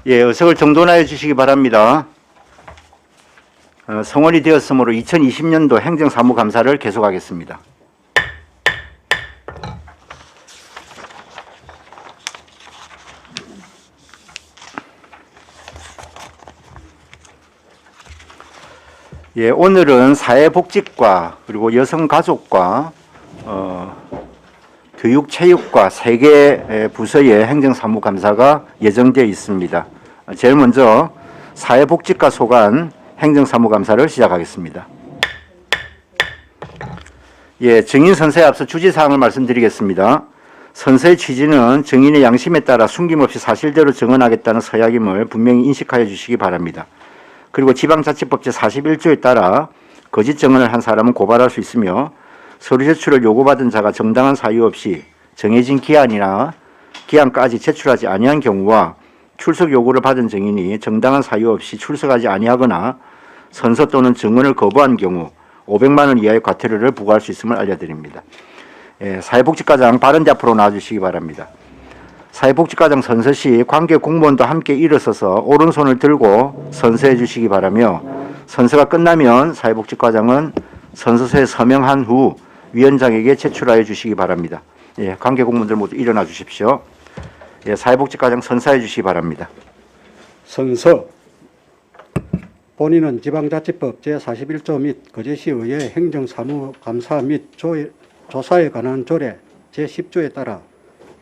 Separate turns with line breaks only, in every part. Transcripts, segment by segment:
예, 의석을 정돈하여 주시기 바랍니다. 성원이 되었으므로 2020년도 행정사무감사를 계속하겠습니다. 예, 오늘은 사회복지과 그리고 여성가족과 교육체육과 3개 부서의 행정사무감사가 예정되어 있습니다. 제일 먼저 사회복지과 소관 행정사무감사를 시작하겠습니다. 예, 증인 선서에 앞서 주지사항을 말씀드리겠습니다. 선서의 취지는 증인의 양심에 따라 숨김없이 사실대로 증언하겠다는 서약임을 분명히 인식하여 주시기 바랍니다. 그리고 지방자치법 제41조에 따라 거짓 증언을 한 사람은 고발할 수 있으며 서류 제출을 요구받은 자가 정당한 사유 없이 정해진 기한이나 기한까지 제출하지 아니한 경우와 출석 요구를 받은 증인이 정당한 사유 없이 출석하지 아니하거나 선서 또는 증언을 거부한 경우 500만 원 이하의 과태료를 부과할 수 있음을 알려드립니다. 예, 사회복지과장 발언대 앞으로 나와주시기 바랍니다. 사회복지과장 선서 시 관계 공무원도 함께 일어서서 오른손을 들고 선서해 주시기 바라며 선서가 끝나면 사회복지과장은 선서서에 서명한 후 위원장에게 제출하여 주시기 바랍니다. 예, 관계 공무원들 모두 일어나 주십시오. 예, 사회복지과장 선서해 주시기 바랍니다.
선서. 본인은 지방자치법 제41조 및 거제시의회 행정사무감사 및 조사에 관한 조례 제10조에 따라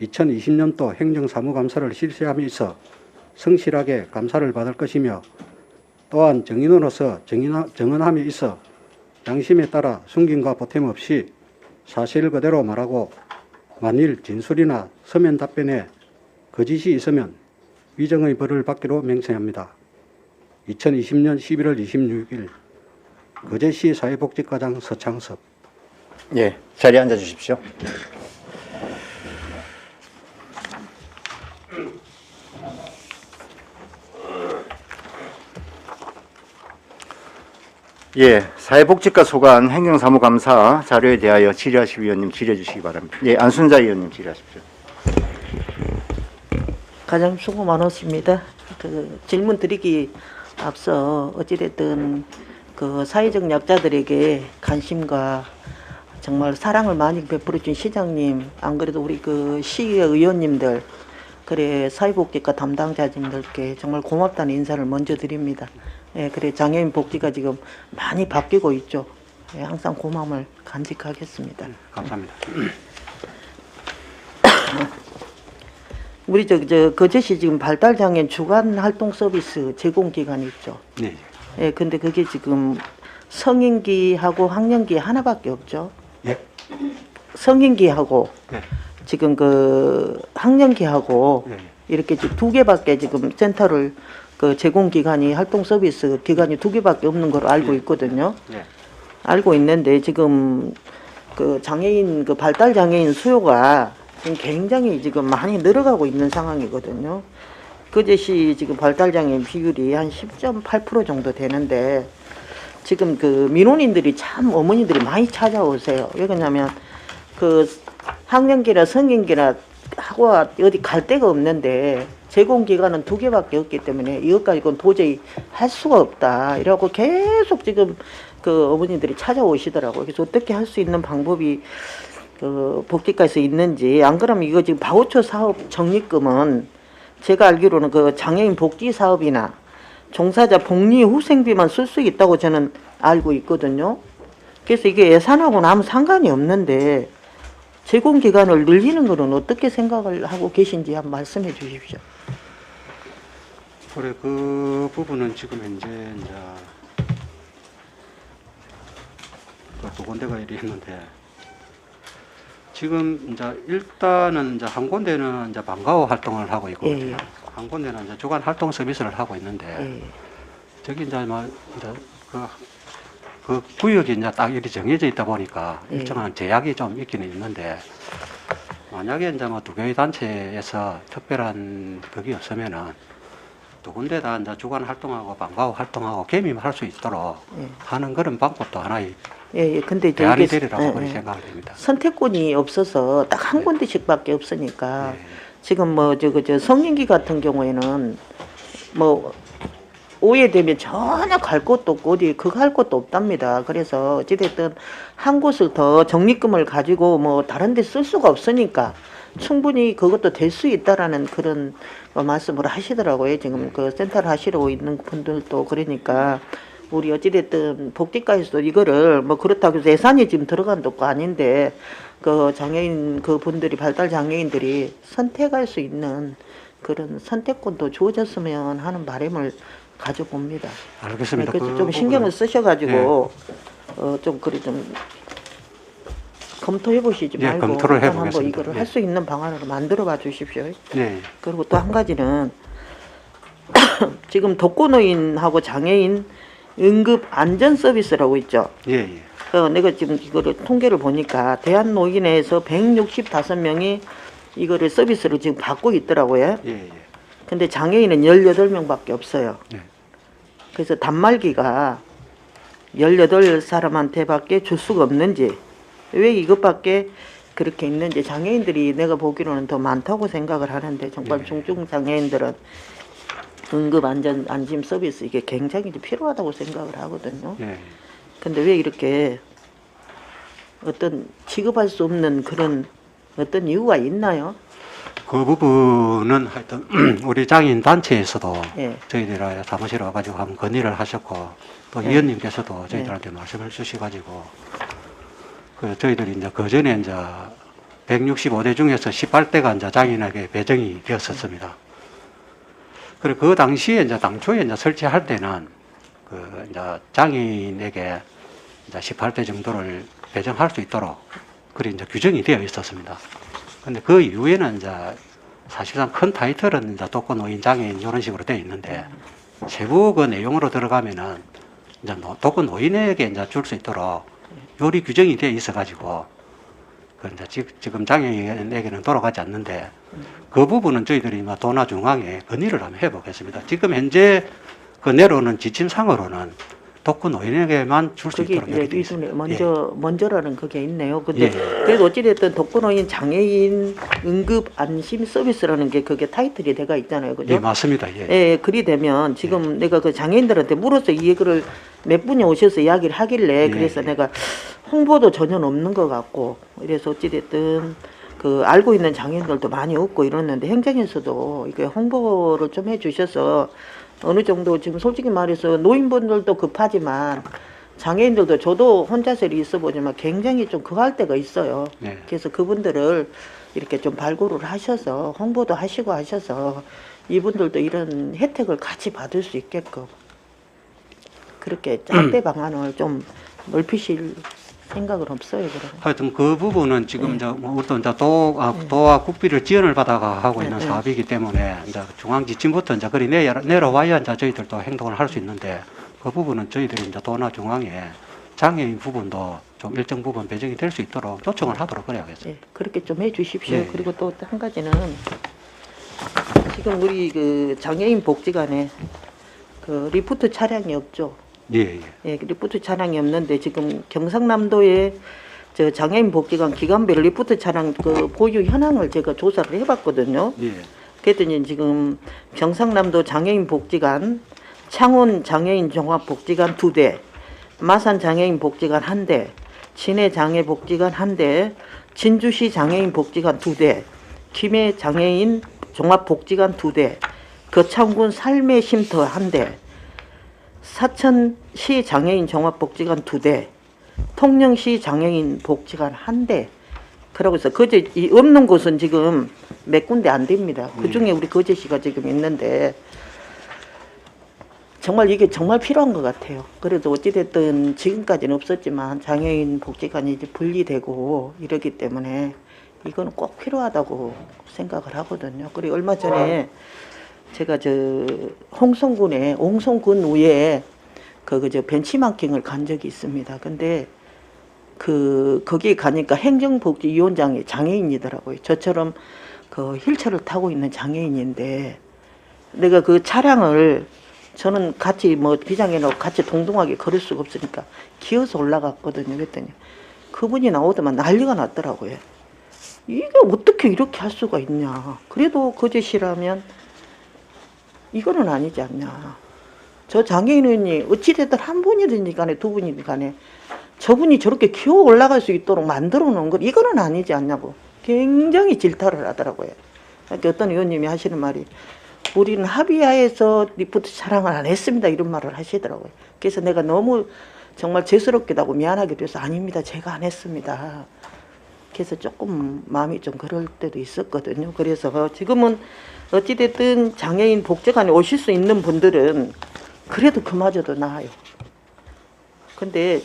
2020년도 행정사무감사를 실시함에 있어 성실하게 감사를 받을 것이며 또한 증인으로서 증언함에 있어 양심에 따라 숨김과 보탬 없이 사실 그대로 말하고 만일 진술이나 서면 답변에 거짓이 있으면 위정의 벌을 받기로 맹세합니다. 2020년 11월 26일 거제시 사회복지과장 서창섭.
예, 자리에 앉아 주십시오. 예, 사회복지과 소관 행정사무감사 자료에 대하여 질의하실 위원님 질의해 주시기 바랍니다. 예, 안순자 위원님 질의하십시오.
가장 수고 많았습니다. 질문 드리기 앞서 어찌됐든 사회적 약자들에게 관심과 정말 사랑을 많이 베풀어준 시장님, 안 그래도 우리 시의회 의원님들, 그래 사회복지과 담당자님들께 정말 고맙다는 인사를 먼저 드립니다. 예, 그래 장애인 복지가 지금 많이 바뀌고 있죠. 예, 항상 고마움을 간직하겠습니다.
감사합니다.
우리 거제시 지금 발달장애인 주간 활동 서비스 제공 기간이 있죠.
네.
예, 근데 그게 지금 성인기하고 학년기 하나밖에 없죠.
예.
성인기하고
네.
지금 학년기하고
네.
이렇게 2개밖에 지금 센터를 제공 기간이 활동 서비스 기간이 2개밖에 없는 걸로 알고 있거든요.
네.
알고 있는데 지금 장애인 발달 장애인 수요가 지금 굉장히 지금 많이 늘어가고 있는 상황이거든요. 거제시 지금 발달 장애인 비율이 한 10.8% 정도 되는데 지금 민원인들이 참 어머니들이 많이 찾아오세요. 왜 그러냐면 학년기나 성인기나 하고 어디 갈 데가 없는데 제공 기간은 2개밖에 없기 때문에 이것까지 도저히 할 수가 없다. 이러고 계속 지금 어머니들이 찾아오시더라고요. 그래서 어떻게 할 수 있는 방법이 복지과에서 있는지, 안 그러면 이거 지금 바우처 사업 적립금은 제가 알기로는 장애인 복지 사업이나 종사자 복리 후생비만 쓸 수 있다고 저는 알고 있거든요. 그래서 이게 예산하고는 아무 상관이 없는데 제공 기간을 늘리는 것은 어떻게 생각을 하고 계신지 한번 말씀해 주십시오.
그래, 그 부분은 지금 현재 이제 두 군데가 이랬는데 지금 이제 일단은 이제 한 군데는 이제 방과후 활동을 하고 있거든요.
예.
한 군데는 이제 주간 활동 서비스를 하고 있는데
예.
저기 이제 이제 그 구역이 이제 딱 이렇게 정해져 있다 보니까
예.
일정한 제약이 좀 있기는 있는데 만약에 이제 두 개의 단체에서 특별한 그게 없으면은 두 군데 다 이제 주간 활동하고 방과후 활동하고 겸임할 수 있도록
예.
하는 그런 방법도 하나의
예, 근데
대안이
이게
되리라고 그렇게 생각을 됩니다.
선택권이 없어서 딱 한
네.
군데씩밖에 없으니까
네.
지금 성인기 같은 경우에는 뭐 오해되면 전혀 갈 곳도 없고 어디 그거 할 것도 없답니다. 그래서 어찌됐든 한 곳을 더 적립금을 가지고 뭐 다른 데 쓸 수가 없으니까 충분히 그것도 될 수 있다라는 그런 말씀을 하시더라고요. 지금 그 센터를 하시러 있는 분들도. 그러니까 우리 어찌됐든 복지과에서도 이거를 뭐 그렇다고 해서 예산이 지금 들어간 것도 아닌데 그 장애인 그 분들이 발달 장애인들이 선택할 수 있는 그런 선택권도 주어졌으면 하는 바람을 가져봅니다.
알겠습니다.
그래서
그
좀 신경을
부분은-
쓰셔가지고 좀 그래 좀 검토해 보시지
예,
말고
검토를
일단 한번
해보겠습니다.
이거를
예.
할 수 있는 방안으로 만들어 봐 주십시오.
네.
그리고 또 한 가지는 지금 독거노인하고 장애인 응급 안전 서비스라고 있죠.
예, 예.
내가 지금 이거를 통계를 보니까 대한노인회에서 165명이 이거를 서비스를 지금 받고 있더라고요.
예, 예.
근데 장애인은 18명밖에 없어요.
네.
그래서 단말기가 18사람한테밖에 줄 수가 없는지, 왜 이것밖에 그렇게 있는지 장애인들이 내가 보기로는 더 많다고 생각을 하는데 정말
네.
중증 장애인들은 응급 안심 서비스 이게 굉장히 필요하다고 생각을 하거든요.
예.
근데 왜 이렇게 어떤 취급할 수 없는 그런 어떤 이유가 있나요?
그 부분은 하여튼 우리 장애인 단체에서도
예.
저희들 사무실에 와가지고 한번 건의를 하셨고 또
네.
위원님께서도 저희들한테 말씀을 주셔가지고 그 저희들이 이제 그 전에 이제 165대 중에서 18대가 이제 장애인에게 배정이 되었었습니다. 그리고 그 당시에 이제 당초에 이제 설치할 때는 그 이제 장애인에게 이제 18대 정도를 배정할 수 있도록 그리 이제 규정이 되어 있었습니다. 근데 그 이후에는 이제 사실상 큰 타이틀은 이제 독거노인 장애인 이런 식으로 되어 있는데 세부 그 내용으로 들어가면은 이제 독거노인에게 이제 줄 수 있도록 요리 규정이 되어 있어가지고 그 이제 지금 장애인에게는 돌아가지 않는데 그 부분은 저희들이 도나중앙에 건의를 한번 해보겠습니다. 지금 현재 그 내려오는 지침상으로는 독거노인에게만 줄 수
그게
있도록 이렇게 되어
이순에
있습니다.
먼저라는 그게 있네요. 근데
예.
그래도 어찌됐든 독거노인 장애인 응급 안심 서비스라는 게 그게 타이틀이 돼가 있잖아요. 그죠?
예, 맞습니다. 예.
예, 그리 되면 지금 내가 그 장애인들한테 물어서 이 얘기를 몇 분이 오셔서 이야기를 하길래
예,
그래서
예.
내가 홍보도 전혀 없는 것 같고 이래서 어찌됐든 그 알고 있는 장애인들도 많이 없고 이러는데 행정에서도 이게 홍보를 좀 해주셔서 어느 정도 지금 솔직히 말해서 노인분들도 급하지만 장애인들도 저도 혼자서 있어 보지만 굉장히 좀 급할 때가 있어요.
네.
그래서 그분들을 이렇게 좀 발굴을 하셔서 홍보도 하시고 하셔서 이분들도 이런 혜택을 같이 받을 수 있게끔 그렇게 짝대 방안을 좀 넓히실 생각은 없어요, 그럼.
하여튼 그 부분은 지금 이제 우리도 이제 도와 국비를 지원을 받아가 하고 있는 사업이기 때문에 이제 중앙 지침부터 이제 그리 내려와야 이제 저희들도 행동을 할 수 있는데 그 부분은 저희들이 이제 도나 중앙에 장애인 부분도 좀 일정 부분 배정이 될 수 있도록 요청을 하도록 그래야겠어요.
예, 그렇게 좀 해주십시오.
예, 예.
그리고 또 한 가지는 지금 우리 그 장애인 복지관에 그 리프트 차량이 없죠.
예, 예.
예, 리프트 차량이 없는데 지금 경상남도에 저 장애인 복지관 기관별 리프트 차량 그 보유 현황을 제가 조사를 해봤거든요.
예.
그랬더니 지금 경상남도 장애인 복지관, 창원 장애인 종합복지관 2대, 마산 장애인 복지관 1대, 진해 장애 복지관 1대, 진주시 장애인 복지관 2대, 김해 장애인 종합복지관 2대, 거창군 삶의 쉼터 1대, 사천시 장애인 종합복지관 2대, 통영시 장애인 복지관 1대. 그러고 있어. 거제 이 없는 곳은 지금 몇 군데 안 됩니다. 그 중에 우리 거제시가 지금 있는데 정말 이게 정말 필요한 것 같아요. 그래도 어찌됐든 지금까지는 없었지만 장애인 복지관이 이제 분리되고 이러기 때문에 이거는 꼭 필요하다고 생각을 하거든요. 그리고 얼마 전에 제가 저 홍성군 위에 그저 벤치마킹을 간 적이 있습니다. 근데 거기 가니까 행정복지위원장이 장애인이더라고요. 저처럼 그 휠체어를 타고 있는 장애인인데 내가 그 차량을 저는 같이 뭐 비장애인하고 같이 동등하게 걸을 수가 없으니까 기어서 올라갔거든요. 그랬더니 그분이 나오더만 난리가 났더라고요. 이게 어떻게 이렇게 할 수가 있냐. 그래도 거제시라면 이거는 아니지 않냐. 저 장애인 의원이 어찌됐든 한 분이든지 간에 두 분이든 간에 저분이 저렇게 기어 올라갈 수 있도록 만들어 놓은 것, 이거는 아니지 않냐고 굉장히 질타를 하더라고요. 그러니까 어떤 의원님이 하시는 말이, 우리는 합의하에서 리프트 촬영을 안 했습니다, 이런 말을 하시더라고요. 그래서 내가 너무 정말 죄스럽기도 하고 미안하기도 해서, 아닙니다, 제가 안 했습니다. 그래서 조금 마음이 좀 그럴 때도 있었거든요. 그래서 지금은 어찌됐든 장애인 복지관에 오실 수 있는 분들은 그래도 그마저도 나아요. 근데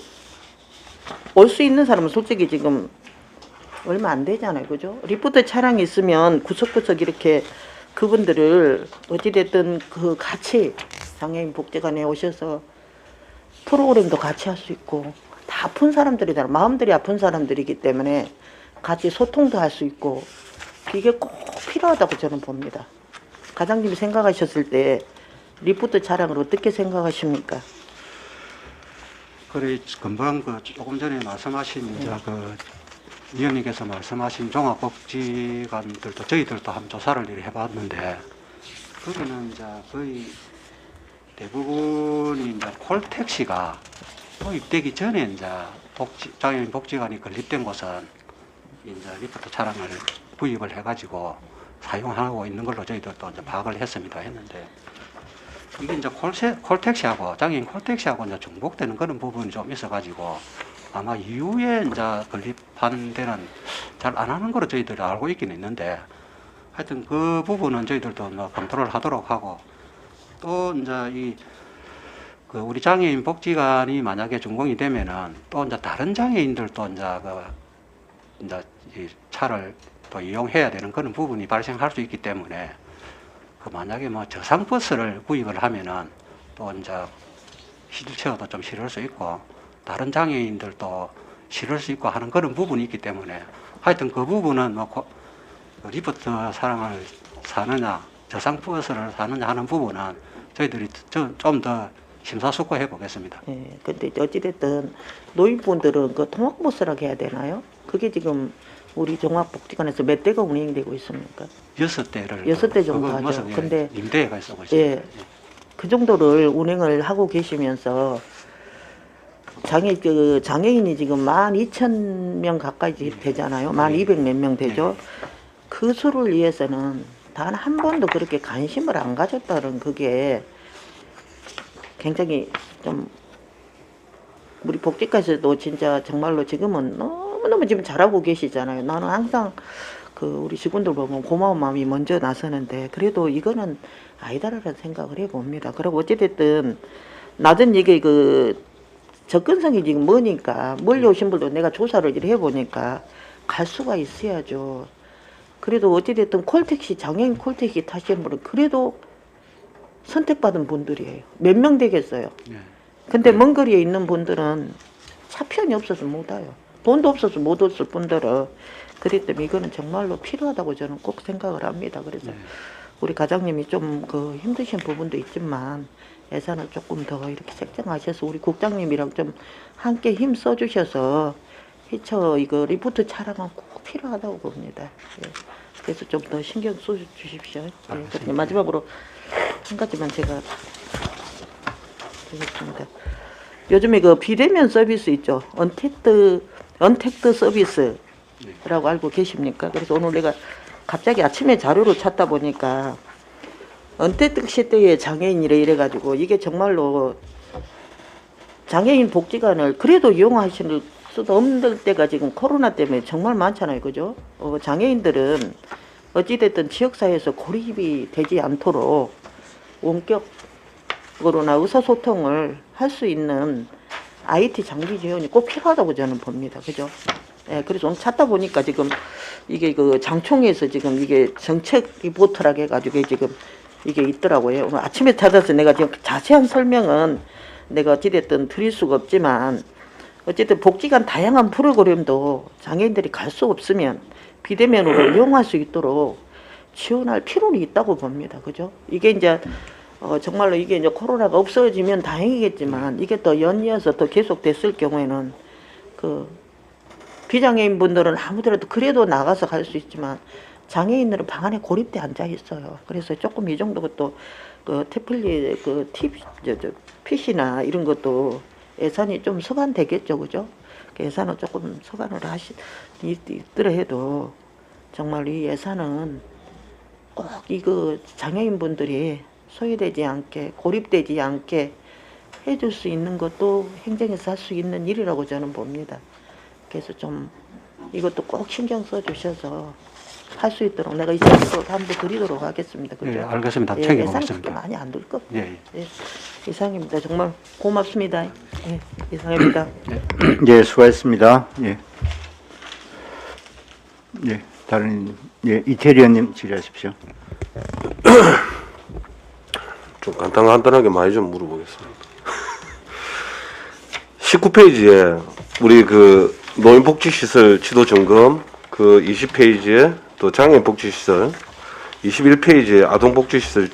올 수 있는 사람은 솔직히 지금 얼마 안 되잖아요. 그죠? 리포트 차량이 있으면 구석구석 이렇게 그분들을 어찌됐든 그 같이 장애인 복지관에 오셔서 프로그램도 같이 할 수 있고, 다 아픈 사람들이잖아. 마음들이 아픈 사람들이기 때문에 같이 소통도 할 수 있고, 이게 꼭 필요하다고 저는 봅니다. 과장님이 생각하셨을 때 리포트 차량을 어떻게 생각하십니까?
그래 금방 그 조금 전에 말씀하신 이제 그 위원님께서 말씀하신 종합복지관들도 저희들도 한번 조사를 이렇게 해봤는데, 거기는 이제 거의 대부분이 이제 콜택시가 도입되기 전에 이제 장애인 복지관이 건립된 곳은 이제 리프트 차량을 구입을 해가지고 사용하고 있는 걸로 저희들도 이제 파악을 했는데, 이게 이제 콜택시하고 장애인 콜택시하고 이제 중복되는 그런 부분이 좀 있어가지고 아마 이후에 이제 건립한 데는 잘 안 하는 거로 저희들이 알고 있기는 있는데, 하여튼 그 부분은 저희들도 뭐 검토를 하도록 하고, 또 이제 그 우리 장애인 복지관이 만약에 준공이 되면은 또 이제 다른 장애인들도 이제 이 차를 또 이용해야 되는 그런 부분이 발생할 수 있기 때문에, 그 만약에 뭐 저상버스를 구입을 하면은 또 이제 휠체어도 좀 실을 수 있고 다른 장애인들도 실을 수 있고 하는 그런 부분이 있기 때문에, 하여튼 그 부분은 뭐 리프트 사랑을 사느냐 저상버스를 사느냐 하는 부분은 저희들이 좀 더 심사숙고해 보겠습니다.
예, 근데 어찌됐든 노인분들은 그 통학버스라고 해야 되나요? 그게 지금 우리 종합복지관에서 몇 대가 운행되고 있습니까?
6대를
6대 정도 하죠. 근데
임대가 있어 보시죠.
예, 그 정도를 운행을 하고 계시면서 장애인이 지금 12,000명 가까이 되잖아요. 1,200 몇 명 되죠. 그 수를 위해서는 단 한 번도 그렇게 관심을 안 가졌다는, 그게 굉장히 좀, 우리 복지관에서도 진짜 정말로 지금은 너무너무 지금 잘하고 계시잖아요. 나는 항상 그 우리 직원들 보면 고마운 마음이 먼저 나서는데, 그래도 이거는 아니다라는 생각을 해봅니다. 그리고 어찌됐든 낮은 이게 그 접근성이 지금 뭐니까, 멀리 오신 분도 내가 조사를 이렇게 해보니까 갈 수가 있어야죠. 그래도 어찌됐든 콜택시, 장애인 콜택시 타시는 분은 그래도 선택받은 분들이에요. 몇 명 되겠어요.
네.
근데 먼 거리에 있는 분들은 차편이 없어서 못 와요. 돈도 없어서 못 왔을 분들은. 그렇기 때문에 이거는 정말로 필요하다고 저는 꼭 생각을 합니다. 그래서
네.
우리 과장님이 좀 그 힘드신 부분도 있지만 예산을 조금 더 이렇게 책정하셔서 우리 국장님이랑 좀 함께 힘 써주셔서 이거 리포트 촬영은 꼭 필요하다고 봅니다. 예. 그래서 좀 더 신경 써 주십시오. 예. 그리고 마지막으로 한 가지만 제가 드리겠습니다. 요즘에 그 비대면 서비스 있죠. 언택트 서비스라고 알고 계십니까? 그래서 오늘 내가 갑자기 아침에 자료를 찾다 보니까 언택트 시대의 장애인이래 이래가지고, 이게 정말로 장애인 복지관을 그래도 이용하실 수도 없는 때가 지금 코로나 때문에 정말 많잖아요. 그죠? 장애인들은 어찌됐든 지역사회에서 고립이 되지 않도록 원격으로나 의사소통을 할 수 있는 IT 장비 지원이 꼭 필요하다고 저는 봅니다. 그죠? 예, 그래서 오늘 찾다 보니까 지금 이게 그 장총에서 지금 이게 정책 리포트라고 해가지고 지금 이게 있더라고요. 오늘 아침에 찾아서 내가 지금 자세한 설명은 내가 어찌됐든 드릴 수가 없지만, 어쨌든 복지관 다양한 프로그램도 장애인들이 갈 수 없으면 비대면으로 이용할 수 있도록 지원할 필요는 있다고 봅니다. 그죠? 이게 이제 정말로 이게 이제 코로나가 없어지면 다행이겠지만, 이게 또 연이어서 더 계속됐을 경우에는 그 비장애인 분들은 아무데라도 그래도 나가서 갈 수 있지만 장애인들은 방 안에 고립돼 앉아 있어요. 그래서 조금 이 정도 또 그 태블릿 그 PC나 이런 것도 예산이 좀 서간되겠죠, 그죠? 그 예산은 조금 서간을 있더라 해도 정말 이 예산은 꼭 이거 장애인분들이 소외되지 않게 고립되지 않게 해줄 수 있는 것도 행정에서 할 수 있는 일이라고 저는 봅니다. 그래서 좀 이것도 꼭 신경 써 주셔서 할 수 있도록 내가 이상도 한번 드리도록 하겠습니다. 그죠?
예, 알겠습니다.
예,
챙겨보겠습니다.
예산이 그렇게 많이 안 들 겁니다.
예, 예.
예, 이상입니다. 정말 고맙습니다. 예, 이상입니다.
예, 수고하셨습니다. 예. 예, 다른, 예, 이태리 의원님 질의하십시오.
좀 간단하게 많이 좀 물어보겠습니다. 19페이지에 우리 그 노인복지시설 지도 점검, 그 20페이지에 또 장애인복지시설, 21페이지에 아동복지시설,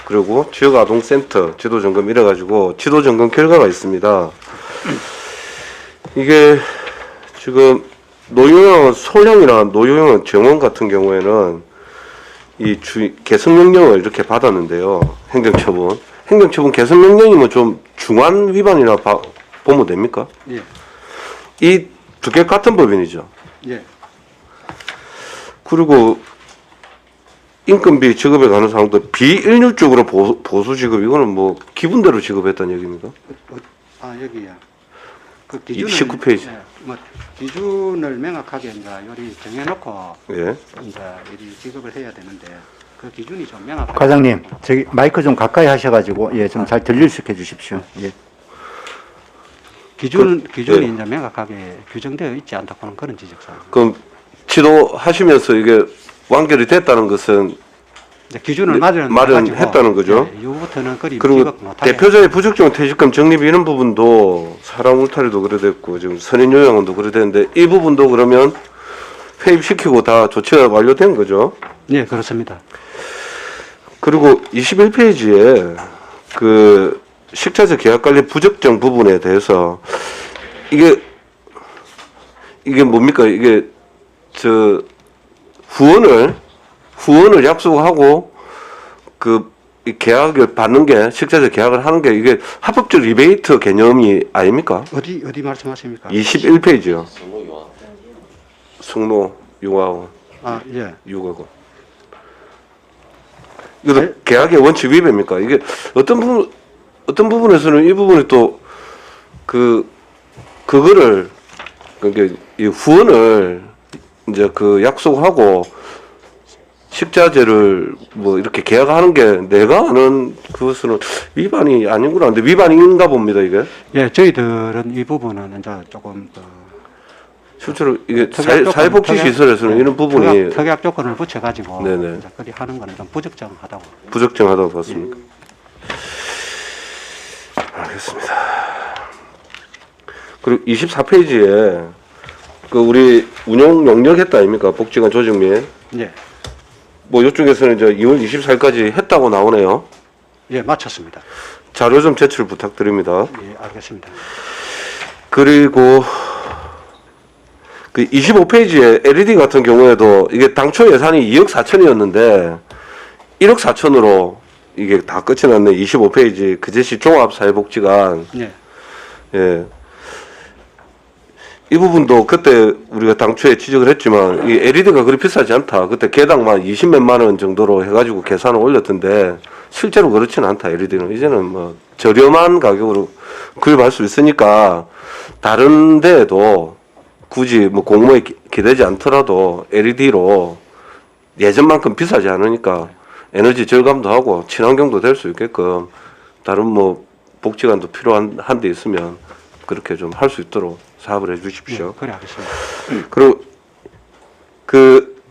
그리고 지역아동센터 지도 점검 이래가지고 지도 점검 결과가 있습니다. 이게 지금 노유형 소량이나 노유형 정원 같은 경우에는 이 개선 명령을 이렇게 받았는데요. 행정처분 개선 명령이면 좀 중한 위반이나 보면 됩니까?
예.
이 두 개 같은 법인이죠.
예.
그리고 인건비 지급에 관한 사항도 비일률적으로 보수 지급, 이거는 뭐 기분대로 지급했다는 얘기입니까?
아, 여기야. 그
이
기준을
19페이지.
예, 뭐 기준을 명확하게 이제 요리 정해놓고
예.
이제 이 지급을 해야 되는데 그 기준이 좀 명확하게.
과장님, 저기 마이크 좀 가까이 하셔가지고, 예, 좀 잘 들릴 수 있게 해주십시오. 예.
기준이
예.
이제 명확하게 규정되어 있지 않다고는 그런 지적사항.
그럼 지도하시면서 이게 완결이 됐다는 것은
이제 기준을
네,
마련해가지고,
마련했다는 거죠?
예, 이후부터는 그리
그리고
지급 못하게.
대표자의 부적정 퇴직금 적립 이런 부분도 사람 울타리도 그래 됐고 지금 선인 요양원도 그래 됐는데 이 부분도 그러면 회입시키고 다 조치가 완료된 거죠?
예, 그렇습니다.
그리고 21페이지에 그 식자재 계약관리 부적정 부분에 대해서 이게 뭡니까? 이게 저 후원을 약속하고 이 계약을 받는 게 식자재 계약을 하는 게 이게 합법적 리베이트 개념이 아닙니까?
어디 말씀하십니까?
21페이지요. 성노 용화원
아, 예.
유가고. 이것도 계약의 원칙 위배입니까? 이게 어떤 부분에서는 이 부분이 또 그거를 그러니까 이 후원을 이제 그 약속하고 식자재를 뭐 이렇게 계약하는 게 내가 아는 그것은 위반이 아닌구나. 근데 위반인가 봅니다, 이게.
예, 저희들은 이 부분은 이제 조금
실제로 이게
특약
사회복지시설에서는
네,
이런 부분이
특약 조건을 붙여가지고
네네.
이제 그리 하는 거는 좀 부적정하다고.
부적정하다고 봤습니까? 알겠습니다. 그리고 24페이지에 그 우리 운영 용역했다 아닙니까? 복지관 조직 및
예,
뭐 이쪽에서는 이제 2월 24일까지 했다고 나오네요.
예, 마쳤습니다.
자료 좀 제출 부탁드립니다.
예, 알겠습니다.
그리고 그 25페이지에 LED 같은 경우에도 이게 당초 예산이 2억 4천이었는데 1억 4천으로 이게 다 끝이 났네. 25페이지 그제시 종합사회복지관.
예,
예. 이 부분도 그때 우리가 당초에 지적을 했지만 이 LED가 그리 비싸지 않다. 그때 개당만 20몇만 원 정도로 해가지고 계산을 올렸던데 실제로 그렇지는 않다. LED는 이제는 뭐 저렴한 가격으로 구입할 수 있으니까 다른 데에도 굳이 뭐 공모에 기대지 않더라도 LED로 예전만큼 비싸지 않으니까 에너지 절감도 하고 친환경도 될 수 있게끔 다른 뭐 복지관도 필요한 한 데 있으면 그렇게 좀 할 수 있도록 사업을 해 주십시오.
예, 그래 하겠습니다.
그리고 그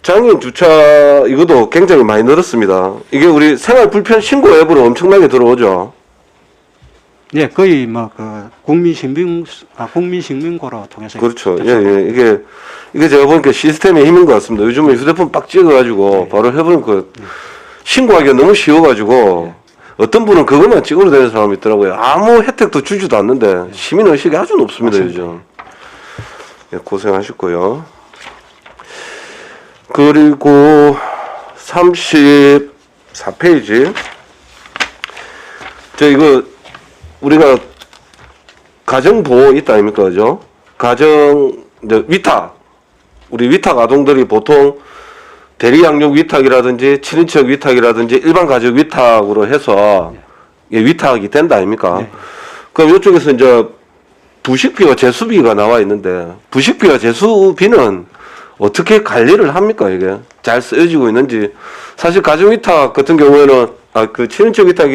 장애인 주차 이것도 굉장히 많이 늘었습니다. 이게 우리 생활 불편 신고 앱으로 엄청나게 들어오죠.
예, 거의 뭐 그 국민신문고로 통해서.
그렇죠. 예, 예. 이게 제가 보니까 시스템의 힘인 것 같습니다. 요즘에 휴대폰 빡 찍어가지고 바로 해보는 거 신고하기가 너무 쉬워가지고 어떤 분은 그것만 찍어도 되는 사람이 있더라고요. 아무 혜택도 주지도 않는데 시민 의식이 아주 높습니다. 요즘. 예, 고생하셨고요. 그리고 34페이지 저 이거 우리가 가정 보호 있다 아닙니까, 그죠? 가정 이제 위탁 우리 위탁 아동들이 보통 대리 양육 위탁이라든지 친인척 위탁이라든지 일반 가족 위탁으로 해서 이게 위탁이 된다 아닙니까?
네.
그럼 이쪽에서 이제 부식비와 제수비가 나와 있는데 부식비와 제수비는 어떻게 관리를 합니까? 이게 잘 쓰여지고 있는지. 사실 가정 위탁 같은 경우에는 그 친인척 위탁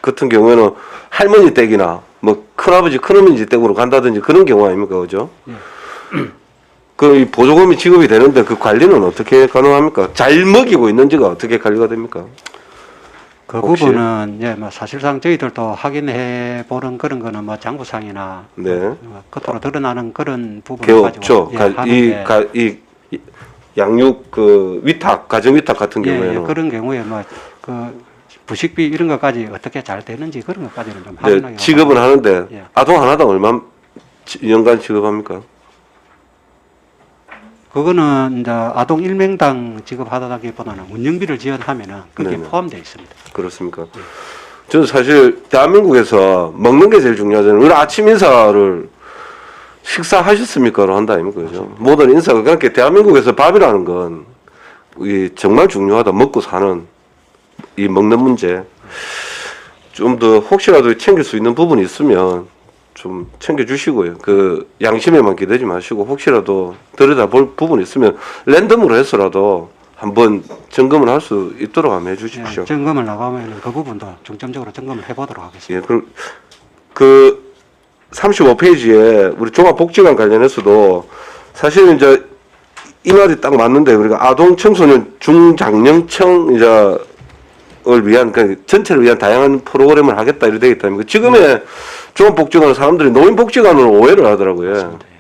같은 경우에는 할머니 댁이나 뭐 큰아버지 큰어머니 댁으로 간다든지 그런 경우 아닙니까, 그죠? 그 보조금이 지급이 되는데 그 관리는 어떻게 가능합니까? 잘 먹이고 있는지가 어떻게 관리가 됩니까?
그
혹시?
부분은 예, 뭐 사실상 저희들도 확인해 보는 그런 거는 뭐 장부상이나
네.
겉으로 드러나는 그런 부분을
게
가지고
없죠.
하는데
이 양육 그 위탁 가정 위탁 같은
예,
경우에는
그런 경우에 뭐 그 부식비 이런 것까지 어떻게 잘 되는지 그런 것까지는 좀
네,
확인하기
지급은 하는데
예.
아동 하나당 얼마 연간 지급합니까?
그거는 이제 아동 1명당 지급하다기보다는 운영비를 지원하면은 그게
네네.
포함되어 있습니다.
그렇습니까? 저는 사실 대한민국에서 먹는 게 제일 중요하잖아요. 우리 아침 인사를 식사하셨습니까로 한다 아닙니까? 그죠? 모든 인사가 그렇게 대한민국에서 밥이라는 건 이 정말 중요하다. 먹고 사는 이 먹는 문제 좀 더 혹시라도 챙길 수 있는 부분이 있으면 좀 챙겨주시고요. 그 양심에만 기대지 마시고 혹시라도 들여다볼 부분이 있으면 랜덤으로 해서라도 한번 점검을 할 수 있도록 한번 해주십시오.
예, 점검을 나가면 그 부분도 중점적으로 점검을 해보도록 하겠습니다.
예, 그럼 그 35페이지에 우리 종합복지관 관련해서도 사실은 이제 이 말이 딱 맞는데 우리가 아동 청소년 중장년층 이제를 위한 그 전체를 위한 다양한 프로그램을 하겠다 이렇게 되어 있다면 지금의 종합복지관은 사람들이 노인복지관으로 오해를 하더라고요.
맞습니다. 예.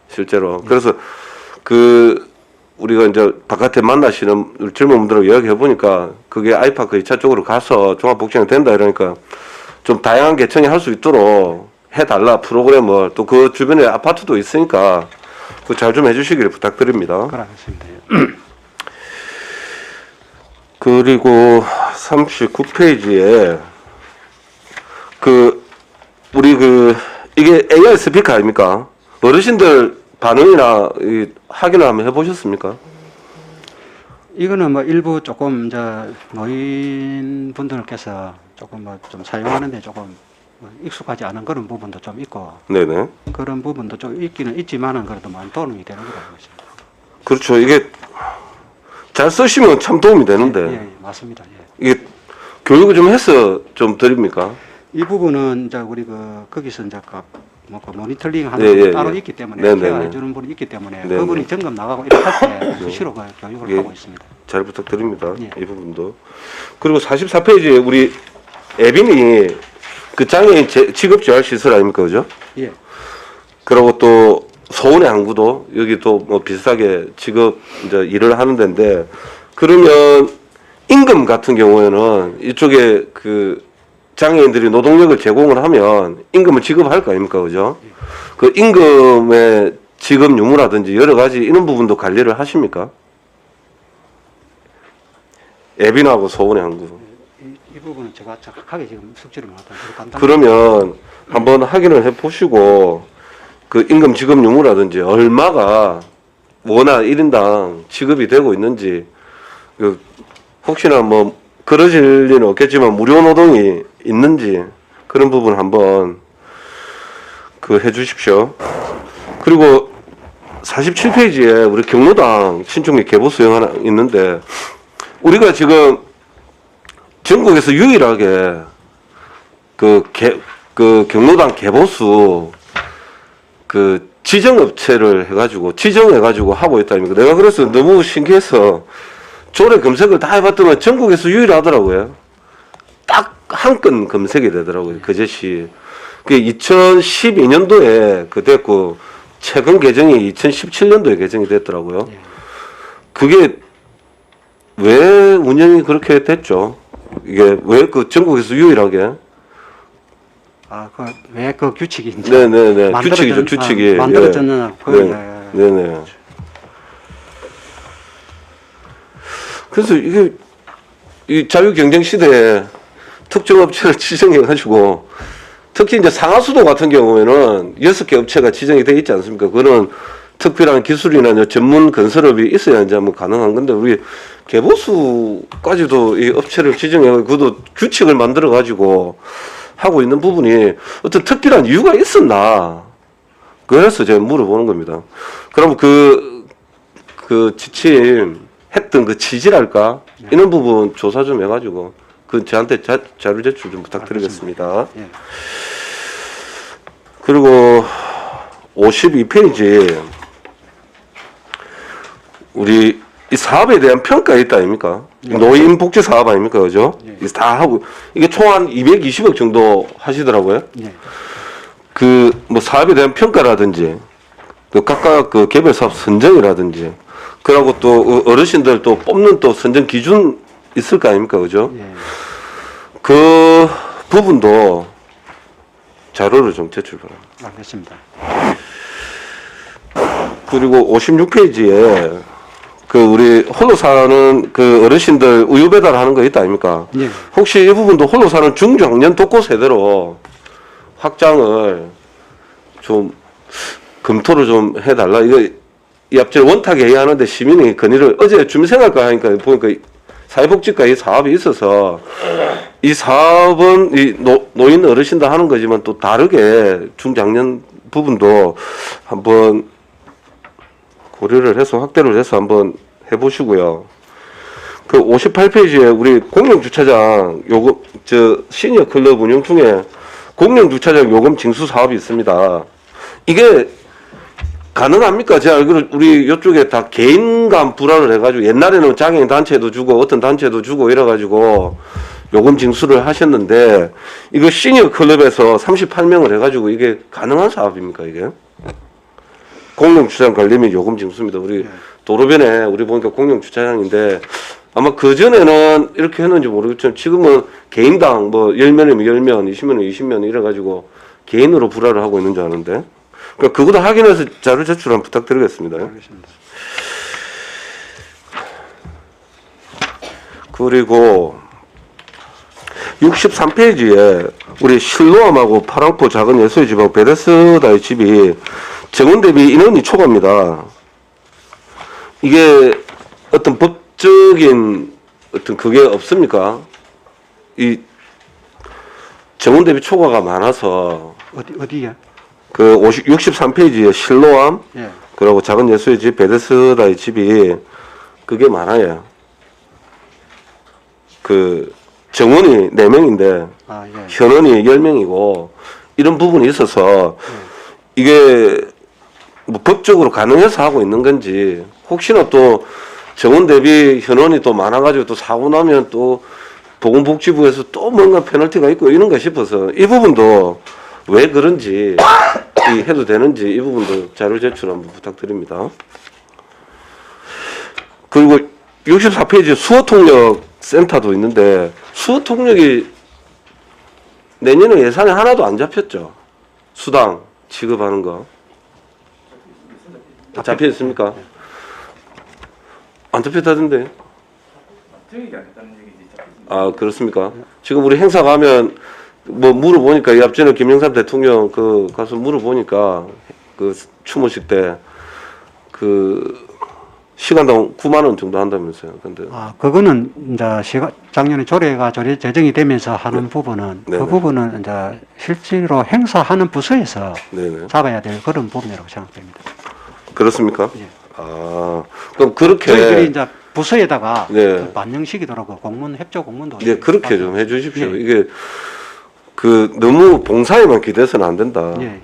실제로. 그래서 그 우리가 이제 바깥에 만나시는 우리 젊은 분들하고 이야기해 보니까 그게 아이파크 2차 쪽으로 가서 종합복지관이 된다 이러니까 좀 다양한 계층이 할 수 있도록 해달라 프로그램을 또 그 주변에 아파트도 있으니까 그 잘 좀 해주시기를 부탁드립니다.
그러겠습니다. 예.
그리고 39페이지에 그 우리 그 이게 AI 스피커 아닙니까? 어르신들 반응이나 이 확인을 한번 해보셨습니까?
이거는 뭐 일부 조금 이제 노인 분들께서 조금 뭐 좀 사용하는데 조금 뭐 익숙하지 않은 그런 부분도 좀 있고
네네.
그런 부분도 좀 있기는 있지만은 그래도 많이 도움이 되는 것 같습니다.
그렇죠. 이게 잘 쓰시면 참 도움이 되는데
예, 예, 맞습니다. 예.
이게 교육을 좀 해서 좀 드립니까?
이 부분은 이제 우리 거기서 이제 뭐 모니터링 하는
예,
분이
예,
따로
예.
있기 때문에
네, 네,
케어해
네.
주는 분이 있기 때문에
네,
그분이
네.
점검 나가고 이렇게 할 때 수시로 그 교육을
예.
하고 있습니다.
잘 부탁드립니다.
예.
이 부분도. 그리고 44페이지에 우리 에빈이 그 장애인 취급재활 시설 아닙니까, 그죠?
예.
그리고 또 서울의 항구도 여기 또 뭐 비슷하게 직업 이제 일을 하는 데인데 그러면 임금 같은 경우에는 이쪽에 그 장애인들이 노동력을 제공을 하면 임금을 지급할 거 아닙니까, 그죠? 그 임금의 지급 유무라든지 여러 가지 이런 부분도 관리를 하십니까? 에빈하고 서울의 항구.
이 부분은 제가 정확하게 지금 숙지를 못하고
그러면 한번 확인을 해 보시고 그 임금 지급 유무라든지 얼마가 워낙 1인당 지급이 되고 있는지 그 혹시나 뭐 그러실 리는 없겠지만 무료 노동이 있는지 그런 부분 한번 그 해 주십시오. 그리고 47페이지에 우리 경로당 신축 개보 수용 하나 있는데 우리가 지금 전국에서 유일하게 그 경로당 개보수 그 지정업체를 지정해가지고 하고 있다니까. 내가 그래서 너무 신기해서 조례 검색을 다 해봤더니 전국에서 유일하더라고요. 딱 한 건 검색이 되더라고요. 그제시. 그 2012년도에 그 됐고 최근 개정이 2017년도에 개정이 됐더라고요. 그게 왜 운영이 그렇게 됐죠? 이게 왜 그 전국에서 유일하게?
왜 그 규칙이 이제
네네네. 규칙이죠, 규칙이.
만들어졌는
네네. 그래서 이게 이 자유 경쟁 시대에 특정 업체를 지정해가지고 특히 이제 상하수도 같은 경우에는 6개 업체가 지정이 돼 있지 않습니까? 그거는 특별한 기술이나 이제 전문 건설업이 있어야 이제 뭐 가능한 건데 우리 개보수까지도 이 업체를 지정해가지고 그것도 규칙을 만들어가지고 하고 있는 부분이 어떤 특별한 이유가 있었나? 그래서 제가 물어보는 겁니다. 그럼 그 지침했던 그 취지랄까? 이런 부분 조사 좀 해가지고 그 저한테 자료 제출 좀 부탁드리겠습니다.
예.
그리고 52페이지 우리 이 사업에 대한 평가가 있다 아닙니까? 노인 복지 사업 아닙니까, 그죠?
예.
이거 다 하고 이게 총 한 220억 정도 하시더라고요.
예.
그 뭐 사업에 대한 평가라든지 그 각각 그 개별 사업 선정이라든지 그러고 또 어르신들 또 뽑는 또 선정 기준 있을 거 아닙니까, 그죠?
예.
그 부분도 자료를 좀 제출 바랍니다.
알겠습니다.
그리고 56페이지에 그 우리 홀로 사는 그 어르신들 우유 배달하는 거 있다 아닙니까?
예.
혹시 이 부분도 홀로 사는 중장년 독거 세대로 확장을 좀 검토를 좀 해달라. 이거 이 앞전 원탁에 회의하는데 시민이 건의를 어제 주민생활과 하니까 보니까 사회복지과 이 사업이 있어서 이 사업은 이 노인 어르신들 하는 거지만 또 다르게 중장년 부분도 한번 고려를 해서 확대를 해서 한번 해보시고요. 그 58페이지에 우리 공영주차장 요금 시니어 클럽 운영 중에 공영주차장 요금 징수 사업이 있습니다. 이게 가능합니까? 제가 알기로 우리 이쪽에 다 개인 간 불화를 해가지고 옛날에는 장애인 단체도 주고 어떤 단체도 주고 이래가지고 요금 징수를 하셨는데 이거 시니어 클럽에서 38명을 해가지고 이게 가능한 사업입니까 이게? 공영주차장 관리 및 요금 징수입니다. 우리 도로변에 우리 보니까 공영주차장인데 아마 그전에는 이렇게 했는지 모르겠지만 지금은 개인당 뭐 10명이면 10명, 20명이면 20명 이래가지고 개인으로 불화를 하고 있는 줄 아는데 그러니까 그거도 확인해서 자료 제출 한번 부탁드리겠습니다.
알겠습니다.
그리고 63페이지에 우리 실로암하고 파랑포 작은 예수의 집하고 베데스다의 집이 정원 대비 인원이 초과입니다. 이게 어떤 법적인 어떤 그게 없습니까? 이 정원 대비 초과가 많아서
어디야?
그 63페이지에 실로암
예.
그리고 작은 예수의 집 베데스다의 집이 그게 많아요. 그 정원이 4명인데
아, 예.
현원이 10명이고 이런 부분이 있어서 이게 뭐 법적으로 가능해서 하고 있는 건지 혹시나 또 정원 대비 현원이 또 많아가지고 또 사고 나면 또 보건복지부에서 또 뭔가 페널티가 있고 이런가 싶어서 이 부분도 왜 그런지 해도 되는지 이 부분도 자료 제출 한번 부탁드립니다. 그리고 64페이지 수어통역 센터도 있는데 수어통역이 내년에 예산에 하나도 안 잡혔죠. 수당 지급하는 거. 잡혀 있습니까? 안 잡혔다던데. 아 그렇습니까? 지금 우리 행사 가면 뭐 물어보니까 이 앞전에 김영삼 대통령 그 가서 물어보니까 그 추모식 때 그 시간당 9만 원 정도 한다면서요. 근데
아, 그거는 이제 작년에 조례가 제정이 되면서 하는 부분은
네네.
그 부분은 이제 실제로 행사하는 부서에서
네네.
잡아야 될 그런 부분이라고 생각됩니다.
그렇습니까?
예.
아 그럼 그렇게
저희들이 이제 부서에다가
네.
그 반영시키더라고 공문 협조 공문도
네 그렇게 좀 해주십시오.
예.
이게 그 너무 봉사에만 기대서는 안 된다.
예.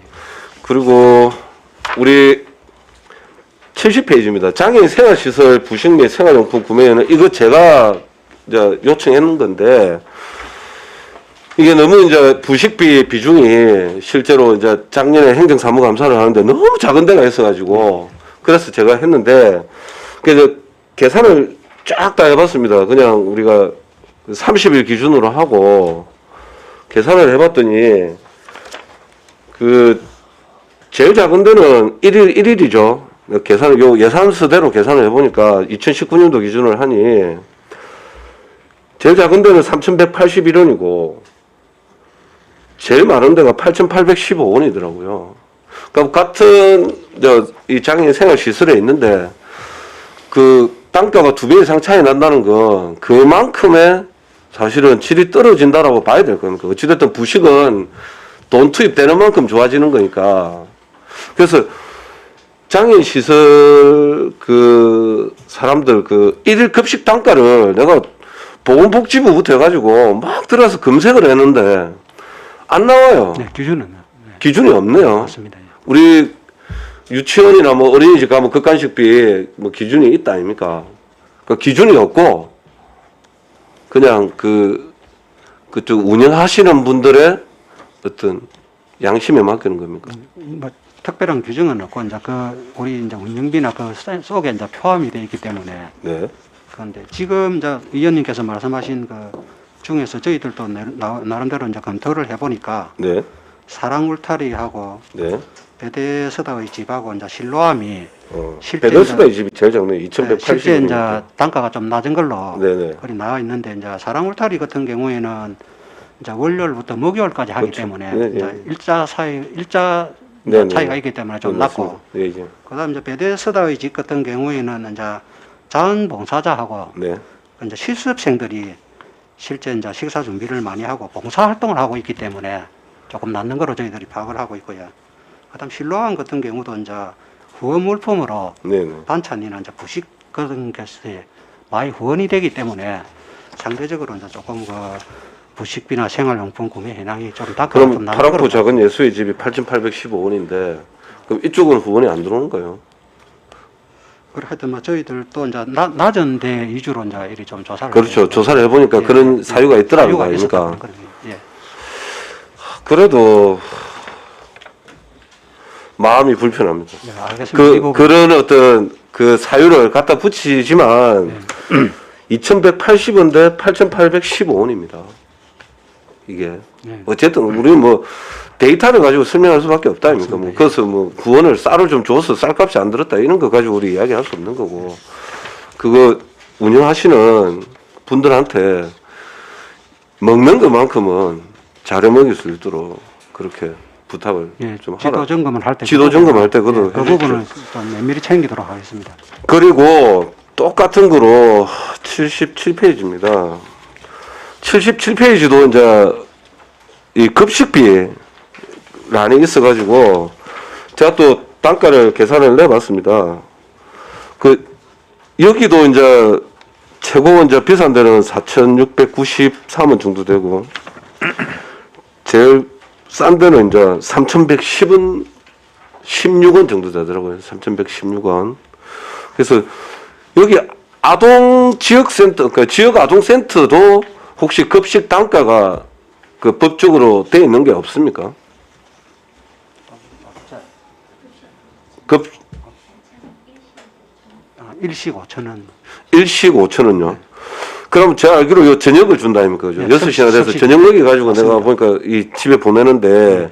그리고 우리 70페이지입니다. 장애인 생활시설 부식 및 생활용품 구매에는 이거 제가 이제 요청했는 건데 이게 너무 이제 부식비 비중이 실제로 이제 작년에 행정사무감사를 하는데 너무 작은 데가 있어가지고 그래서 제가 했는데 그래서 계산을 쫙 다 해봤습니다. 그냥 우리가 30일 기준으로 하고 계산을 해봤더니 그 제일 작은 데는 1일이죠. 요 예산서대로 계산을 해보니까 2019년도 기준을 하니 제일 작은 데는 3,181원이고 제일 많은 데가 8,815원이더라고요. 그러니까 같은 이 장애인 생활시설에 있는데 그 단가가 2배 이상 차이 난다는 건 그만큼의 사실은 질이 떨어진다라고 봐야 될 겁니다. 어찌됐든 부식은 돈 투입되는 만큼 좋아지는 거니까. 그래서 장애인 시설 그 사람들 그 일일 급식 단가를 내가 보건복지부부터 해가지고 막 들어가서 검색을 했는데 안 나와요.
네, 기준은
기준이 없네요.
맞습니다. 예.
우리 유치원이나 뭐 어린이집 가면 극간식비 뭐 기준이 있다 아닙니까? 그 기준이 없고 그냥 그쪽 운영하시는 분들의 어떤 양심에 맡기는 겁니까?
뭐 특별한 규정은 없고 이제 그 우리 이제 운영비나 그 속에 이제 포함이 되어 있기 때문에
네.
그런데 지금 이제 의원님께서 말씀하신 그 중에서 저희들도 나름대로 이제 검토를 해보니까
네.
사랑 울타리하고
네.
베데스다의 집하고 이제 실로암이 실제
베더스가 이 집이 제일 작네요.
실제
2,180원.
이제 단가가 좀 낮은 걸로
네네.
그리 나와 있는데 이제 사랑 울타리 같은 경우에는 이제 월요일부터 목요일까지 하기
그렇죠.
때문에
네,
이제
네.
일자
네, 네.
차이가 있기 때문에 좀
네,
낮고
맞습니다. 네, 이제.
그다음 이제 베데스다의 집 같은 경우에는 이제 자원봉사자하고
네.
이제 실습생들이 실제 이제 식사 준비를 많이 하고 봉사 활동을 하고 있기 때문에 조금 낮는 거로 저희들이 파악을 하고 있고요. 그다음 실로암 같은 경우도 이제 후원 물품으로
네네.
반찬이나 이제 부식 그런 것에 많이 후원이 되기 때문에 상대적으로 이제 조금 그 부식비나 생활용품 구매 현황이 좀 단가가
그럼
좀 낮은
파랑포
거로
작은 예수의 집이 8,815원인데 그럼 이쪽은 후원이 안 들어오는 거예요?
그래 하여튼 뭐 저희들도 이제 낮은 데 위주로 이제 이리 좀 조사를
그렇죠.
해보고.
조사를 해보니까
예,
그런
예,
사유가 있더라는 거
사유가 있었다는
아닙니까?
거예요. 예.
그래도 마음이 불편합니다.
예, 알겠습니다. 이 부분-
그런 어떤 그 사유를 갖다 붙이지만 2,180원 대 8,815원입니다. 이게
네.
어쨌든 우리 뭐 데이터를 가지고 설명할 수밖에 없다 아닙니까? 뭐
맞습니다.
그래서 뭐 구원을 쌀을 좀 줘서 쌀값이 안 들었다 이런 거 가지고 우리 이야기할 수 없는 거고 그거 운영하시는 분들한테 먹는 것만큼은 잘해 먹일 수 있도록 그렇게 부탁을
예,
좀
지도
하라.
점검을 할 때
지도 점검할 때 그것도
그
해주십시오.
부분을 좀 면밀히 챙기도록 하겠습니다.
그리고 똑같은 거로 77페이지입니다. 77페이지도 이제 이 급식비 란이 있어가지고 제가 또 단가를 계산을 해봤습니다. 그 여기도 이제 최고 이제 비싼 데는 4,693원 정도 되고 제일 싼 데는 이제 3,110원 16원 정도 되더라고요. 3,116원. 그래서 여기 아동 지역센터, 그러니까 지역 아동센터도 혹시 급식 단가가 그 법적으로 돼 있는 게 없습니까?
일식 5,000원.
일식 5,000원요. 그럼 제가 알기로 요 저녁을 준다 아닙니까? 그죠?
네,
6시나 돼서
섭식.
저녁 먹이 가지고
맞습니다.
내가 보니까 이 집에 보내는데,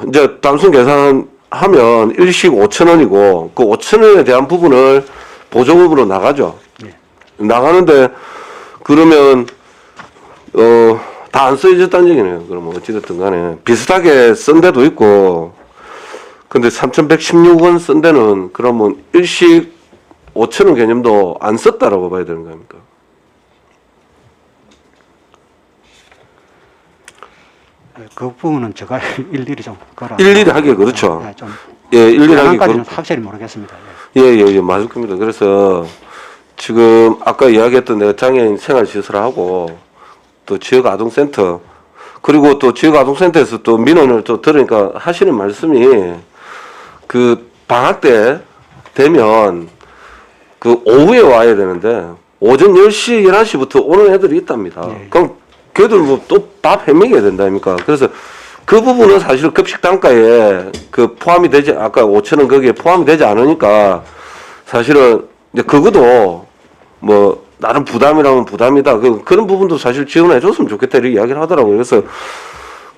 이제 단순 계산하면 일식 5,000원이고, 그 5,000원에 대한 부분을 보조금으로 나가죠.
네.
나가는데, 그러면, 다 안 써져있다는 얘기네요. 그러면 어찌됐든 간에. 비슷하게 쓴 데도 있고, 근데 3,116원 쓴 데는 그러면 일식 5,000원 개념도 안 썼다라고 봐야 되는 거 아닙니까?
그 부분은 제가 일일이 좀 걸어.
일일이 하기에 그렇죠.
좀
예, 일일이 하기
상황까지는
그렇고.
확실히 모르겠습니다.
예, 맞을 겁니다. 그래서 지금 아까 이야기했던 내가 장애인 생활시설하고 또 지역 아동센터 그리고 또 지역 아동센터에서 또 민원을 또 들으니까 하시는 말씀이 그 방학 때 되면 그 오후에 와야 되는데 오전 10시, 11시부터 오는 애들이 있답니다.
네.
그럼 걔들 뭐 또 밥 해먹여야 된다니까. 그래서 그 부분은 사실 급식 단가에 그 포함이 되지, 아까 5,000원 거기에 포함이 되지 않으니까 사실은 이제 그것도 뭐 나름 부담이라면 부담이다. 그런 부분도 사실 지원해 줬으면 좋겠다 이렇게 이야기를 하더라고요. 그래서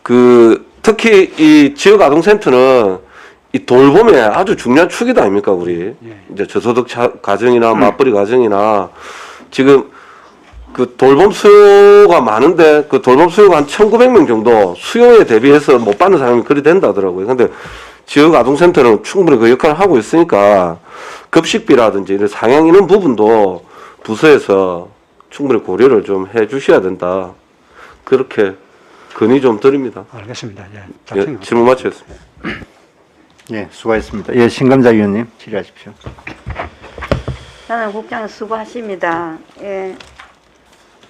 그 특히 이 지역 아동센터는 이 돌봄의 아주 중요한 축이다 아닙니까 우리
예.
이제 저소득 가정이나 맞벌이 가정이나 지금 그 돌봄 수요가 많은데 그 돌봄 수요가 한 1,900명 정도 수요에 대비해서 못 받는 사람이 그리 된다더라고요. 근데 지역 아동센터는 충분히 그 역할을 하고 있으니까 급식비라든지 이런 상향 이런 부분도 부서에서 충분히 고려를 좀 해 주셔야 된다. 그렇게 건의 좀 드립니다.
알겠습니다. 예.
예, 질문 마치겠습니다.
예, 수고하셨습니다. 예, 신감자 위원님 질의하십시오.
저는 국장 수고하십니다. 예.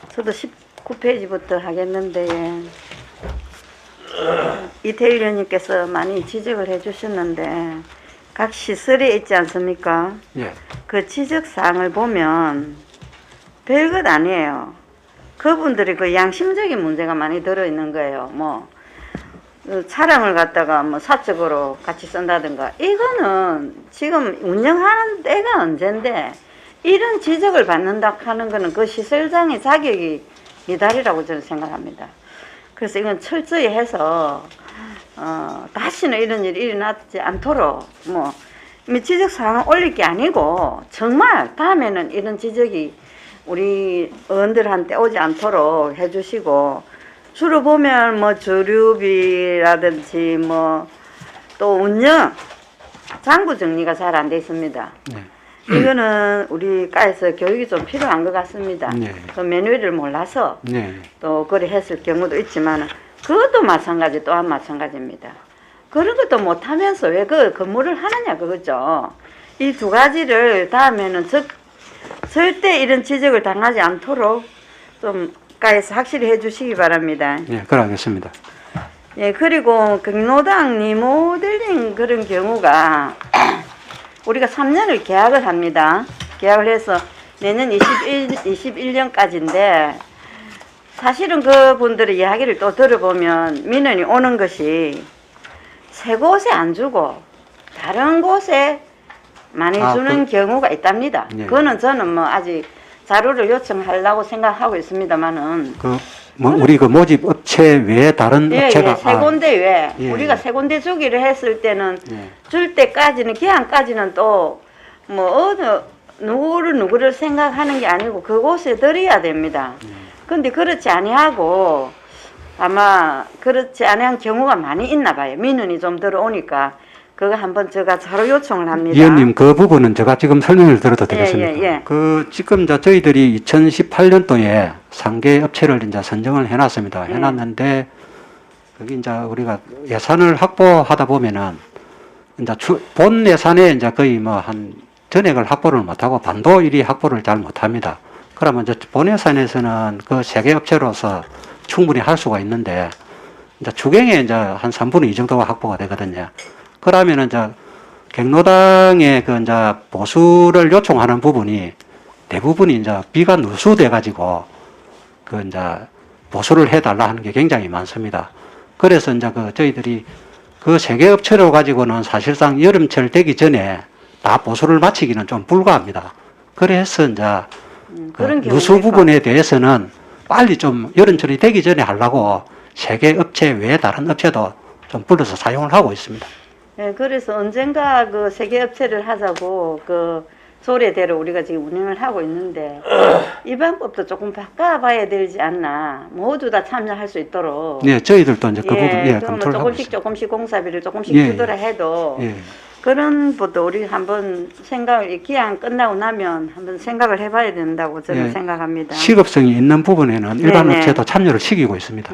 저도 19페이지부터 하겠는데, 예. 이태일 의원님께서 많이 지적을 해주셨는데, 각 시설에 있지 않습니까?
예.
그 지적사항을 보면 별것 아니에요. 그분들이 그 양심적인 문제가 많이 들어있는 거예요. 뭐, 차량을 갖다가 뭐 사적으로 같이 쓴다든가. 이거는 지금 운영하는 때가 언젠데, 이런 지적을 받는다 하는 거는 그 시설장의 자격이 미달이라고 저는 생각합니다. 그래서 이건 철저히 해서 다시는 이런 일이 일어나지 않도록 뭐 지적 사항을 올릴 게 아니고 정말 다음에는 이런 지적이 우리 의원들한테 오지 않도록 해주시고, 주로 보면 뭐 주류비라든지 뭐 또 운영 장부 정리가 잘 안 돼 있습니다.
네.
이거는 우리 과에서 교육이 좀 필요한 것 같습니다.
네.
또 매뉴얼을 몰라서
네.
또 그래 했을 경우도 있지만, 그것도 마찬가지, 또한 마찬가지입니다. 그런 것도 못하면서 왜 그 근무를 하느냐 그거죠. 이 두 가지를 다음에는 절대 이런 지적을 당하지 않도록 좀 과에서 확실히 해주시기 바랍니다.
예, 그러겠습니다.
예, 그리고 경로당 리모델링 그런 경우가 우리가 3년을 계약을 합니다. 계약을 해서 내년 21년까지인데, 사실은 그분들의 이야기를 또 들어보면 민원이 오는 것이 세 곳에 안 주고 다른 곳에 많이 주는 경우가 있답니다.
예.
그거는 저는 뭐 아직 자료를 요청하려고 생각하고 있습니다만은,
우리 그 모집 업체 외에 다른 업체가
세 군데 외에
예,
우리가
예.
세 군데 주기를 했을 때는
예.
줄 때까지는, 기한까지는 또 뭐 누구를 생각하는 게 아니고 그곳에 드려야 됩니다. 근데 그렇지 아니하고 아마 그렇지 아니한 경우가 많이 있나 봐요. 민원이 좀 들어오니까 그거 한번 제가 자료 요청을 합니다.
위원님, 그 부분은 제가 지금 설명을 드려도 되겠습니까?
예, 예.
그 지금 저희들이 2018년도에 상계 업체를 이제 선정을 해놨습니다. 해놨는데 거기 이제 우리가 예산을 확보하다 보면은 이제 본 예산에 이제 거의 뭐 한 전액을 확보를 못하고 반도 1위 확보를 잘 못합니다. 그러면 이제 본 예산에서는 그 세계 업체로서 충분히 할 수가 있는데, 이제 추경에 이제 한 3분의 2 정도가 확보가 되거든요. 그러면은 이제 경로당에 그 이제 보수를 요청하는 부분이 대부분이 이제 비가 누수돼 가지고 그 이제 보수를 해달라 하는 게 굉장히 많습니다. 그래서 이제 그 저희들이 그 세계 업체로 가지고는 사실상 여름철 되기 전에 다 보수를 마치기는 좀 불가합니다. 그래서 이제 그
그런
누수
경우가
부분에 대해서는 빨리 좀 여름철이 되기 전에 하려고 세계 업체 외에 다른 업체도 좀 불러서 사용을 하고 있습니다.
네, 그래서 언젠가 그 세계 업체를 하자고 그 소리대로 우리가 지금 운영을 하고 있는데, 이 방법도 조금 바꿔봐야 되지 않나. 모두 다 참여할 수 있도록.
네, 저희들도 이제 그 부분
그러면
검토를 하고
조금씩
있습니다.
조금씩 공사비를 조금씩
예,
주더라 해도
예.
그런 것도 우리 한번 생각을, 기한 끝나고 나면 한번 생각을 해봐야 된다고 저는
예.
생각합니다.
시급성이 있는 부분에는 일반
네네.
업체도 참여를 시키고 있습니다.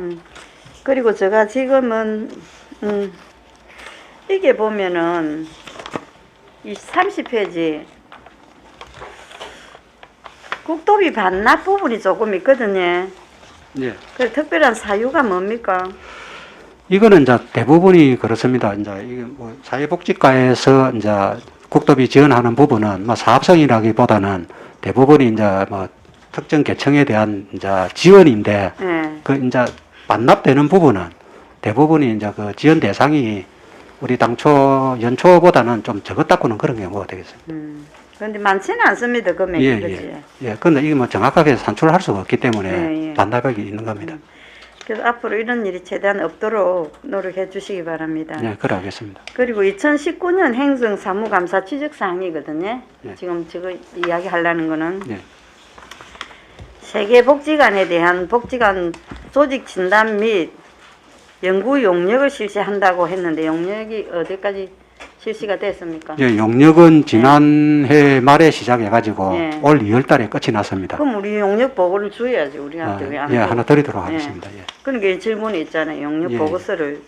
그리고 제가 지금은 이게 보면은 이 30페이지 국도비 반납 부분이 조금 있거든요.
예.
그 특별한 사유가 뭡니까?
이거는 이제 대부분이 그렇습니다. 이제 이게 뭐 사회복지과에서 이제 국도비 지원하는 부분은 뭐 사업성이라기보다는 대부분이 이제 뭐 특정 계층에 대한 이제 지원인데,
네.
그 이제 반납되는 부분은 대부분이 이제 그 지원 대상이 우리 당초 연초보다는 좀 적었다고는 그런 경우가 되겠습니다.
그런데 많지는 않습니다. 금액이.
예,
그렇지?
예. 근데 이게 뭐 정확하게 산출할 수가 없기 때문에
예, 예.
반납액이 있는 겁니다.
그래서 앞으로 이런 일이 최대한 없도록 노력해 주시기 바랍니다.
예, 그래 하겠습니다.
그리고 2019년 행정 사무감사 취적 사항이거든요.
예.
지금 이야기하려는 거는
예.
세계복지관에 대한 복지관 조직 진단 및 연구 용역을 실시한다고 했는데 용역이 어디까지 실시가 됐습니까?
예, 용역은 지난해 말에 시작해가지고
예.
올 2월 달에 끝이 났습니다.
그럼 우리 용역 보고를 줘야지 우리한테 왜 안
예,
줘?
하나 드리도록 하겠습니다. 예.
그러니까 질문이 있잖아요. 용역
예.
보고서를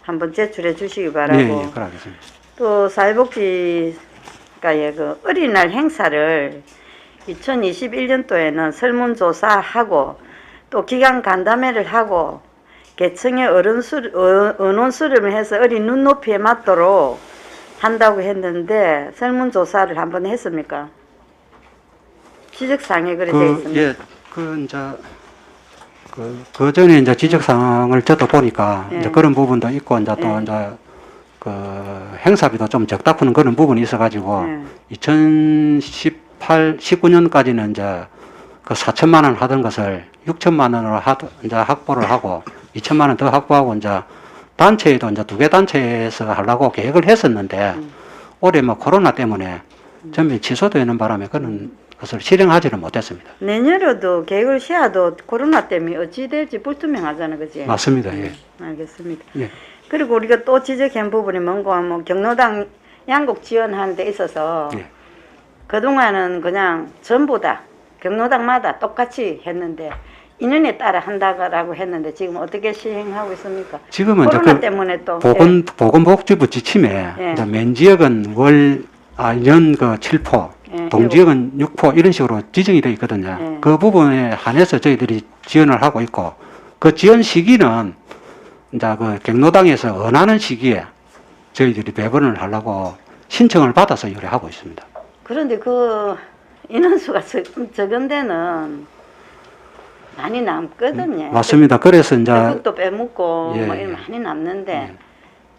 한번 제출해 주시기
예,
바라고.
예, 그러겠습니다.
또 사회복지가의 그 어린이날 행사를 2021년도에는 설문조사하고 또 기관 간담회를 하고 계층의 언론 수렴을 해서 어린 눈높이에 맞도록 한다고 했는데 설문조사를 한번 했습니까? 지적사항에 그래 돼 있습니다.
예, 이제 그 전에 이제 지적사항을 저도 보니까
예.
이제 그런 부분도 있고 이제 또
예.
이제 그 행사비도 좀 적다푸는 그런 부분이 있어가지고
예.
19년까지는 이제 그 4천만 원 하던 것을 6천만 원으로 이제 확보를 하고 2천만 원 더 확보하고 이제 단체에도 이제 2개 단체에서 하려고 계획을 했었는데 올해 뭐 코로나 때문에 전면 취소되는 바람에 그런 것을 실행하지는 못했습니다.
내년에도 계획을 세워도 코로나 때문에 어찌 될지 불투명하잖아, 그지?
맞습니다. 예.
알겠습니다.
예.
그리고 우리가 또 지적한 부분이 뭔가 하면 경로당 양곡 지원하는 데 있어서
예.
그동안은 그냥 전부 다 경로당마다 똑같이 했는데 인원에 따라 한다고 했는데 지금 어떻게 시행하고 있습니까?
지금은 이제
코로나
그
때문에 또
보건복지부 지침에
예.
이제 맨지역은 연 그 7포,
예,
동지역은 6포 이런 식으로 지정이 되어 있거든요.
예.
그 부분에 한해서 저희들이 지원을 하고 있고 그 지원 시기는 이제 그 경로당에서 원하는 시기에 저희들이 배분을 하려고 신청을 받아서 의뢰하고 있습니다.
그런데 그 인원수가 적은 데는 많이 남거든요.
맞습니다. 그래서 이제
결국도 빼먹고
예,
뭐
예.
이런 많이 남는데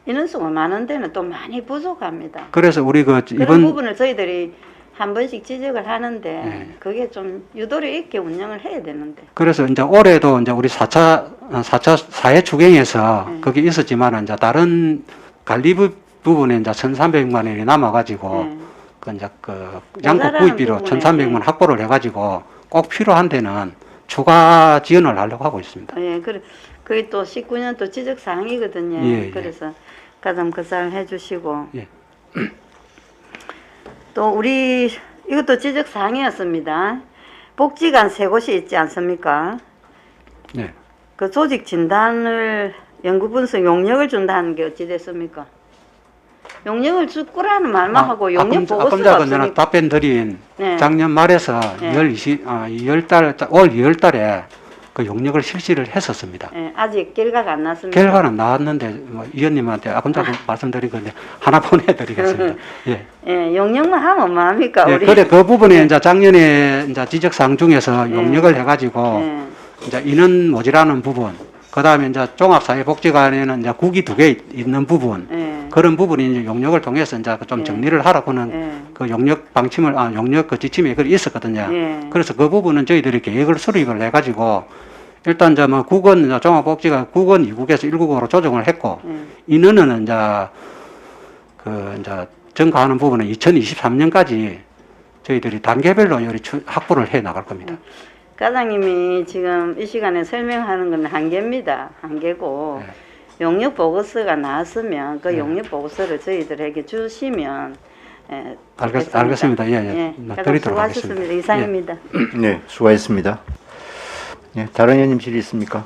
인원수가 많은 데는 또 많이 부족합니다.
그래서 우리 그
그런
이번
부분을 저희들이 한 번씩 지적을 하는데
예.
그게 좀 유도리 있게 운영을 해야 되는데.
그래서 이제 올해도 이제 우리 4차 사회 추경에서 거기 있었지만 이제 다른 관리 부분에 이제 1,300만 원이 남아가지고
예.
그 이제 그 양국
모자라는
구입비로
부분에,
1,300만 원 확보를 해가지고 꼭 필요한 데는 추가 지원을 하려고 하고 있습니다.
예, 그게 또 19년 또 지적 사항이거든요.
예, 예.
그래서 가장 그 잘 해주시고.
예.
또 우리 이것도 지적 사항이었습니다. 복지관 세 곳이 있지 않습니까?
네.
그 조직 진단을 연구 분석 용역을 준다는 게 어찌 됐습니까? 용역을 주꾸라는 말만 하고 용역 보고서가
아까 전에
없으니까.
답변 드린
네.
작년 말에서
네.
2월 올 2월 달에 그 용역을 실시를 했었습니다.
예, 아직 결과가 안 났습니다.
결과는 나왔는데 뭐 위원님한테 아까 전에 말씀드린 건데 하나 보내드리겠습니다. 예.
예, 용역만 하면 뭐합니까
예,
우리?
그래 그 부분에 이제 작년에 이제 지적사항 중에서 용역을 해가지고
예,
이제 인원 모자라는 부분, 그 다음에 이제 종합사회복지관에는 이제 국이 2개 있는 부분,
예,
그런 부분이 이제 용역을 통해서 이제 좀
예.
정리를 하라고는
예,
그 용역 용역 그 지침에 그게 있었거든요.
예.
그래서 그 부분은 저희들이 계획을 수립을 해가지고 일단 이제 뭐 국은 이제 종합복지관 국은 2국에서 1국으로 조정을 했고
예.
인원은 이제 그 이제 증가하는 부분은 2023년까지 저희들이 단계별로 요리 확보를 해 나갈 겁니다.
과장님이 지금 이 시간에 설명하는 건 한계입니다. 한계고
네.
용역 보고서가 나왔으면 그 용역 보고서를 저희들에게 주시면 예, 좋겠습니다.
알겠습니다. 예, 예.
예,
드리도록
과장 수고하셨습니다.
하겠습니다.
이상입니다.
네, 수고하셨습니다. 예, 다른 의원님 질의 있습니까?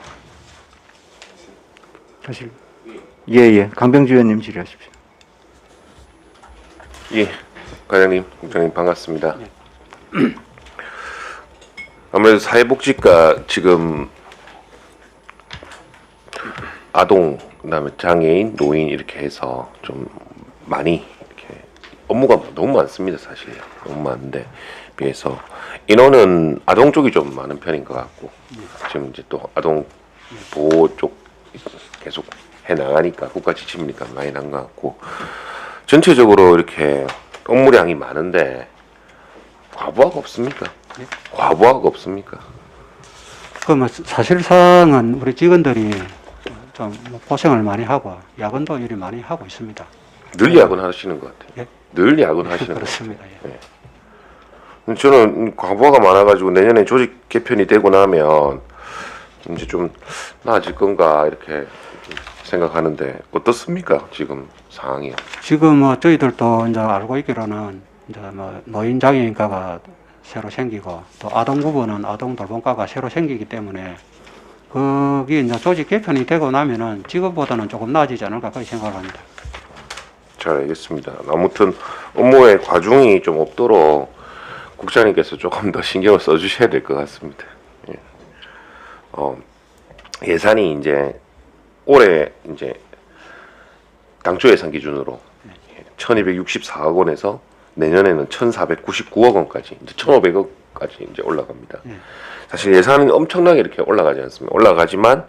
사실 예. 강병주 의원님 질의하십시오.
예, 과장님, 국장님 반갑습니다. 아무래도 사회복지과 지금 아동, 그다음에 장애인, 노인 이렇게 해서 좀 많이 이렇게 업무가 너무 많습니다, 사실. 너무 많은데 비해서 인원은 아동 쪽이 좀 많은 편인 것 같고 지금 이제 또 아동 보호 쪽 계속 해 나가니까 국가 지침이니까 많이 난 것 같고 전체적으로 이렇게 업무량이 많은데 과부하가 없습니까? 과부하가 없습니까?
그뭐 사실상은 우리 직원들이 좀 고생을 많이 하고 야근도 일이 많이 하고 있습니다.
늘 야근하시는 것 같아요.
예?
늘 야근하시는 것 같아요.
그렇습니다. 예.
저는 과부하가 많아가지고 내년에 조직 개편이 되고 나면 이제 좀 나아질 건가 이렇게 생각하는데 어떻습니까 지금 상황이요?
지금 뭐 저희들도 이제 알고 있기로는 이제 뭐 노인 장애인과가 새로 생기고 또 아동 부분은 아동 돌봄과가 새로 생기기 때문에 거기 이제 조직 개편이 되고 나면은 지금보다는 조금 나아지지 않을까 그렇게 생각을 합니다.
잘 알겠습니다. 아무튼 업무에 과중이 좀 없도록 국장님께서 조금 더 신경을 써주셔야 될 것 같습니다. 예. 예산이 이제 올해 이제 당초 예산 기준으로 1,264억 원에서 내년에는 1,499억 원까지 이제 1,500억까지 이제 올라갑니다. 사실 예산은 엄청나게 이렇게 올라가지 않습니다. 올라가지만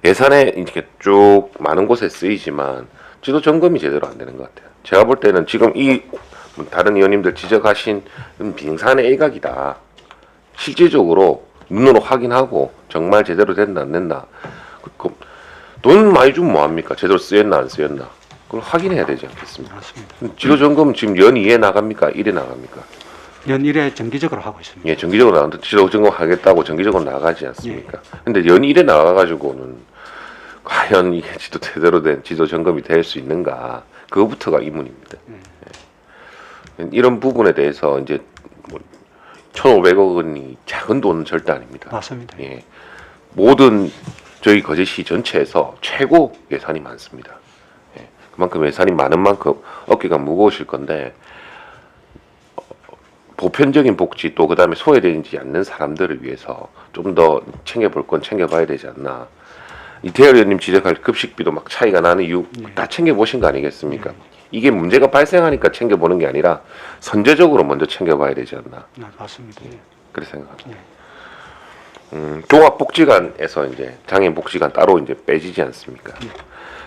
예산에 이렇게 쭉 많은 곳에 쓰이지만 지도 점검이 제대로 안 되는 것 같아요. 제가 볼 때는 지금 이 다른 의원님들 지적하신 빙산의 일각이다. 실질적으로 눈으로 확인하고 정말 제대로 됐나 안 됐나. 돈 많이 주면 뭐합니까? 제대로 쓰였나 안 쓰였나. 그걸 확인해야 되지 않겠습니까?
맞습니다.
지도 점검 지금 연 2에 나갑니까? 1에 나갑니까?
연 1회 정기적으로 하고 있습니다.
예, 정기적으로 나가는데 지도 점검 하겠다고 정기적으로 나가지 않습니까? 근데 연 1에 나가가지고는 과연 이게 지도 제대로 된 지도 점검이 될 수 있는가? 그거부터가 의문입니다. 예. 이런 부분에 대해서 이제 뭐 1,500억 원이 작은 돈은 절대 아닙니다.
맞습니다.
예. 모든 저희 거제시 전체에서 최고 예산이 많습니다. 예. 그만큼 예산이 많은 만큼 어깨가 무거우실 건데 보편적인 복지 또 그다음에 소외되지 않는 사람들을 위해서 좀 더 챙겨볼 건 챙겨봐야 되지 않나. 이태열 의원님 지적할 급식비도 막 차이가 나는 이유 다 챙겨보신 거 아니겠습니까? 이게 문제가 발생하니까 챙겨보는 게 아니라 선제적으로 먼저 챙겨봐야 되지 않나.
네, 맞습니다. 예.
그렇게 생각합니다. 종합복지관에서 이제 장애인복지관 따로 이제 빼지지 않습니까?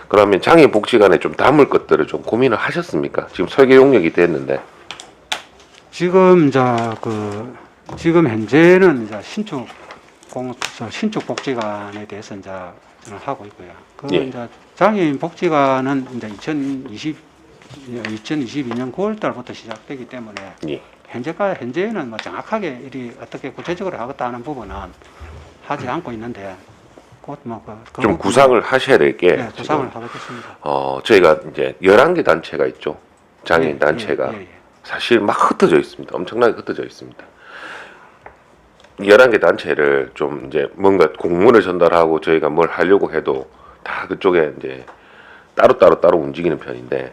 그러면 장애인복지관에 좀 담을 것들을 좀 고민을 하셨습니까? 지금 설계 용역이 됐는데.
지금 이제 지금 현재는 이제 신축 복지관에 대해서 이제 저는 하고 있고요.
예.
이제 장애인 복지관은 이제 2022년 9월 달부터 시작되기 때문에
예.
현재는 뭐 정확하게 이 어떻게 구체적으로 하겠다 하는 부분은 하지 않고 있는데
좀 구상을 하셔야 될 게
네, 구상을 하겠습니다.
저희가 이제 11개 단체가 있죠. 장애인
예,
단체가
예, 예.
사실 막 흩어져 있습니다. 엄청나게 흩어져 있습니다. 11개 단체를 좀 이제 뭔가 공문을 전달하고 저희가 뭘 하려고 해도 다 그쪽에 이제 따로 움직이는 편인데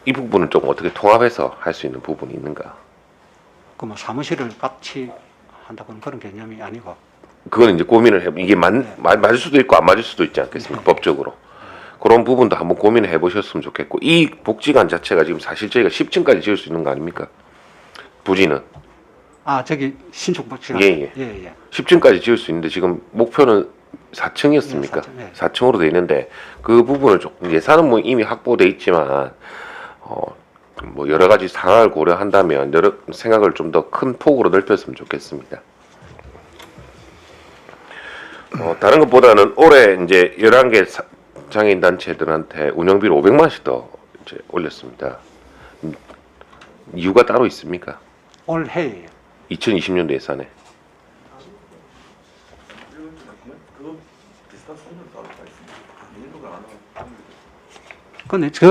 이 부분을 좀 어떻게 통합해서 할 수 있는 부분이 있는가?
뭐 사무실을 같이 한다고는 그런 개념이 아니고
그건 이제 고민을 해. 이게 맞을 수도 있고 안 맞을 수도 있지 않겠습니까? 법적으로. 그런 부분도 한번 고민을 해보셨으면 좋겠고 이 복지관 자체가 지금 사실 저희가 10층까지 지을 수 있는 거 아닙니까? 부지는
저기 신축 복지관
예. 10층까지 지을 수 있는데 지금 목표는 4층이었습니까?
네,
4층으로 돼 있는데 그 부분을 조금 예산은 뭐 이미 확보돼 있지만 뭐 여러 가지 상황을 고려한다면 여러 생각을 좀 더 큰 폭으로 넓혔으면 좋겠습니다. 다른 것보다는 올해 이제 11개 장애인 단체들한테 운영비를 500만 원씩 더 이제 올렸습니다. 이유가 따로 있습니까?
올해예요.
2020년도 예산에.
근데 이제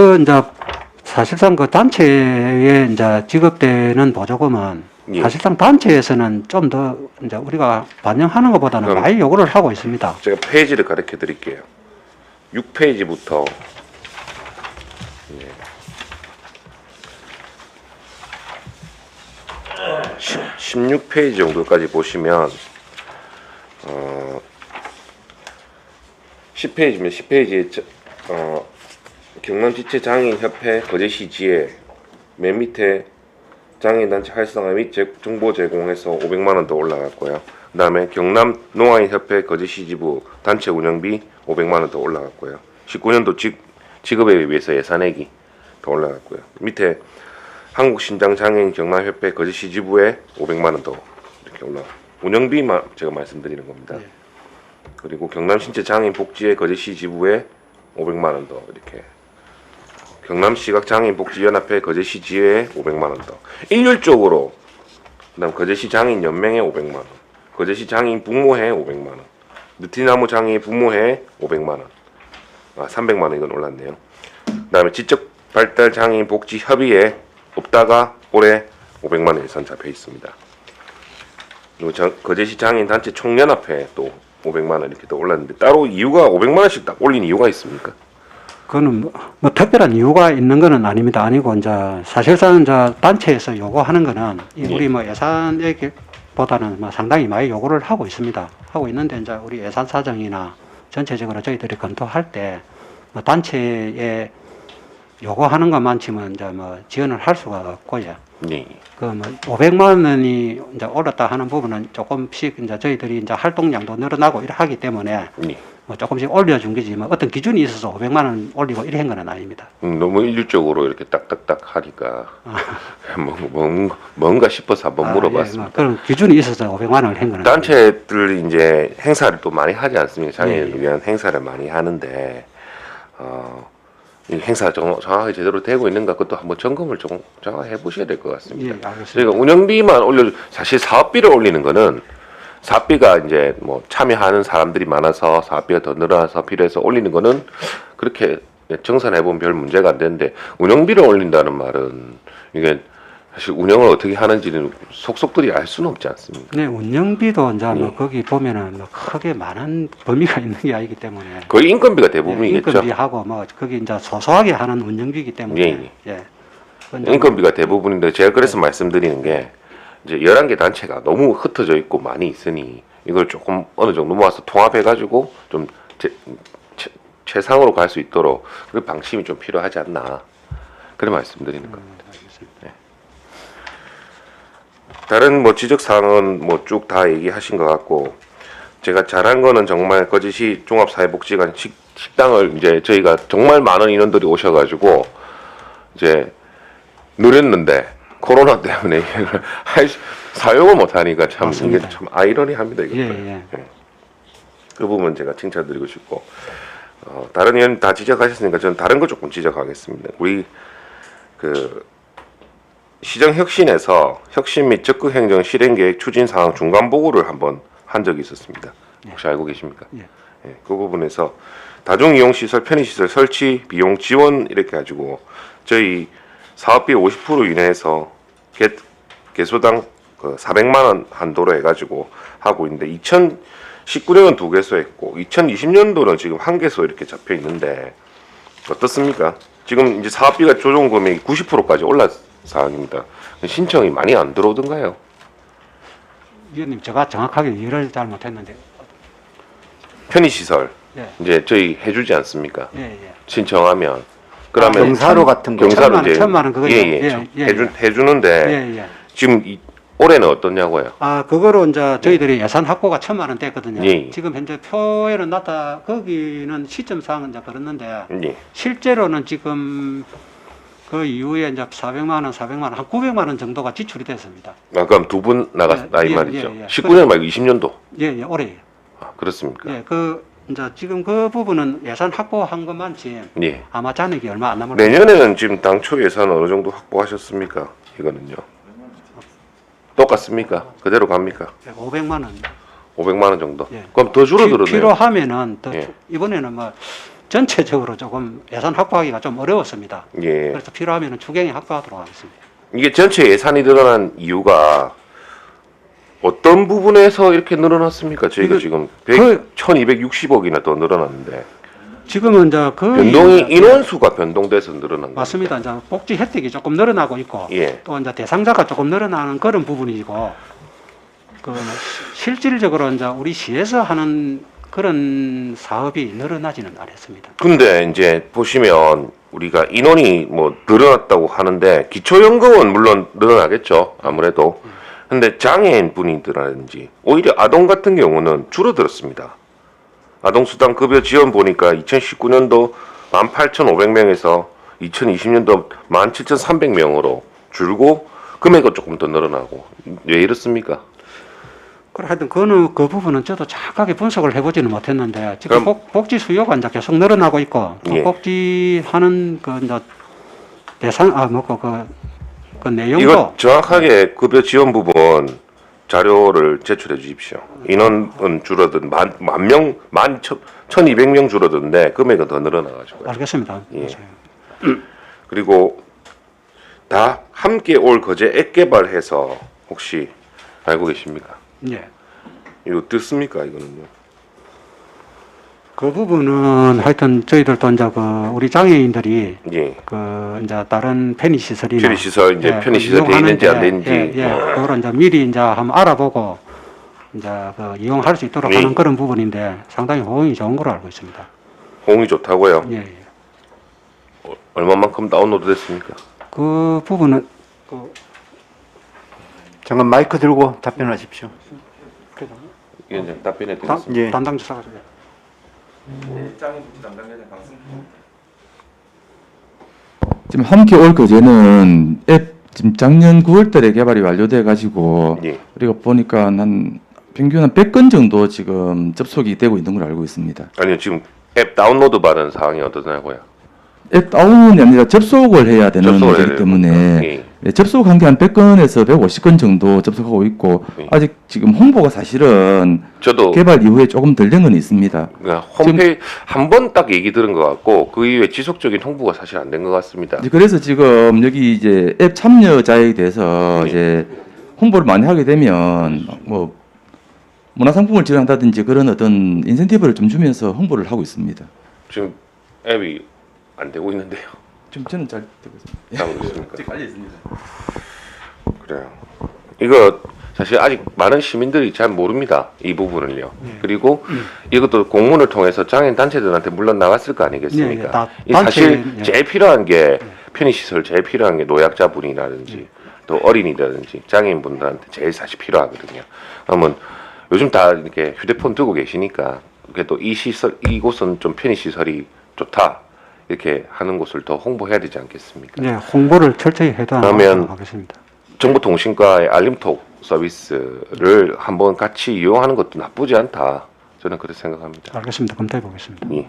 사실상 그 단체에 이제 지급되는 보조금은
예.
사실상 단체에서는 좀 더 이제 우리가 반영하는 것보다는
그럼-
많이 요구를 하고 있습니다.
제가 페이지를 가르쳐 드릴게요. 6페이지부터 16페이지 정도까지 보시면 10페이지면 10페이지에 경남지체장애인협회 거제시 지회 맨 밑에 장애인단체 활성화 및 정보 제공해서 500만 원 더 올라갔고요. 그 다음에 경남 농아인협회 거제시 지부 단체 운영비 500만 원 더 올라갔고요. 19년도 지급에 비해서 예산액이 더 올라갔고요. 밑에 한국신장장애인 경남협회 거제시 지부에 500만 원 더 이렇게 올라갔고 운영비만 제가 말씀드리는 겁니다.
네.
그리고 경남신체장애인 복지회 거제시 지부에 500만 원 더 이렇게 경남시각장애인 복지연합회 거제시 지회에 500만 원 더 일률적으로 그다음 거제시 장애인 연맹회 500만 원, 거제시 장애인 부모회 500만 원, 느티나무 장애인 부모회 500만 원, 300만 원 이건 올랐네요. 그다음에 지적 발달 장애인 복지 협의회 없다가 올해 500만 원 예산 잡혀 있습니다. 그리고 거제시 장애인 단체 총연합회 또 500만 원 이렇게 또 올랐는데 따로 이유가 500만 원씩 딱 올린 이유가 있습니까?
그거는 뭐 특별한 이유가 있는 거는 아닙니다. 아니고 이제 사실상 이제 단체에서 요구하는 거는 우리 뭐 예산보다는 뭐 상당히 많이 요구를 하고 있습니다. 하고 있는데 이제 우리 예산 사정이나 전체적으로 저희들이 검토할 때 뭐 단체에 요구하는 것만 치면 이제 뭐 지원을 할 수가 없고요.
네.
그 뭐 500만 원이 이제 올랐다 하는 부분은 조금씩 이제 저희들이 이제 활동량도 늘어나고 이래 하기 때문에
네.
뭐 조금씩 올려준 거지 뭐 어떤 기준이 있어서 500만 원 올리고 이런 건 아닙니다.
너무 일률적으로 이렇게 딱딱딱 하니까 뭔가 싶어서 한번 물어봤습니다.
뭐 그런 기준이 있어서 500만 원을 한 거는
단체들 이제 행사를 또 많이 하지 않습니까? 장애인을
예.
위한 행사를 많이 하는데 이 행사 정확하게 제대로 되고 있는가 그것도 한번 점검을 좀 정확히 해보셔야 될 것 같습니다.
예, 알겠습니다.
저희가 운영비만 사실 사업비를 올리는 거는 사업비가 이제 뭐 참여하는 사람들이 많아서 사업비가 더 늘어나서 필요해서 올리는 거는 그렇게 정산해보면 별 문제가 안 되는데 운영비를 올린다는 말은 이게 사실 운영을 어떻게 하는지는 속속들이 알 수는 없지 않습니까?
네, 운영비도 이제 뭐
예.
거기 보면은 뭐 크게 많은 범위가 있는 게 아니기 때문에
거의 인건비가 대부분이겠죠.
인건비하고 뭐 거기 이제 소소하게 하는 운영비이기 때문에 예. 그건 이제
인건비가 대부분인데 제가 그래서 말씀드리는 게 이제 11개 단체가 너무 흩어져 있고 많이 있으니 이걸 조금 어느 정도 모아서 통합해가지고 좀 최상으로 갈 수 있도록 그 방침이 좀 필요하지 않나 그런 말씀드리는 겁니다.
알겠습니다.
다른 뭐 지적 사항은 뭐 쭉 다 얘기하신 것 같고 제가 잘한 거는 정말 거제시 종합사회복지관 식당을 이제 저희가 정말 많은 인원들이 오셔가지고 이제 누렸는데 코로나 때문에 이걸 사용을 못하니까 참 이게
맞습니다.
참 아이러니합니다 이것도.
예.
그 부분 제가 칭찬드리고 싶고 다른 의원 다 지적하셨으니까 저는 다른 거 조금 지적하겠습니다. 우리 그 시정혁신에서 혁신 및 적극행정 실행계획 추진사항 중간 보고를 한번 한 적이 있었습니다. 혹시 알고 계십니까?
예.
예, 그 부분에서 다중이용시설, 편의시설 설치 비용 지원 이렇게 가지고 저희 사업비 50% 이내에서 개소당 그 400만 원 한도로 해가지고 하고 있는데 2019년은 2개소 했고 2020년도는 지금 1개소 이렇게 잡혀 있는데 어떻습니까? 지금 이제 사업비가 조정 금액이 90%까지 올랐 사항입니다. 신청이 많이 안 들어오던가요?
위원님 제가 정확하게 이해를 잘 못했는데
편의시설
예.
이제 저희 해주지 않습니까?
예.
신청하면 그러면
경사로 같은 거.
경사로 이제
천만 원 그거
해주는데
예.
지금 올해는 어떠냐고요?
아, 그거로 이제 저희들이 예산 확보가 1,000만 원 됐거든요.
예.
지금 현재 표에는 났다, 거기는 시점상은 이제 그랬는데,
예.
실제로는 지금 그 이후에 이제 400만 원, 한 900만 원 정도가 지출이 됐습니다.
아, 그럼 두 분 나갔다 이
예,
말이죠.
예.
19년 말고 20년도.
예, 올해.
아, 그렇습니까?
예, 이제 지금 그 부분은 예산 확보한 것만치
예.
아마 잔액이 얼마 안 남을
내년에는 지금 당초 예산 어느 정도 확보하셨습니까? 이거는요. 똑같습니까? 그대로 갑니까?
500만 원.
500만 원 정도.
예.
그럼 더 줄어들었네요.
필요하면은 더
예.
이번에는 뭐 전체적으로 조금 예산 확보하기가 좀 어려웠습니다.
예.
그래서 필요하면은 추경에 확보하도록 하겠습니다.
이게 전체 예산이 늘어난 이유가 어떤 부분에서 이렇게 늘어났습니까? 저희가
이거
지금 1260억이나 더 늘어났는데
지금은 이제 그
변동이 인원수가 변동돼서 늘어난 겁니다.
맞습니다. 이제 복지 혜택이 조금 늘어나고 있고
예.
또 이제 대상자가 조금 늘어나는 그런 부분이고 그 실질적으로 이제 우리 시에서 하는 그런 사업이 늘어나지는 않았습니다.
근데 이제 보시면 우리가 인원이 뭐 늘어났다고 하는데 기초연금은 물론 늘어나겠죠. 아무래도. 근데 장애인 분이라든지 오히려 아동 같은 경우는 줄어들었습니다. 아동수당 급여 지원 보니까 2019년도 18,500명에서 2020년도 17,300명으로 줄고 금액은 조금 더 늘어나고 왜 이렇습니까?
그래 하여튼 그 부분은 저도 정확하게 분석을 해보지는 못했는데 지금
그럼-
복지 수요가 이제 계속 늘어나고 있고 또
예.
복지하는 그 이제 대상 그 그 내용도
이거 정확하게 급여 지원 부분 자료를 제출해 주십시오. 인원은 줄어든 만 명, 1,200명 줄어든데 금액은 더 늘어나가지고.
알겠습니다.
예. 그리고 다 함께 올 거제 앱 개발해서 혹시 알고 계십니까?
예.
이거 듣습니까 이거는요?
그 부분은 하여튼 저희들도 이제 그 우리 장애인들이
예.
그 이제 다른 편의 시설이나
편의 시설 이제
예,
편의 시설 돼 있는지 안
이용하는데,
되는지.
예, 예. 그걸 이제 미리 이제 한번 알아보고 이제 그 이용할 수 있도록
예.
하는 그런 부분인데 상당히 호응이 좋은 걸로 알고 있습니다.
호응이 좋다고요?
예, 예.
얼마만큼 다운로드 됐습니까?
그 부분은 그
잠깐 마이크 들고 답변하십시오.
이게 이제 답변해 드리겠습니다.
예.
담당 주사가
지금 함께 올 거제는 앱 지금 작년 9월달에 개발이 완료돼 가지고
예.
우리가 보니까 한 평균 한 100건 정도 지금 접속이 되고 있는 걸 알고 있습니다.
아니요 지금 앱 다운로드 받은 상황이 어떠냐고요?
앱 다운이 아니라 접속을 해야 되는
접속을 해야
문제이기
되는
때문에
거죠. 예.
네, 접속한 게 한 100건에서 150건 정도 접속하고 있고
예.
아직 지금 홍보가 사실은
저도
개발 이후에 조금 덜 된 건 있습니다.
그러니까 홈페이지 한 번 딱 얘기 들은 것 같고 그 이후에 지속적인 홍보가 사실 안 된 것 같습니다.
이제 그래서 지금 여기 이제 앱 참여자에 대해서
예.
이제 홍보를 많이 하게 되면 뭐 문화상품을 지원한다든지 그런 어떤 인센티브를 좀 주면서 홍보를 하고 있습니다.
지금 앱이 안 되고 있는데요.
좀 저는 잘 되고 있습니다.
잘하고 있습니까?
깔려 있습니다.
그래요. 이거 사실 아직 많은 시민들이 잘 모릅니다. 이 부분을요. 그리고 이것도 공문을 통해서 장애인 단체들한테 물론 나갔을 거 아니겠습니까?
예, 예, 다
이 사실
단체, 예.
제일 필요한 게 편의시설 제일 필요한 게 노약자분이라든지 또 어린이라든지 장애인분들한테 제일 사실 필요하거든요. 그러면 요즘 다 이렇게 휴대폰 들고 계시니까 그래도 이 시설 이곳은 좀 편의시설이 좋다. 이렇게 하는 곳을 더 홍보해야 되지 않겠습니까?
예, 홍보를 철저히 해도
그러면
하겠습니다.
정보통신과의 알림톡 서비스를 한번 같이 이용하는 것도 나쁘지 않다. 저는 그렇게 생각합니다.
알겠습니다. 검토해 보겠습니다.
예.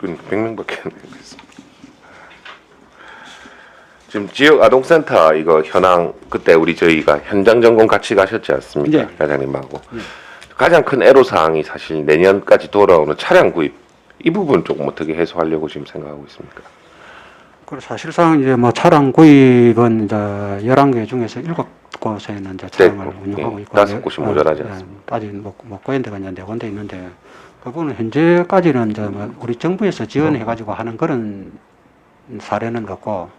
그 100명밖에 안 되고 있습니다. 지금 지역 아동센터 이거 현황 그때 저희가 현장 점검 같이 가셨지 않습니까?
네.
회장님하고 가장 큰 애로 사항이 사실 내년까지 돌아오는 차량 구입 이 부분 조금 어떻게 해소하려고 지금 생각하고 있습니까?
그 사실상 이제 뭐 차량 구입은 이제 11개 중에서 7곳에는 이제 차량을
네,
운영하고
예,
있고
5곳이 모자라지 않습니다.
아직 못 구한 데가 이제 4군데 있는데 그거는 현재까지는 이제 뭐 우리 정부에서 지원해 가지고 하는 그런 사례는 없고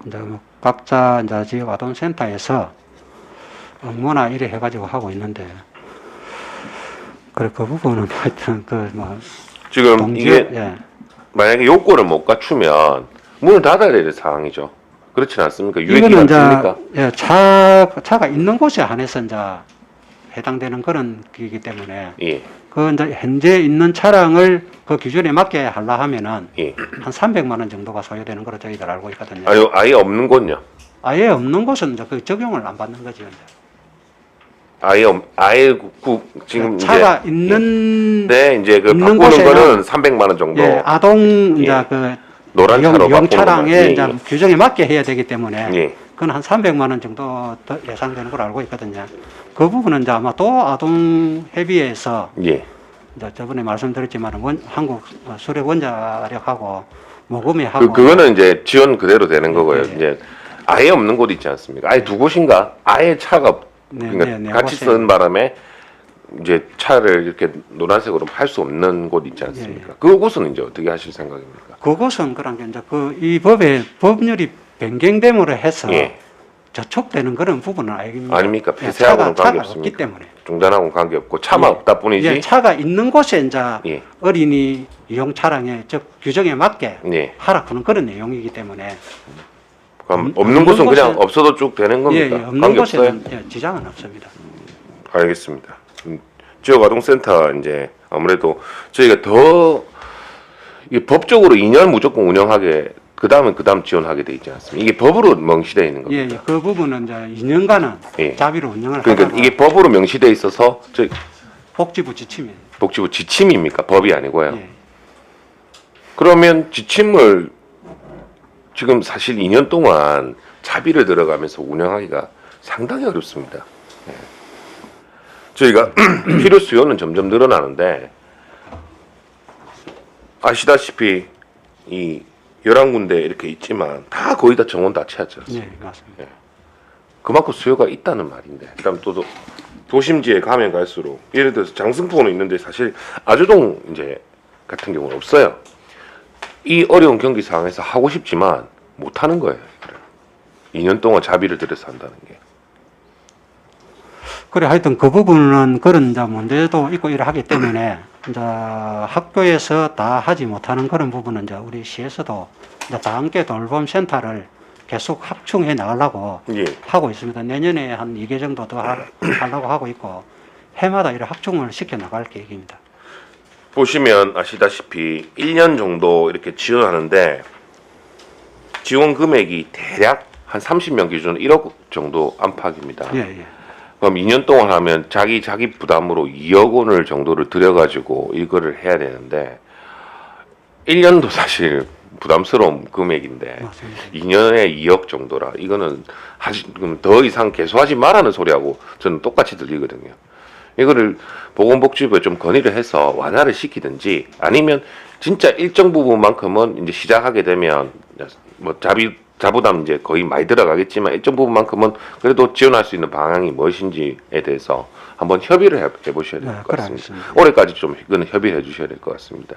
이제 뭐 각자 이제 지역 아동센터에서 업무나 이래 해가지고 하고 있는데 그래 그 부분은 하여튼 그뭐
지금 이게 만약에 요건을 못 갖추면 문을 닫아야 될 상황이죠. 그렇지 않습니까? 유예기가
이거는
없습니까?
이제 예, 차가 있는 곳에 한해서 이제 해당되는 그런 기기 때문에
예,
그 이제 현재 있는 차량을 그 기준에 맞게 하려 하면은
예.
한 300만 원 정도가 소요되는 걸로 저희들 알고 있거든요.
아예 없는 곳요.
아예 없는 곳은 이제 그 적용을 안 받는 거죠. 이제.
아예 지금
차가
이제
있는
네 이제 그
있는
바꾸는
곳에는
거는 300만 원 정도.
예, 아동 이제
예.
그
노란 차로
이용
바꾸는
차량에
거. 예,
이제 규정에 맞게 해야 되기 때문에
예.
그건 한 300만 원 정도 더 예상되는 걸로 알고 있거든요. 그 부분은 이제 아마 또 아동 협의회에서
예.
이제 저번에 말씀드렸지만 한국 수력 원자력하고 모금회하고
그거는 이제 지원 그대로 되는 거고요.
네.
이제 아예 없는 곳 있지 않습니까? 아예 두 곳인가? 아예 차가
네,
그러니까
네, 네,
같이
곳에.
쓰는 바람에 이제 차를 이렇게 노란색으로 할 수 없는 곳 있지 않습니까?
예, 예.
그곳은 이제 어떻게 하실 생각입니까?
그것은 그런 게 이제 그 이 법의 법률이 변경됨으로 해서
예.
저촉되는 그런 부분은
아닙니까?
예,
폐쇄하고는
차가
관계없습니까?
없기 때문에
중단하고는 관계없고 차만
예.
없다 뿐이지.
예, 차가 있는 곳에 이제
예.
어린이 이용 차량의 규정에 맞게
예.
하라 그런 그런 내용이기 때문에
그럼
없는
없는 곳은 그냥
곳은-
없어도 쭉 되는
예,
겁니까?
예, 없는
관계없어요?
곳에는 예, 지장은 없습니다.
알겠습니다. 지역 아동센터 이제 아무래도 저희가 더 이게 법적으로 2년 무조건 운영하게 그 다음 지원하게 돼 있지 않습니까? 이게 법으로 명시되어 있는
예,
겁니다.
예, 그 부분은 이제 2년간은
예.
자비로 운영을
그러니까
하다가
이게 법으로 명시되어 있어서 저희
복지부 지침에
복지부 지침입니까? 법이 아니고요.
예.
그러면 지침을 지금 사실 2년 동안 자비를 들어가면서 운영하기가 상당히 어렵습니다. 예. 저희가 필요 수요는 점점 늘어나는데 아시다시피 이 11군데 이렇게 있지만 다 거의 다 정원 다 채웠죠.
네, 맞습니다.
그만큼 수요가 있다는 말인데. 그다음 또 도심지에 가면 갈수록 예를 들어서 장승포는 있는데 사실 아주동 이제 같은 경우는 없어요. 이 어려운 경기 상황에서 하고 싶지만 못 하는 거예요. 2년 동안 자비를 들여서 한다는 게.
그래 하여튼 그 부분은 그런 이제 문제도 있고 이래 하기 때문에 이제 학교에서 다 하지 못하는 그런 부분은 이제 우리 시에서도 이제 다 함께 돌봄 센터를 계속 확충해 나가려고
예.
하고 있습니다. 내년에 한 2개 정도 더 하려고 하고 있고 해마다 이렇게 확충을 시켜 나갈 계획입니다.
보시면 아시다시피 1년 정도 이렇게 지원하는데 지원 금액이 대략 한 30명 기준 1억 정도 안팎입니다.
예, 예.
그럼 2년 동안 하면 자기 부담으로 2억 원을 정도를 들여가지고 이거를 해야 되는데 1년도 사실 부담스러운 금액인데
맞습니다.
2년에 2억 정도라 이거는 더 이상 계속하지 말라는 소리하고 저는 똑같이 들리거든요. 이거를 보건복지부에 좀 건의를 해서 완화를 시키든지 아니면 진짜 일정 부분만큼은 이제 시작하게 되면 뭐 자부담 이제 거의 많이 들어가겠지만 일정 부분만큼은 그래도 지원할 수 있는 방향이 무엇인지에 대해서 한번 협의를 해보셔야 될 것
그래,
같습니다.
알겠습니다.
올해까지 좀 이거는 협의를 해주셔야 될 것 같습니다.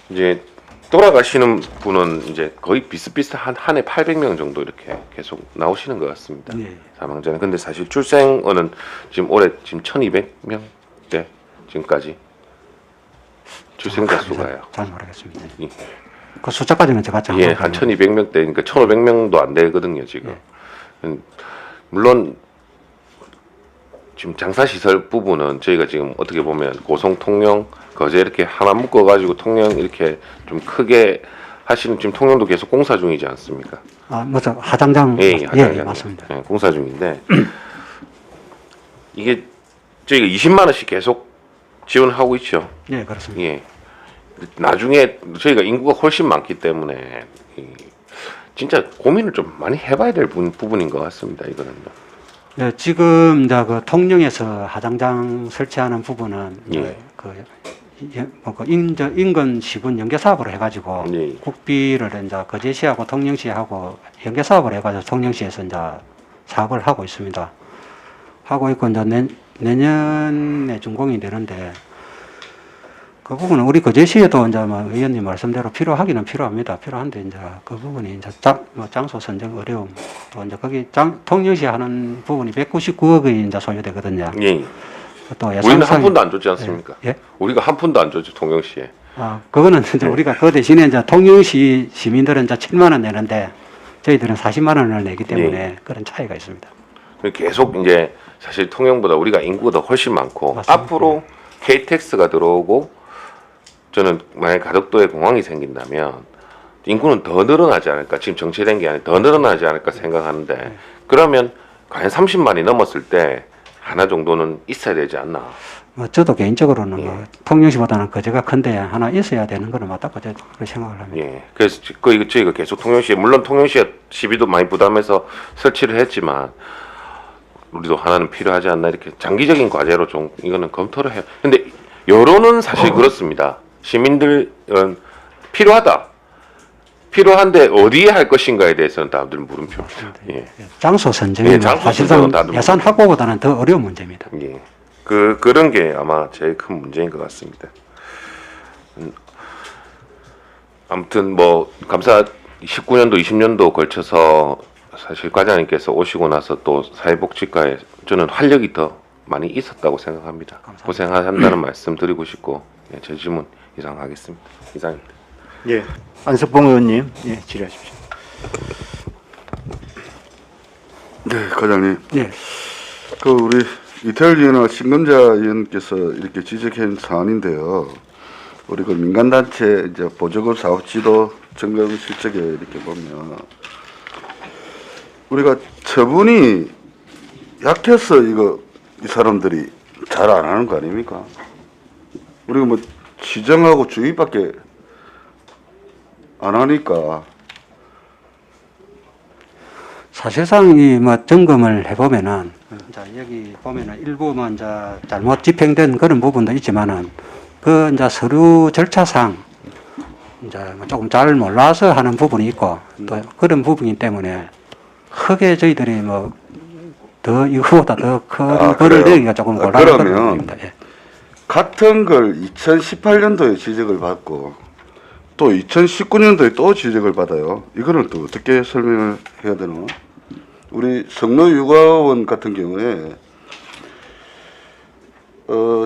이제 돌아가시는 분은 이제 거의 비슷비슷한 한 해 800명 정도 이렇게 계속 나오시는 것 같습니다.
예.
사망자는. 근데 사실 출생은 지금 올해 지금 1,200명대 지금까지 출생자 수가요.
잘 모르겠습니다.
예.
그 숫자까지는 제가 잘
예,
모르겠는데.
한 1,200명대니까 1,500명도 안 되거든요, 지금. 물론 지금 장사시설 부분은 저희가 지금 어떻게 보면 고성 통영 거제 이렇게 하나 묶어가지고 통영 이렇게 좀 크게 하시는 지금 통영도 계속 공사 중이지 않습니까?
아, 맞아. 하장장.
예,
예, 맞습니다.
예, 공사 중인데 이게 저희가 20만 원씩 계속 지원하고 있죠.
예, 그렇습니다.
예. 나중에 저희가 인구가 훨씬 많기 때문에 진짜 고민을 좀 많이 해봐야 될 부분인 것 같습니다. 이거는요.
예, 지금 이제 그 통영에서 하장장 설치하는 부분은
예.
그 인근 시군 연계 사업으로 해가지고
예.
국비를 이제 거제시하고 통영시하고 연계 사업을 해가지고 통영시에서 이제 사업을 하고 있습니다. 하고 있고 이제 내년에 준공이 되는데 그 부분은 우리 거제시에도 이제 뭐 의원님 말씀대로 필요하기는 필요합니다. 필요한데 이제 그 부분이 이제 장소 선정 어려움 또 이제 거기 통영시 하는 부분이 199억이 이제 소요되거든요.
예.
또
우리는
예산상이-
한 푼도 안 줬지 않습니까?
예?
우리가 한 푼도 안 줬죠, 통영시에.
아, 그거는 이제 우리가 그 대신에 이제 통영시 시민들은 이제 7만 원 내는데 저희들은 40만 원을 내기 때문에 그런 차이가 있습니다.
계속 이제 사실 통영보다 우리가 인구가 더 훨씬 많고
맞습니다.
앞으로 KTX가 들어오고 저는 만약 가덕도에 공항이 생긴다면 인구는 더 늘어나지 않을까, 지금 정체된 게 아니라 더 늘어나지 않을까 생각하는데 그러면 과연 30만이 넘었을 때 하나 정도는 있어야 되지 않나.
뭐 저도 개인적으로는
예.
뭐 통영시보다는 거제가 큰데 하나 있어야 되는 거는 맞다고 저는 그렇게 생각을 합니다.
예. 그래서 저희가 계속 통영시에, 물론 통영시에 시비도 많이 부담해서 설치를 했지만 우리도 하나는 필요하지 않나, 이렇게 장기적인 과제로 좀 이거는 검토를 해요. 근데 여론은 사실 그렇습니다. 시민들은 필요한데 어디에 할 것인가에 대해서는 다들 물음표입니다. 예.
장소 선정은
예, 장소
사실상
선정은 다들
예산 확보보다는 더 어려운 문제입니다.
예. 그런 게 아마 제일 큰 문제인 것 같습니다. 아무튼 뭐 감사 19년도 20년도 걸쳐서 사실 과장님께서 오시고 나서 또 사회복지과에 저는 활력이 더 많이 있었다고 생각합니다.
감사합니다.
고생하신다는 말씀 드리고 싶고, 예, 제 질문 이상하겠습니다. 이상입니다.
예. 안석봉 의원님, 예, 질의하십시오.
네, 과장님.
예.
그 우리 이태일 의원과 신금자 의원께서 이렇게 지적한 사안인데요. 우리 그 민간단체 이제 보조금 사업 지도 점검 실적에 이렇게 보면 우리가 처분이 약해서 이거 이 사람들이 잘 안 하는 거 아닙니까? 우리가 뭐 지정하고 주의밖에 안 하니까.
사실상 이 뭐 점검을 해보면은 자 여기 보면은 일부만 이제 잘못 집행된 그런 부분도 있지만은 그 이제 서류 절차상 이제 뭐 조금 잘 몰라서 하는 부분이 있고 또 그런 부분이기 때문에 크게 저희들이 뭐 더 이거보다 더 큰 벌을
그래요?
내기가 조금 곤란한 그런
그러면
부분입니다. 예.
같은 걸 2018년도에 지적을 받고 또 2019년도에 또 지적을 받아요. 이거는 또 어떻게 설명을 해야 되나? 우리 성노육아원 같은 경우에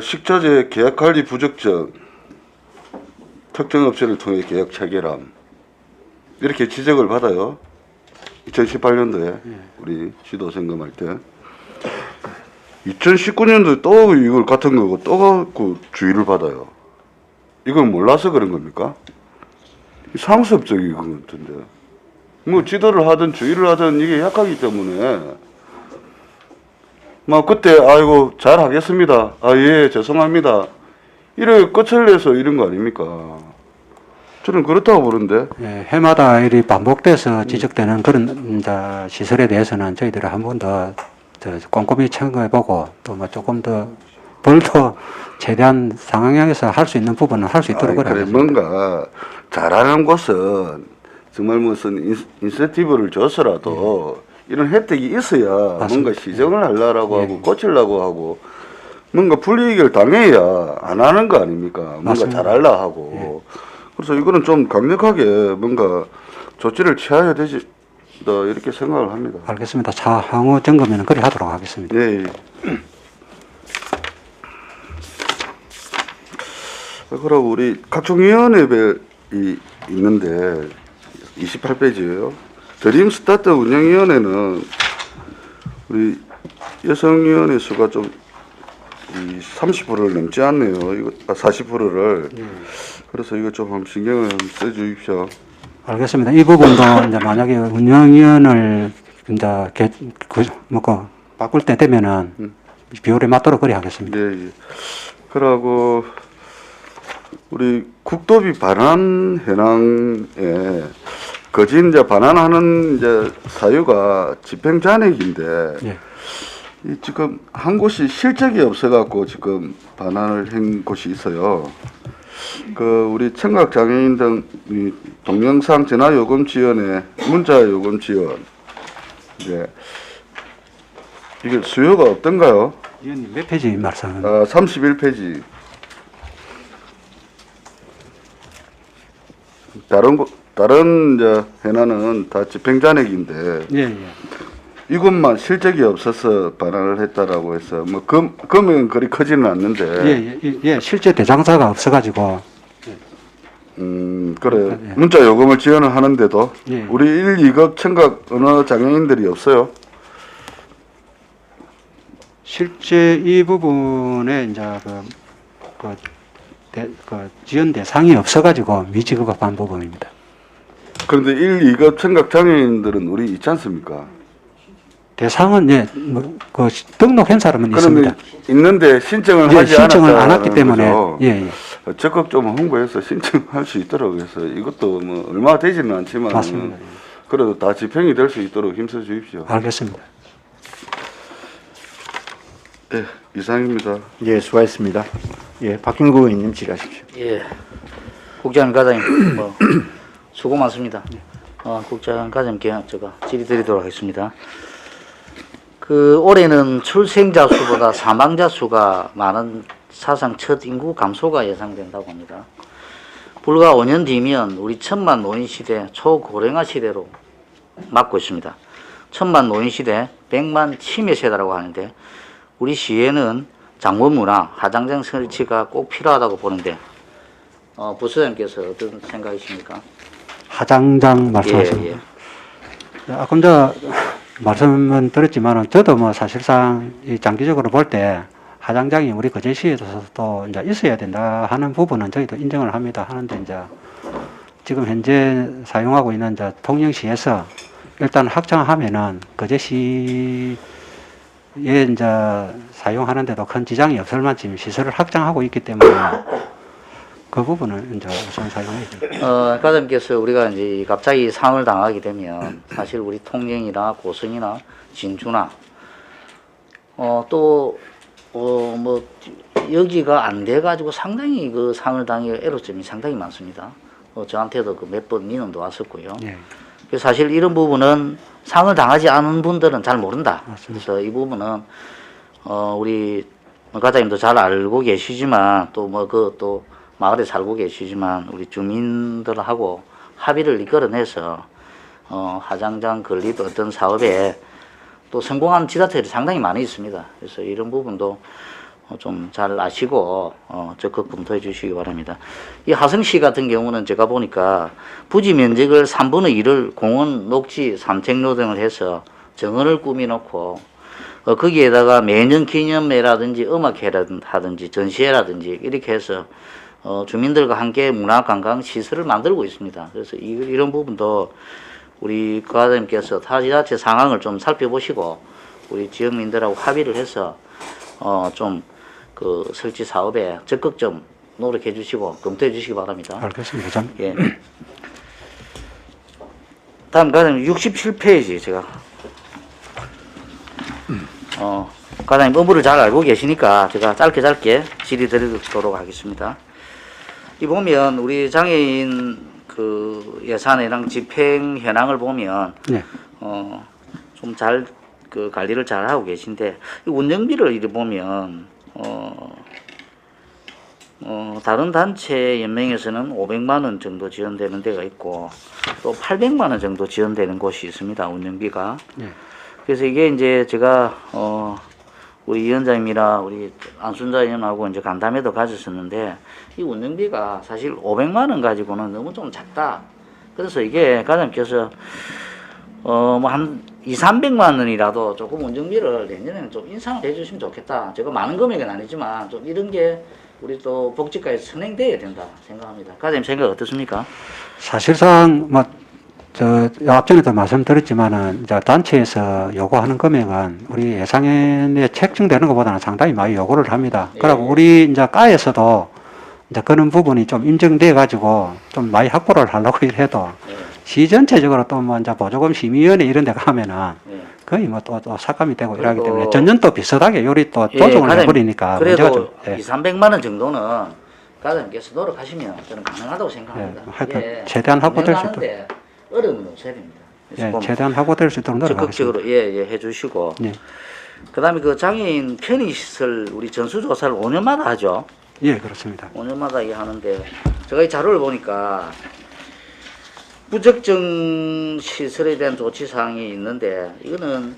식자재 계약관리 부적정, 특정 업체를 통해 계약 체결함 이렇게 지적을 받아요. 2018년도에 우리 지도 점검할 때 2019년도에 또 이걸 같은 거고 또 갖고 주의를 받아요. 이건 몰라서 그런 겁니까? 상습적인 것 같은데. 뭐 지도를 하든 주의를 하든 이게 약하기 때문에 막 그때 아이고 잘 하겠습니다. 아 예 죄송합니다. 이렇게 끝을 내서 이런 거 아닙니까? 저는 그렇다고 보는데.
예, 해마다 일이 반복돼서 지적되는 그런 이제 시설에 대해서는 저희들이 한 번 더 꼼꼼히 점검해보고 또 뭐 조금 더 벌도 최대한 상향해서 할 수 있는 부분은 할 수 있도록
그래 뭔가 잘하는 곳은 정말 무슨 인센티브를 줘서라도 이런 혜택이 있어야
맞습니다.
뭔가 시정을 하려고 하고 고치려고 하고 뭔가 불이익을 당해야 안 하는 거 아닙니까? 뭔가
맞습니다.
잘하려 하고 그래서 이거는 좀 강력하게 뭔가 조치를 취해야 되지 이렇게 생각을 합니다.
알겠습니다. 향후 점검에는 그리 하도록 하겠습니다.
예. 그리고 우리 각종위원회별이 있는데 28페이지예요. 드림 스타트 운영위원회는 우리 여성위원회 수가 좀 30%를 넘지 않네요. 이거 40%를. 그래서 이거 좀 한번 신경을 한번 써주십시오.
알겠습니다. 이 부분도 이제 만약에 운영위원을 이제 바꿀 때 되면은 비율에 맞도록 그리 하겠습니다.
예, 예. 그러고 우리 국도비 반환 현황에 거짓 이제 반환하는 이제 사유가 집행 잔액인데
예.
이 지금 한 곳이 실적이 없어갖고 지금 반환을 한 곳이 있어요. 그 우리 청각 장애인 등 이 동영상 전화 요금 지원에 문자 요금 지원 이제 이게 수요가 없던가요?
위원님 몇 페이지 말씀?
31페이지. 다른 이제 해나는 다 집행 잔액인데
예, 예.
이것만 실적이 없어서 반환을 했다라고 해서 뭐 금액은 그리 크지는 않는데
예, 실제 대장사가 없어가지고
그래
예.
문자 요금을 지원을 하는데도
예.
우리 1, 2급 청각 언어 장애인들이 없어요.
실제 이 부분에 이제 그 지원 대상이 없어가지고 미지급한 부분입니다.
그런데 1, 2급 청각 장애인들은 우리 있지 않습니까?
대상은 그 등록한 사람은
그러면
있습니다.
있는데 신청을
예,
하지
신청을
않았다는
안 했기 때문에
거죠.
예.
적극 좀 홍보해서 신청할 수 있도록 해서 이것도 뭐 얼마 되지는 않지만
맞습니다.
그래도 다 집행이 될 수 있도록 힘써 주십시오.
알겠습니다.
네, 이상입니다.
예, 수고하셨습니다. 예, 박경구 의원님 질의하십시오.
예, 국장 과장님 수고 많습니다. 국장 과장님 제가 질의드리도록 하겠습니다. 그 올해는 출생자 수보다 사망자 수가 많은 사상 첫 인구 감소가 예상된다고 합니다. 불과 5년 뒤면 우리 천만 노인 시대 초고령화 시대로 맞고 있습니다. 천만 노인 시대 100만 치매 세대라고 하는데 우리 시에는 장원문화 하장장 설치가 꼭 필요하다고 보는데 부처장께서 어떤 생각이십니까?
하장장 말씀하십니다.
예.
아까 저 말씀은 드렸지만은 저도 뭐 사실상 이 장기적으로 볼 때 하장장이 우리 거제시에서도 이제 있어야 된다 하는 부분은 저희도 인정을 합니다. 하는데 이제 지금 현재 사용하고 있는 이제 통영시에서 일단 확장하면은 거제시에 예, 이제 사용하는데도 큰 지장이 없을 만큼 시설을 확장하고 있기 때문에 그 부분은 이제 우선 사용해야죠.
과장님께서 우리가 이제 갑자기 상을 당하게 되면 사실 우리 통영이나 고성이나 진주나 뭐 여기가 안 돼가지고 상당히 그 상을 당해 애로점이 상당히 많습니다. 저한테도 그 몇 번 민원도 왔었고요.
예.
그래서 사실 이런 부분은 상을 당하지 않은 분들은 잘 모른다.
맞습니다.
그래서 이 부분은 우리 과장님도 잘 알고 계시지만 또 뭐 그 또 마을에 살고 계시지만 우리 주민들하고 합의를 이끌어내서 하장장 건립 어떤 사업에 또 성공한 지자체들이 상당히 많이 있습니다. 그래서 이런 부분도 좀 잘 아시고 적극 검토해 주시기 바랍니다. 이 하성시 같은 경우는 제가 보니까 부지 면적을 3분의 1을 공원, 녹지, 산책로 등을 해서 정원을 꾸미놓고 거기에다가 매년 기념회라든지 음악회라든지 전시회라든지 이렇게 해서 주민들과 함께 문화관광 시설을 만들고 있습니다. 그래서 이런 부분도 우리 과장님께서 타 지자체 상황을 좀 살펴보시고 우리 지역민들하고 합의를 해서 좀 그 설치 사업에 적극 좀 노력해 주시고 검토해 주시기 바랍니다.
알겠습니다. 좀
예. 다음 과장님 67페이지 제가 과장님 업무를 잘 알고 계시니까 제가 짧게 질의 드리도록 하겠습니다. 이 보면 우리 장애인 그 예산이랑 집행 현황을 보면
네.
좀 잘 그 관리를 잘 하고 계신데 이 운영비를 이렇게 보면 다른 단체 연맹에서는 500만 원 정도 지원되는 데가 있고 또 800만 원 정도 지원되는 곳이 있습니다. 운영비가.
네.
그래서 이게 이제 제가 우리 위원장님이랑 우리 안순자 의원하고 이제 간담회도 가졌었는데 이 운영비가 사실 500만 원 가지고는 너무 좀 작다. 그래서 이게 과장님께서 뭐 한 200~300만 원이라도 조금 운영비를 내년에는 좀 인상을 해주시면 좋겠다. 제가 많은 금액은 아니지만 좀 이런 게 우리 또 복지과에 선행돼야 된다 생각합니다. 과장님 생각 어떻습니까?
사실상 뭐 저 앞전에도 말씀드렸지만은 이제 단체에서 요구하는 금액은 우리 예산에 책정되는 것보다는 상당히 많이 요구를 합니다.
예.
그리고 우리 이제 과에서도 이제 그런 부분이 좀 인정돼 가지고 좀 많이 확보를 하려고 해도 시 전체적으로 또 뭐 이제 보조금 심의위원회 이런 데 가면은 거의 뭐 또 삭감이 되고 이러기 때문에 전년 또 비슷하게 요리 또 조정을 해버리니까 문제가 좀.
그래도 200~300만 원 정도는 과장님께서 노력하시면 저는 가능하다고 생각합니다.
하여튼 최대한 확보될 수 있도록.
있도록 어려움은 없어야 됩니다.
예, 최대한 확보될 수 있도록 노력하겠습니다.
적극적으로 해주시고
예.
그다음에 그 장애인 편의시설 우리 전수조사를 5년마다 하죠.
예, 그렇습니다.
5년마다 하는데 제가 이 자료를 보니까 무적정 시설에 대한 조치 사항이 있는데 이거는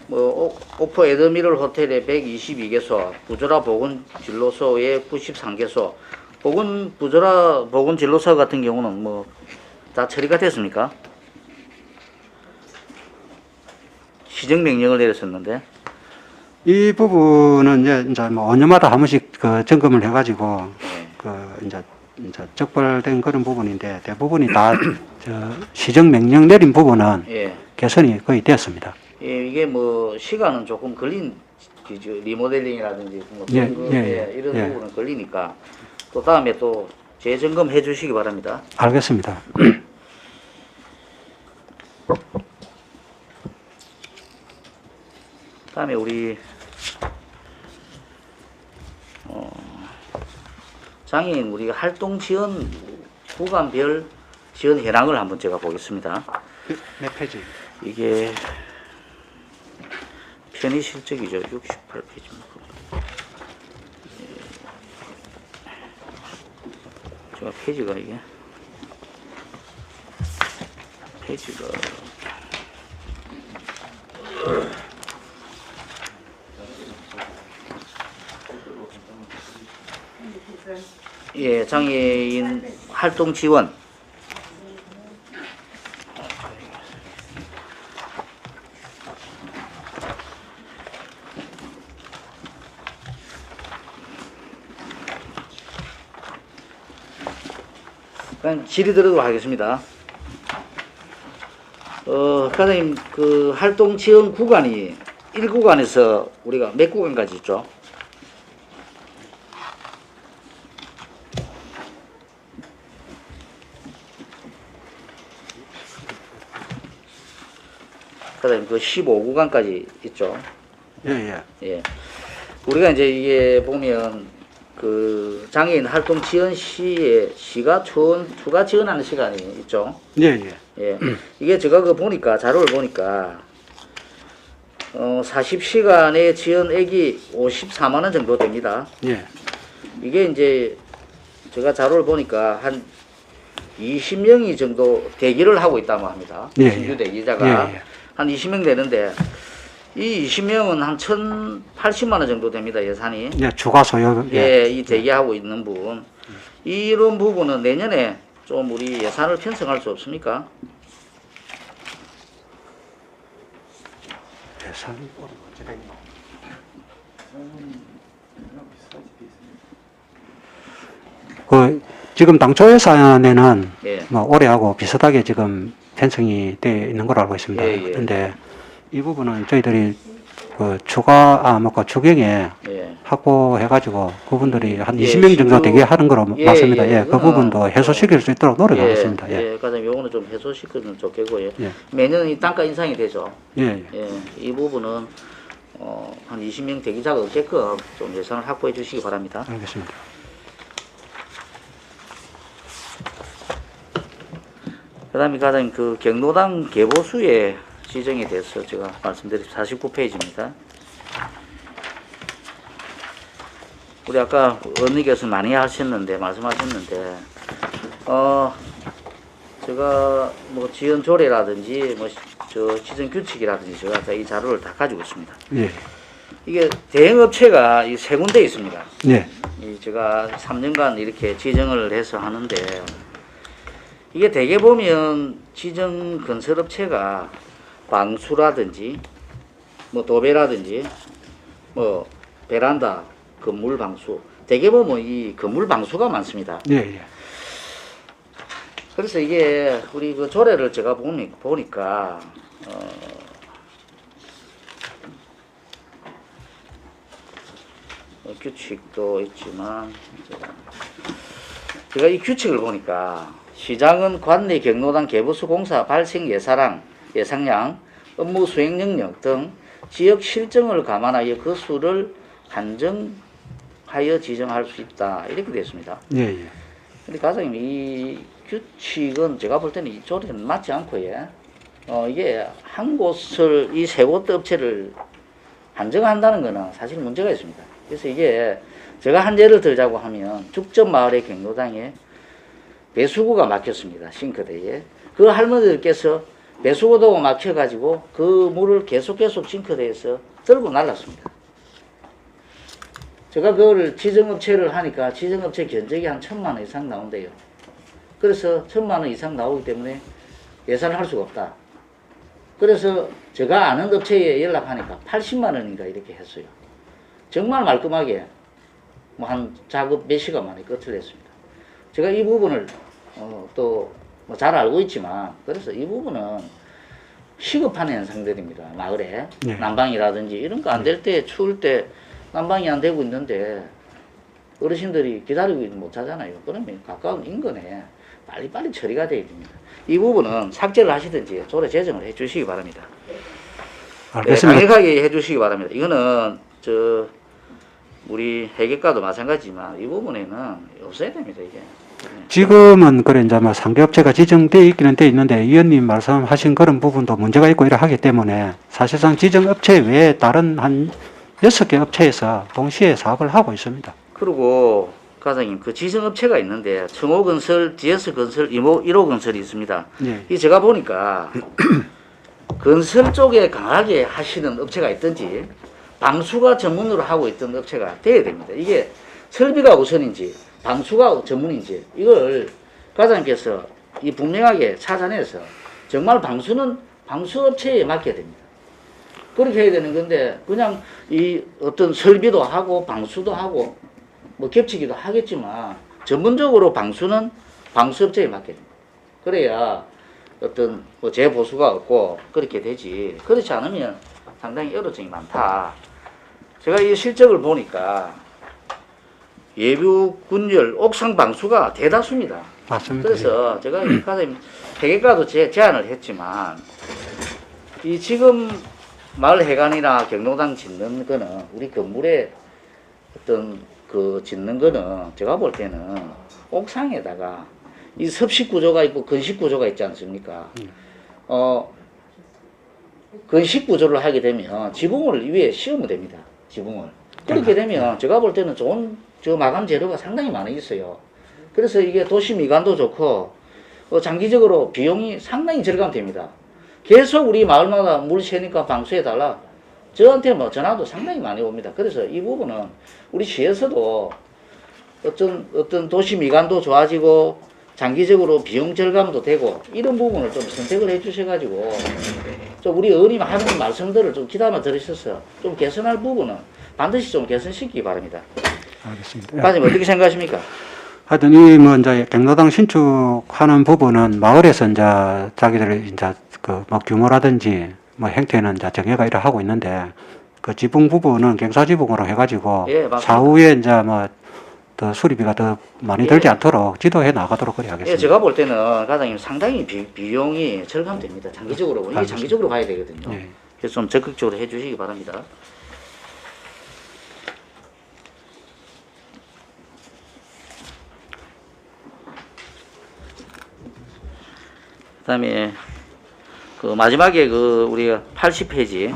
뭐 오포 에드미럴 호텔의 122개소, 부조라 보건진로소의 93개소, 부조라 보건진로소 같은 경우는 뭐 다 처리가 됐습니까? 시정 명령을 내렸었는데
이 부분은 이제 뭐 5년마다 한 번씩 그 점검을 해가지고 그 이제 적발된 그런 부분인데 대부분이 다 저 시정 명령 내린 부분은 개선이 거의 되었습니다.
예, 이게 뭐 시간은 조금 걸린 리모델링이라든지 뭐
이런
부분은 걸리니까 또 다음에 또 재점검해 주시기 바랍니다.
알겠습니다.
다음에 우리 장애인 우리가 활동 지원 구간별 지원 현황을 한번 제가 보겠습니다.
몇 페이지?
이게 편의 실적이죠. 68페이지입니다. 제가 페이지가 예, 장애인 활동 지원. 그냥 질의 드리도록 하겠습니다. 과장님, 그 활동 지원 구간이 1구간에서 우리가 몇 구간까지 있죠? 그다음에 그 15구간까지 있죠.
예, 예.
예. 우리가 이제 이게 보면 그 장애인 활동 지원 시에 시가 추가 지원하는 시간이 있죠.
예, 예.
예. 이게 제가 그 보니까 자료를 보니까 40시간의 지원액이 54만 원 정도 됩니다.
예.
이게 이제 제가 자료를 보니까 한 20명이 정도 대기를 하고 있다고 합니다.
예,
신규
예.
대기자가
예, 예.
한 20명 되는데 이 20명은 한 1,080만 원 정도 됩니다. 예산이.
예, 추가 소요.
예, 이 대기하고 있는 부분. 이런 부분은 내년에 좀 우리 예산을 편성할 수 없습니까?
예산. 그 지금 당초 예산에는
예.
뭐 올해하고 비슷하게 지금 편성이 돼 있는 걸로 알고 있습니다.
예, 예.
그런데 이 부분은 저희들이 그 그 추경에
예.
확보해가지고 그분들이 한
예,
20명 정도
신규-
되게 하는 거로
예,
맞습니다.
예,
예, 그
그거는-
부분도 해소시킬 수 있도록 노력하겠습니다. 예,
예, 과장님 요거는 좀 해소시키면 좋겠고요.
예.
매년 이 단가 인상이 되죠.
예, 예.
예, 이 부분은 한 20명 대기자가 없게끔 좀 예산을 확보해 주시기 바랍니다.
알겠습니다.
그다음에 과장님 그 경로당 개보수의 지정에 대해서 제가 말씀드린 49페이지입니다. 우리 아까 언니께서 많이 하셨는데 말씀하셨는데 제가 뭐 지연 조례라든지 뭐 저 지정 규칙이라든지 제가 이 자료를 다 가지고 있습니다.
예,
이게 대행업체가 이 세 군데 있습니다.
예,
이 제가 3년간 이렇게 지정을 해서 하는데 이게 대개 보면 지정 건설업체가 방수라든지 뭐 도배라든지 뭐 베란다 건물 방수 대개 보면 이 건물 방수가 많습니다.
예, 예.
그래서 이게 우리 그 조례를 제가 보니까 규칙도 있지만 제가 이 규칙을 보니까 시장은 관내 경로당 개보수 공사 발생 예상량, 업무 수행 능력 등 지역 실정을 감안하여 그 수를 한정하여 지정할 수 있다 이렇게 되어 있습니다.
예, 예.
근데 과장님 이 규칙은 제가 볼 때는 이 조례는 맞지 않고요. 이게 한 곳을 이 세 곳 업체를 한정한다는 것은 사실 문제가 있습니다. 그래서 이게 제가 한 예를 들자고 하면 죽전 마을의 경로당에 배수구가 막혔습니다. 싱크대에. 그 할머니들께서 배수구도 막혀가지고 그 물을 계속 싱크대에서 들고 날랐습니다. 제가 그거를 지정업체를 하니까 지정업체 견적이 한 1,000만 원 이상 나온대요. 그래서 1,000만 원 이상 나오기 때문에 예산을 할 수가 없다. 그래서 제가 아는 업체에 연락하니까 80만 원인가 이렇게 했어요. 정말 말끔하게 뭐 한 작업 몇 시간 만에 끝을 냈습니다. 제가 이 부분을 또 뭐 잘 알고 있지만 그래서 이 부분은 시급한 현상들입니다. 마을에
네.
난방이라든지 이런 거 안 될 때 추울 때 난방이 안 되고 있는데 어르신들이 기다리고 못 하잖아요. 그러면 가까운 인근에 빨리빨리 처리가 돼야 됩니다. 이 부분은 삭제를 하시든지 조례 제정을 해 주시기 바랍니다.
알겠습니다.
네, 강력하게 해 주시기 바랍니다. 이거는 우리 해결과도 마찬가지지만 이 부분에는 없어야 됩니다. 이게.
지금은 그래 이제 뭐 상계업체가 지정돼 있기는 돼 있는데 위원님 말씀하신 그런 부분도 문제가 있고 이러 하기 때문에 사실상 지정업체 외에 다른 한 6개 업체에서 동시에 사업을 하고 있습니다.
그리고 과장님 그 지정업체가 있는데 청호건설, DS건설, 1호건설이 있습니다.
예.
이 제가 보니까 건설 쪽에 강하게 하시는 업체가 있든지 방수가 전문으로 하고 있던 업체가 돼야 됩니다. 이게 설비가 우선인지 방수가 전문인지 이걸 과장님께서 이 분명하게 찾아내서 정말 방수는 방수업체에 맡겨야 됩니다. 그렇게 해야 되는 건데 그냥 이 어떤 설비도 하고 방수도 하고 뭐 겹치기도 하겠지만 전문적으로 방수는 방수업체에 맡겨야 됩니다. 그래야 어떤 뭐 재보수가 없고 그렇게 되지. 그렇지 않으면 상당히 어려움이 많다. 제가 이 실적을 보니까 예비 군열 옥상 방수가 대다수입니다.
맞습니다.
그래서 제가 이 과장님 회계과도 제안을 했지만 이 지금 마을 해관이나 경로당 짓는 거는 우리 건물에 어떤 그 짓는 거는 제가 볼 때는 옥상에다가 이 섭식 구조가 있고 건식 구조가 있지 않습니까? 건식 구조를 하게 되면 지붕을 위에 씌우면 됩니다. 지붕을. 그렇게 되면 제가 볼 때는 좋은 저 마감 재료가 상당히 많이 있어요. 그래서 이게 도시 미관도 좋고 장기적으로 비용이 상당히 절감됩니다. 계속 우리 마을마다 물 새니까 방수해달라. 저한테 뭐 전화도 상당히 많이 옵니다. 그래서 이 부분은 우리 시에서도 어떤 도시 미관도 좋아지고 장기적으로 비용 절감도 되고 이런 부분을 좀 선택을 해 주셔가지고 좀 우리 의원님 하는 말씀들을 좀 귀담아 들으셔서 좀 개선할 부분은 반드시 좀 개선시키기 바랍니다.
알겠습니다.
과장님 어떻게 생각하십니까?
하여튼 이뭐 이제 경로당 신축하는 부분은 마을에서 이제 자기들 이제 그 뭐 규모라든지 뭐 형태는 이제 정해가 이래 하고 있는데 그 지붕 부분은 경사지붕으로 해가지고
예, 맞습니다.
사후에 이제 뭐 더 수리비가 더 많이
예.
들지 않도록 지도해 나가도록 그래 하겠습니다.
예, 제가 볼 때는 과장님 상당히 비용이 절감됩니다. 장기적으로 이게
알겠습니다.
장기적으로 봐야 되거든요.
예.
그래서 좀 적극적으로 해주시기 바랍니다. 그다음에 그 마지막에 그 우리가 80페이지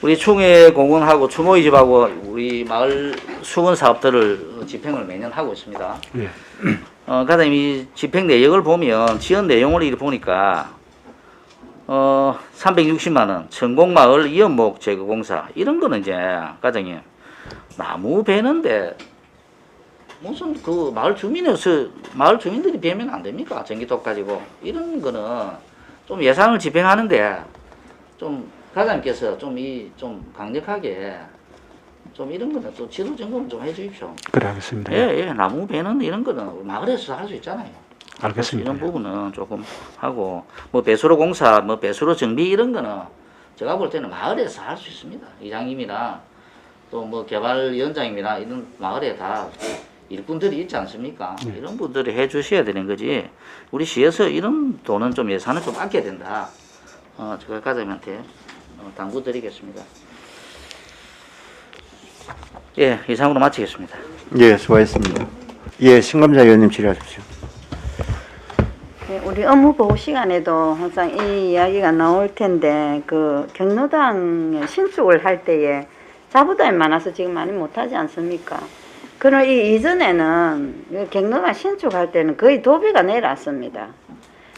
우리 충해 공원하고 추모의 집하고 우리 마을 수건 사업들을 집행을 매년 하고 있습니다.
예.
과장님 이 집행 내역을 보면 지원 내용을 이렇게 보니까 360만 원 천공마을 이연목 제거공사 이런 거는 이제 과장님 나무 베는데 무슨 그 마을 주민들이 베면 안 됩니까? 전기톱 가지고 이런 거는 좀 예산을 집행하는데 좀 과장님께서 좀 강력하게 좀 이런 거는 또 지도 점검 좀 해주십시오.
그래 하겠습니다.
예, 나무 베는 이런 거는 마을에서 할 수 있잖아요.
알겠습니다.
이런 부분은 조금 하고 뭐 배수로 공사, 뭐 배수로 정비 이런 거는 제가 볼 때는 마을에서 할 수 있습니다. 이장님이나 또 뭐 개발위원장님이나 이런 마을에 다 일꾼들이 있지 않습니까? 이런 분들이 해주셔야 되는 거지. 우리 시에서 이런 돈은 좀 예산을 좀 아껴야 된다. 제가 과장님한테 당부드리겠습니다. 예, 이상으로 마치겠습니다.
예, 수고하셨습니다. 예, 신감자 의원님 질의하십시오.
네, 우리 업무 보고 시간에도 항상 이 이야기가 나올 텐데 그 경로당 신축을 할 때에 자부담이 많아서 지금 많이 못하지 않습니까? 그럼 이 이전에는 경로당 신축할 때는 거의 도비가 내려왔습니다.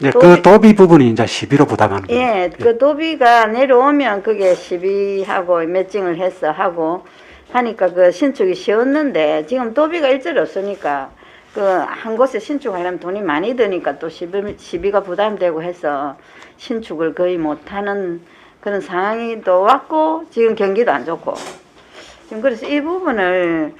예, 그 도비 부분이 이제 시비로 부담하는 거예요.
예, 그 도비가 내려오면 그게 시비하고 매칭을 해서 하고 하니까 그 신축이 쉬웠는데 지금 도비가 일절 없으니까 그 한 곳에 신축하려면 돈이 많이 드니까 또 시비가 부담되고 해서 신축을 거의 못하는 그런 상황이 또 왔고 지금 경기도 안 좋고 지금 그래서 이 부분을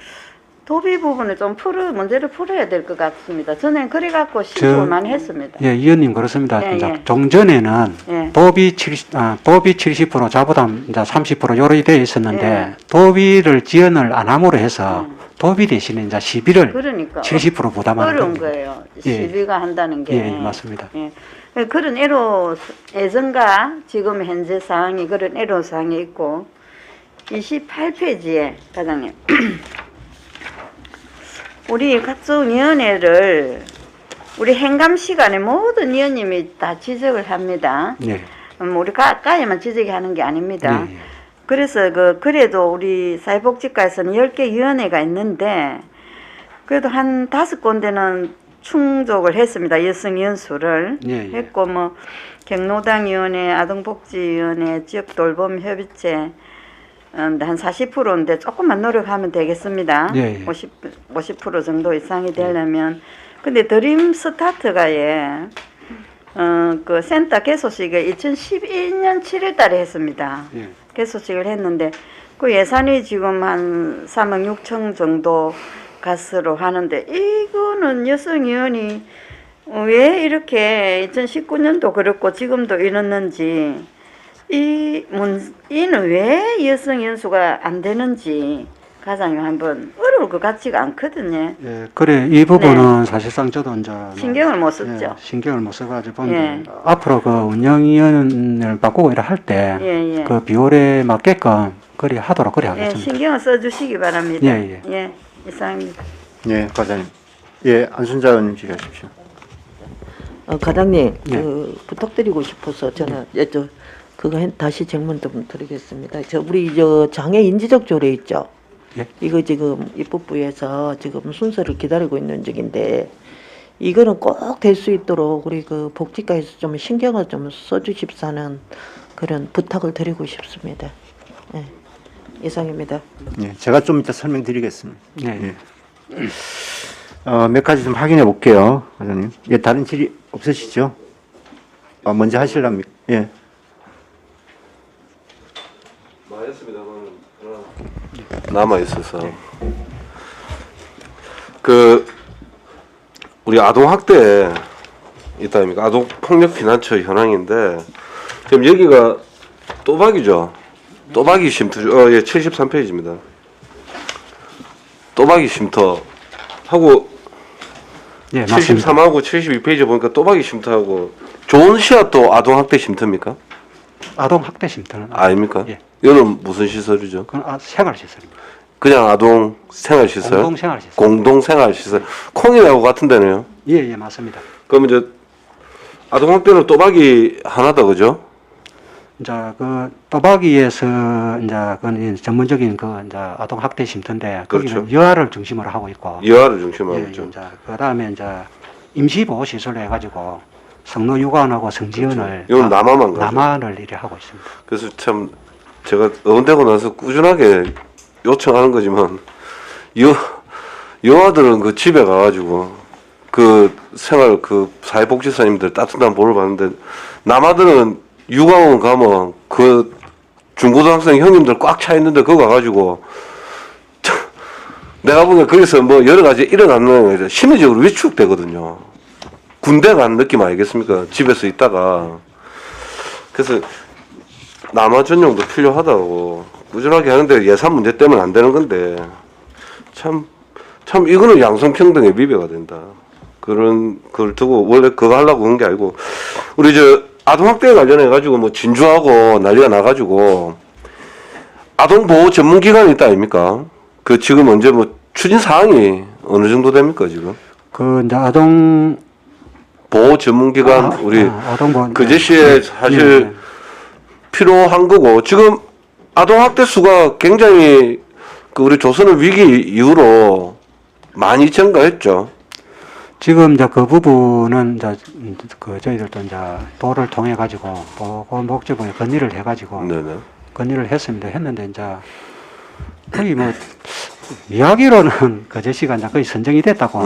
도비 부분을 좀 문제를 풀어야 될 것 같습니다. 저는 그래갖고 신축을 많이 했습니다.
예, 의원님 그렇습니다.
예,
이제
예.
종전에는
예.
도비 70% 자부담 이제 30% 요렇게 되어 있었는데
예.
도비를 지원을 안 함으로 해서 도비 대신에 이제 시비를
그러니까
70% 부담하는
어려운
겁니다.
거예요.
예.
시비가 한다는 게.
예, 맞습니다.
예. 그런 애로 예전과 지금 현재 상황이 그런 애로 사항이 있고 28페이지에 과장님 우리 각종위원회를 우리 행감 시간에 모든 위원님이 다 지적을 합니다.
예.
우리 까에만 지적이 하는 게 아닙니다.
예, 예.
그래서 그래도 우리 사회복지과에서는 10개 위원회가 있는데 그래도 한 5군데는 충족을 했습니다. 여성위원수를
예, 예.
했고 뭐 경로당위원회, 아동복지위원회, 지역돌봄협의체 한 40%인데 조금만 노력하면 되겠습니다.
예, 예.
50% 정도 이상이 되려면 근데 드림 스타트가 그 센터 개소식을 2011년 7월 달에 했습니다.
예.
개소식을 했는데 그 예산이 지금 한 3억 6천 정도 가스로 하는데 이거는 여성위원이 왜 이렇게 2019년도 그렇고 지금도 이렇는지 이는 왜 여성 연수가 안 되는지 가장님 한번 어려울 것 같지가 않거든요.
예, 그래 이 부분은 사실상 저도 이제 뭐,
신경을 못 썼죠.
예, 신경을 못 써가지고 보면
예.
앞으로 그 운영위원을 바꾸고 이래 할 때
예,
그 비율에 맞게끔 그리 하도록 그래
예,
하겠습니다.
신경을 써주시기 바랍니다.
예.
이상입니다.
예, 과장님. 예, 안순자 의원님 질의하십시오.
과장님,
예.
부탁드리고 싶어서 저는 그거 다시 질문 좀 드리겠습니다. 우리 장애 인지적 조례 있죠?
예.
이거 지금 입법부에서 지금 순서를 기다리고 있는 중인데 이거는 꼭 될 수 있도록 우리 그 복지과에서 좀 신경을 좀 써주십사는 그런 부탁을 드리고 싶습니다. 예. 이상입니다.
예, 제가 좀 이따 설명드리겠습니다.
예.
몇 가지 좀 확인해 볼게요, 과장님. 예, 다른 질의 없으시죠? 먼저 하실랍니까? 예.
남아 있어서 그 우리 아동 학대 있다 아닙니까? 아동 폭력 피난처 현황인데 지금 여기가 또박이죠. 또박이 쉼터 예 73페이지입니다. 또박이 쉼터 하고
예, 맞습니다.
73하고 72페이지 보니까 또박이 쉼터하고 좋은 시야 또 아동 학대 쉼터입니까?
아동 학대 쉼터는
아닙니까?
예.
이거는 무슨 시설이죠?
그건 생활시설입니다.
그냥 아동 생활시설?
공동생활시설.
공동생활시설. 콩이라고 같은 데네요.
예, 맞습니다.
그럼 이제 아동학대는 또박이 하나다, 그죠?
이제 그 또박이에서 이제 그 전문적인 그 이제 아동 학대 쉼터인데 거기는
그렇죠.
여아를 중심으로 하고 있고
여아를 중심으로
예,
있죠.
이제 그다음에 이제 임시보호 시설로 해가지고 성노유관하고 성지연을
이건 남아만 가죠.
남아를 이래 하고 있습니다.
그래서 참 제가 의원되고 나서 꾸준하게 요청하는 거지만 여아들은 그 집에 가가지고 그 생활 그 사회복지사님들 따뜻한 보를 받는데 남아들은 육아원 가면 그 중고등학생 형님들 꽉 차 있는데 그거 가가지고 내가 보기엔 거기서 뭐 여러 가지 일어나는 게 심리적으로 위축되거든요. 군대 간 느낌 아니겠습니까? 집에서 있다가. 그래서 남아 전용도 필요하다고 꾸준하게 하는데 예산 문제 때문에 안 되는 건데 참 이거는 양성평등의 미배가 된다. 그런 걸 두고 원래 그거 하려고 한 게 아니고 우리 아동학대에 관련해 가지고 뭐 진주하고 난리가 나가지고 아동보호 전문기관이 있다 아닙니까? 그 지금 언제 뭐 추진 사항이 어느 정도 됩니까 지금?
그 이제 아동
보호 전문기관 우리
아동보호
그 제시에 사실
예.
필요한 거고 지금 아동학대 수가 굉장히 그 우리 조선의 위기 이후로 많이 증가했죠.
지금 이제 그 부분은 이제 그 저희들도 이제 도를 통해 가지고 보건 목적부에 건의를 해 가지고
네네.
건의를 했는데 이제 거의 뭐 이야기로는 그 제시가 이제 거의 선정이 됐다고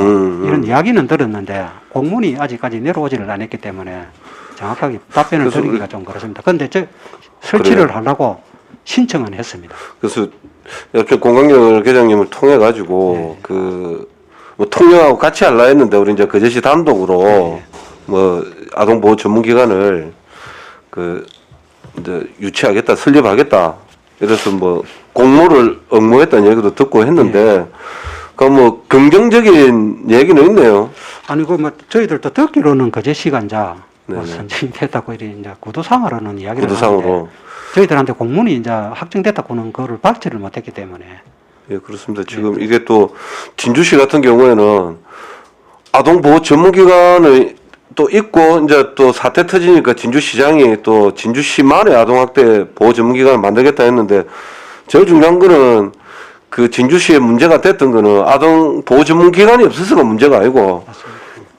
이런 이야기는 들었는데 공문이 아직까지 내려오지를 않았기 때문에 정확하게 답변을
그래서
드리기가 좀 그렇습니다. 그런데 설치를 하려고 신청은 했습니다.
그래서 이렇게 공강열 계장님을 통해 가지고 그 뭐 통영하고 같이 하려 했는데 우리 이제 그 제시 단독으로 뭐 아동보호 전문기관을 그 이제 유치하겠다, 설립하겠다. 이래서 뭐 공모를 응모했다는 얘기도 듣고 했는데 그 뭐 긍정적인 얘기는 있네요.
아니 그 뭐 저희들도 듣기로는 그 제시가 이제 뭐
네네.
선정이 됐다고 이제 구두상으로는 이야기를
구두상으로.
하는데 저희들한테 공문이 이제 확정됐다고는 그걸 받지를 못했기 때문에
예, 그렇습니다. 지금 이게 또 진주시 같은 경우에는 아동보호 전문기관이 또 있고 이제 또 사태 터지니까 진주시장이 또 진주시만의 아동학대 보호 전문기관을 만들겠다 했는데 제일 중요한 거는 그 진주시에 문제가 됐던 거는 아동보호 전문기관이 없어서가 문제가 아니고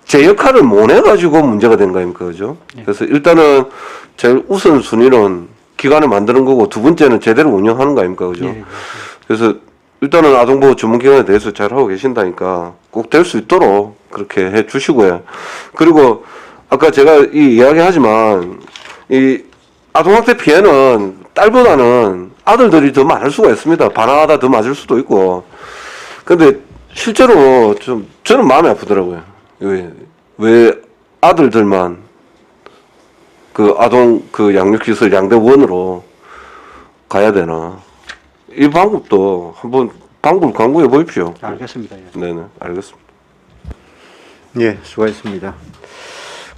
제 역할을 못 해가지고 문제가 된 거 아닙니까? 그죠? 그래서 일단은 제일 우선순위는 기관을 만드는 거고 두 번째는 제대로 운영하는 거 아닙니까? 그죠?
예.
그래서 일단은 아동보호 전문기관에 대해서 잘 하고 계신다니까 꼭 될 수 있도록 그렇게 해 주시고요. 그리고 아까 제가 이 이야기 하지만 이 아동학대 피해는 딸보다는 아들들이 더 많을 수가 있습니다. 반항하다 더 맞을 수도 있고. 근데 실제로 좀 저는 마음이 아프더라고요. 왜 아들들만 그 아동 그 양육시설 양대원으로 가야 되나? 이 방법도 한번 방법을 강구해 보십시오.
알겠습니다. 예.
네네, 알겠습니다.
예, 수고했습니다.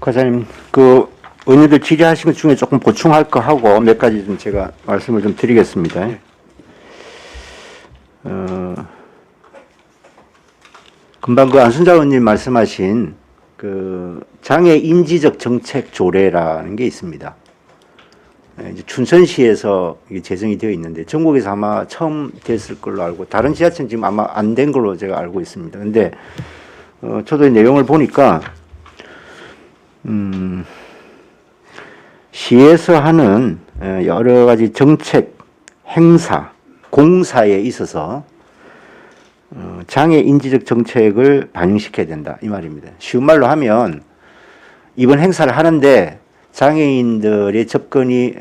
과장님, 그 의원님들 질의하신 것 중에 조금 보충할 거 하고 몇 가지 좀 제가 말씀을 좀 드리겠습니다.
예.
금방 그 안순자 의원님 말씀하신 그 장애 인지적 정책 조례라는 게 있습니다. 이제 춘천시에서 이게 제정이 되어 있는데 전국에서 아마 처음 됐을 걸로 알고 다른 지자체는 지금 아마 안 된 걸로 제가 알고 있습니다. 근데 저도 이 내용을 보니까 시에서 하는 여러 가지 정책, 행사, 공사에 있어서 장애 인지적 정책을 반영시켜야 된다 이 말입니다. 쉬운 말로 하면 이번 행사를 하는데 장애인들의 접근이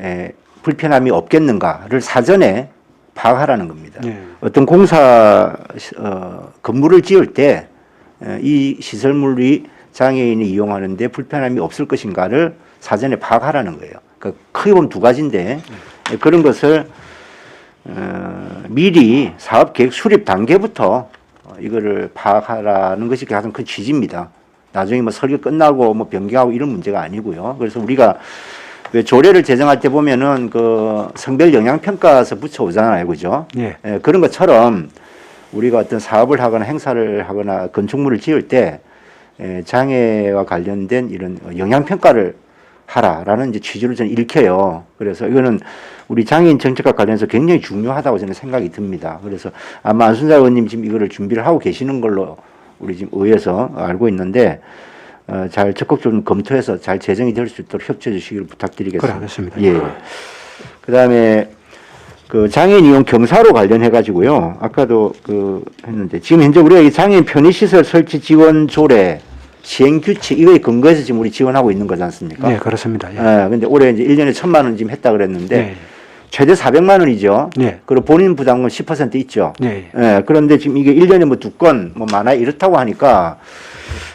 불편함이 없겠는가를 사전에 파악하라는 겁니다.
네.
어떤 공사 건물을 지을 때 이 시설물이 장애인이 이용하는데 불편함이 없을 것인가를 사전에 파악하라는 거예요. 그러니까 크게 보면 두 가지인데 그런 것을 미리 사업 계획 수립 단계부터 이거를 파악하라는 것이 가장 큰 취지입니다. 나중에 뭐 설계 끝나고 뭐 변경하고 이런 문제가 아니고요. 그래서 우리가 왜 조례를 제정할 때 보면은 그 성별 영향 평가서 붙여 오잖아요, 그죠?
예.
그런 것처럼 우리가 어떤 사업을 하거나 행사를 하거나 건축물을 지을 때 장애와 관련된 이런 영향 평가를 하라라는 이제 취지를 저는 읽혀요. 그래서 이거는 우리 장애인 정책과 관련해서 굉장히 중요하다고 저는 생각이 듭니다. 그래서 아마 안순자 의원님 지금 이거를 준비를 하고 계시는 걸로 우리 지금 의회에서 알고 있는데 잘 적극적으로 검토해서 잘 제정이 될 수 있도록 협조해 주시기를 부탁드리겠습니다.
그래, 알겠습니다.
예. 그다음에 그 장애인 이용 경사로 관련해 가지고요. 아까도 그 했는데 지금 현재 우리가 이 장애인 편의시설 설치 지원 조례 시행 규칙 이거에 근거해서 지금 우리 지원하고 있는 거지 않습니까?
네, 그렇습니다. 예.
근데 올해 이제 1년에 1,000만 원 지금 했다 그랬는데
네.
최대 400만 원이죠.
네.
그리고 본인 부담금 10% 있죠.
네.
그런데 지금 이게 1년에 뭐 2건 뭐 많아 이렇다고 하니까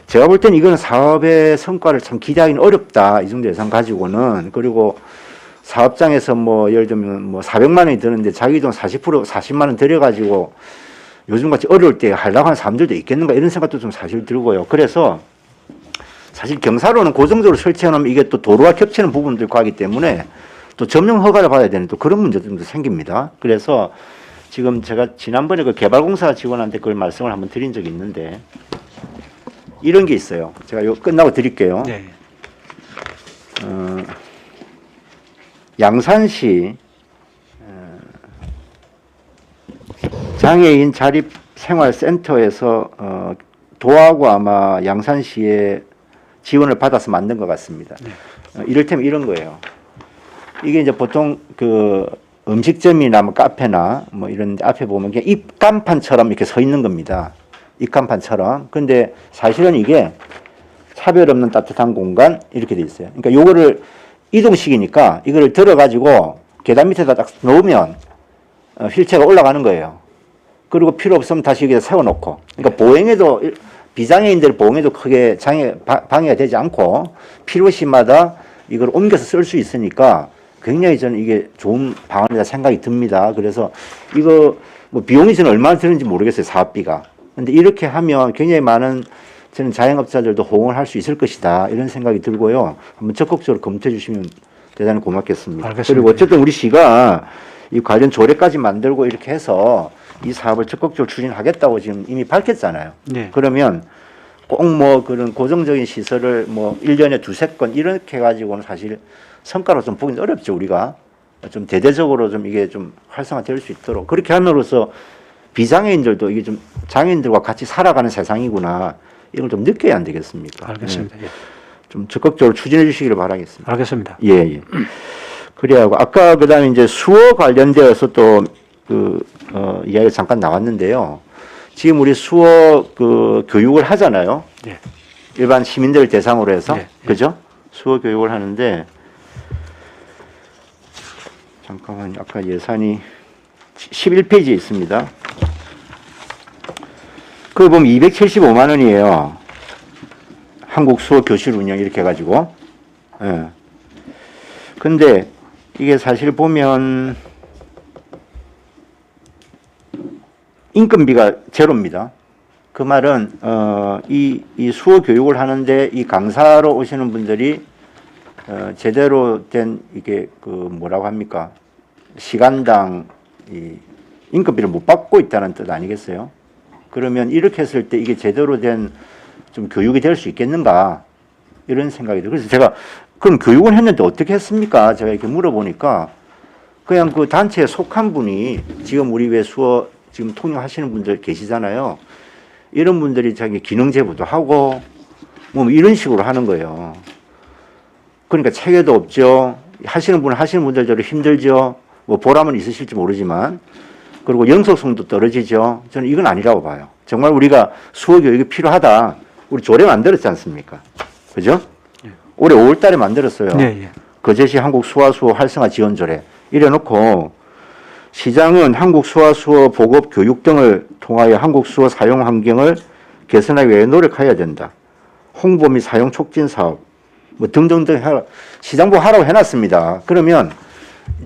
제가 볼 때는 이거는 사업의 성과를 참 기대하기는 어렵다. 이 정도 예산 가지고는. 그리고 사업장에서 뭐 예를 들면 뭐 400만 원이 드는데 자기 돈 40만 원 들여가지고 요즘 같이 어려울 때 하려고 하는 사람들도 있겠는가 이런 생각도 좀 사실 들고요. 그래서 사실 경사로는 고정적으로 설치해 놓으면 이게 또 도로와 겹치는 부분들과 하기 때문에 또 점용 허가를 받아야 되는 또 그런 문제도 좀 생깁니다. 그래서 지금 제가 지난번에 그 개발공사 직원한테 그걸 말씀을 한번 드린 적이 있는데 이런 게 있어요. 제가 이거 끝나고 드릴게요.
네.
양산시 장애인 자립생활센터에서 도하고 아마 양산시에 지원을 받아서 만든 것 같습니다. 이를테면 이런 거예요. 이게 이제 보통 그 음식점이나 뭐 카페나 뭐 이런 데 앞에 보면 그냥 입간판처럼 이렇게 서 있는 겁니다. 입간판처럼. 근데 사실은 이게 차별 없는 따뜻한 공간 이렇게 돼 있어요. 그러니까 요거를 이동식이니까 이거를 들어가지고 계단 밑에다 딱 놓으면 휠체어가 올라가는 거예요. 그리고 필요 없으면 다시 여기다 세워놓고. 그러니까 보행에도 비장애인들 보행에도 크게 방해가 되지 않고 필요시마다 이걸 옮겨서 쓸 수 있으니까 굉장히 저는 이게 좋은 방안이다 생각이 듭니다. 그래서 이거 뭐 비용이 저는 얼마나 드는지 모르겠어요. 사업비가. 근데 이렇게 하면 굉장히 많은 저는 자영업자들도 호응을 할 수 있을 것이다. 이런 생각이 들고요. 한번 적극적으로 검토해 주시면 대단히 고맙겠습니다.
알겠습니다.
그리고 어쨌든 우리 시가 이 관련 조례까지 만들고 이렇게 해서 이 사업을 적극적으로 추진하겠다고 지금 이미 밝혔잖아요.
네.
그러면 꼭 뭐 그런 고정적인 시설을 뭐 1년에 2-3건 이렇게 해가지고는 사실 성과로 좀 보기는 어렵죠. 우리가 좀 대대적으로 좀 이게 좀 활성화될 수 있도록 그렇게 함으로써 비장애인들도 이게 좀 장애인들과 같이 살아가는 세상이구나 이걸 좀 느껴야 안 되겠습니까?
알겠습니다. 예.
좀 적극적으로 추진해 주시기를 바라겠습니다.
알겠습니다.
예, 예. 그래야 아까 그다음에 이제 수어 관련되어서 또 이야기가 잠깐 나왔는데요. 지금 우리 수어 그 교육을 하잖아요.
예.
일반 시민들 대상으로 해서
예, 예.
그죠? 수어 교육을 하는데 잠깐만요. 아까 예산이 11페이지에 있습니다. 그거 보면 275만 원이에요. 한국 수어 교실 운영 이렇게 해가지고. 예. 근데 이게 사실 보면 인건비가 제로입니다. 그 말은 이 수어 교육을 하는데 이 강사로 오시는 분들이 제대로 된 이게 그 뭐라고 합니까? 시간당 이 인건비를 못 받고 있다는 뜻 아니겠어요? 그러면 이렇게 했을 때 이게 제대로 된 좀 교육이 될 수 있겠는가 이런 생각이 들어요. 그래서 제가 그럼 교육을 했는데 어떻게 했습니까? 제가 이렇게 물어보니까 그냥 그 단체에 속한 분이 지금 우리 왜 수어 지금 통역하시는 분들 계시잖아요. 이런 분들이 자기 기능 제보도 하고 뭐 이런 식으로 하는 거예요. 그러니까 체계도 없죠. 하시는 분은 하시는 분들대로 힘들죠. 뭐 보람은 있으실지 모르지만 그리고 영속성도 떨어지죠. 저는 이건 아니라고 봐요. 정말 우리가 수어 교육이 필요하다. 우리 조례 만들었지 않습니까? 그죠? 올해 5월 달에 만들었어요.
예.
거제시 한국 수화수어 활성화 지원 조례. 이래놓고 시장은 한국 수화수어 보급 교육 등을 통하여 한국 수어 사용 환경을 개선하기 위해 노력해야 된다. 홍보 및 사용 촉진 사업 뭐 등등등 시장부 하라고 해놨습니다. 그러면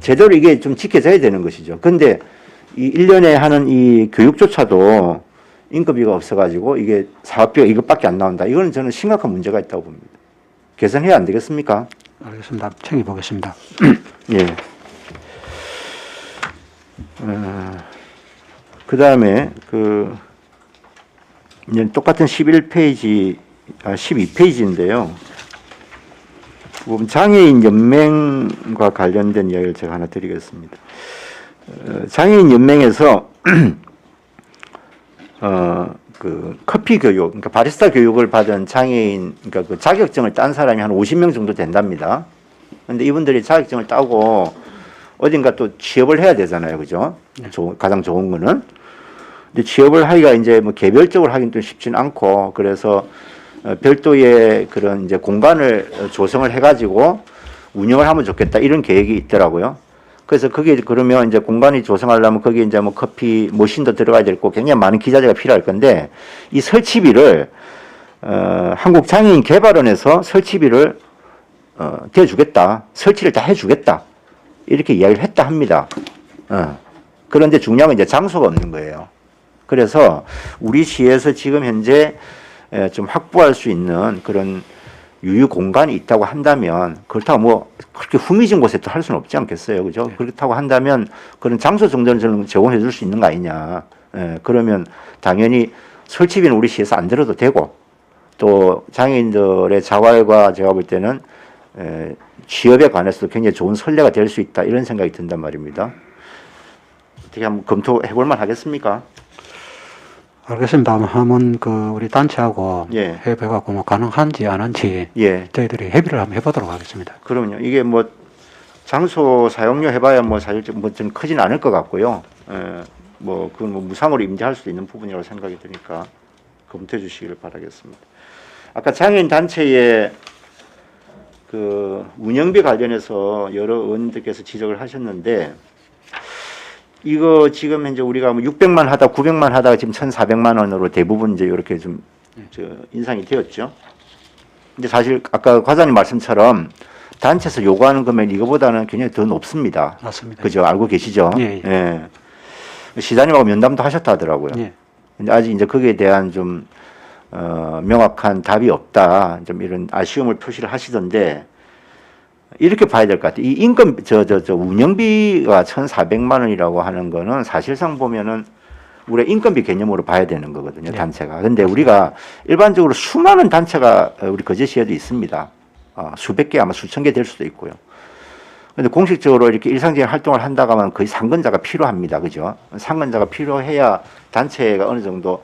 제대로 이게 좀 지켜져야 되는 것이죠. 근데 이 1년에 하는 이 교육조차도 인건비가 없어가지고 이게 사업비가 이것밖에 안 나온다. 이거는 저는 심각한 문제가 있다고 봅니다. 개선해야 안 되겠습니까?
알겠습니다. 챙겨보겠습니다.
예. 그 다음에 이제 똑같은 11페이지, 12페이지인데요. 장애인 연맹과 관련된 이야기를 제가 하나 드리겠습니다. 장애인 연맹에서 커피 교육, 그러니까 바리스타 교육을 받은 장애인, 그러니까 그 자격증을 딴 사람이 한 50명 정도 된답니다. 근데 이분들이 자격증을 따고 어딘가 또 취업을 해야 되잖아요. 그죠? 가장 좋은 거는. 근데 취업을 하기가 이제 뭐 개별적으로 하긴 좀 쉽진 않고, 그래서 별도의 그런 이제 공간을 조성을 해가지고 운영을 하면 좋겠다. 이런 계획이 있더라고요. 그래서 그게 그러면 이제 공간이 조성하려면 거기에 이제 뭐 커피 머신도 들어가야 될 거고 굉장히 많은 기자재가 필요할 건데 이 설치비를 한국장애인개발원에서 설치비를 대주겠다. 설치를 다 해주겠다. 이렇게 이야기를 했다 합니다. 그런데 중요한 건 이제 장소가 없는 거예요. 그래서 우리 시에서 지금 현재 좀 확보할 수 있는 그런 유휴 공간이 있다고 한다면 그렇다고 뭐 그렇게 후미진 곳에 또 할 수는 없지 않겠어요. 그죠? 네. 그렇다고 한다면 그런 장소 정도는 저는 제공해 줄 수 있는 거 아니냐. 그러면 당연히 설치비는 우리 시에서 안 들어도 되고 또 장애인들의 자활과 제가 볼 때는 취업에 관해서도 굉장히 좋은 선례가 될 수 있다. 이런 생각이 든단 말입니다. 어떻게 한번 검토해 볼 만 하겠습니까?
알겠습니다. 한번 우리 단체하고
예.
협의해갖고 뭐 가능한지 안 한지
예.
저희들이 협의를 한번 해보도록 하겠습니다.
그럼요. 이게 뭐 장소 사용료 해봐야 뭐 사실 뭐 좀 크진 않을 것 같고요. 뭐 그건 뭐 무상으로 임대할 수도 있는 부분이라고 생각이 드니까 검토해 주시기를 바라겠습니다. 아까 장애인 단체의 그 운영비 관련해서 여러 의원님들께서 지적을 하셨는데. 이거 지금 현재 우리가 뭐 600만 하다 900만 하다가 지금 1,400만 원으로 대부분 이제 이렇게 좀 인상이 되었죠. 근데 사실 아까 과장님 말씀처럼 단체에서 요구하는 금액 이거보다는 굉장히 더 높습니다.
맞습니다.
그죠? 알고 계시죠?
예.
예. 시장님하고 면담도 하셨다 하더라고요.
예.
근데 아직 이제 거기에 대한 좀 명확한 답이 없다. 좀 이런 아쉬움을 표시를 하시던데. 이렇게 봐야 될 것 같아요. 이 운영비가 1,400만 원이라고 하는 거는 사실상 보면은 우리가 인건비 개념으로 봐야 되는 거거든요, 단체가. 근데 우리가 일반적으로 수많은 단체가 우리 거제시에도 있습니다. 수백 개 아마 수천 개 될 수도 있고요. 근데 공식적으로 이렇게 일상적인 활동을 한다고 하면 거의 상근자가 필요합니다. 그죠? 상근자가 필요해야 단체가 어느 정도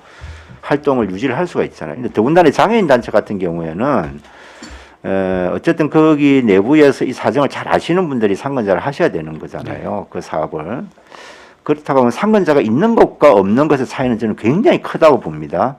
활동을 유지를 할 수가 있잖아요. 근데 더군다나 장애인 단체 같은 경우에는 어쨌든 거기 내부에서 이 사정을 잘 아시는 분들이 상근자를 하셔야 되는 거잖아요. 그 사업을. 그렇다고 하면 상근자가 있는 것과 없는 것의 차이는 저는 굉장히 크다고 봅니다.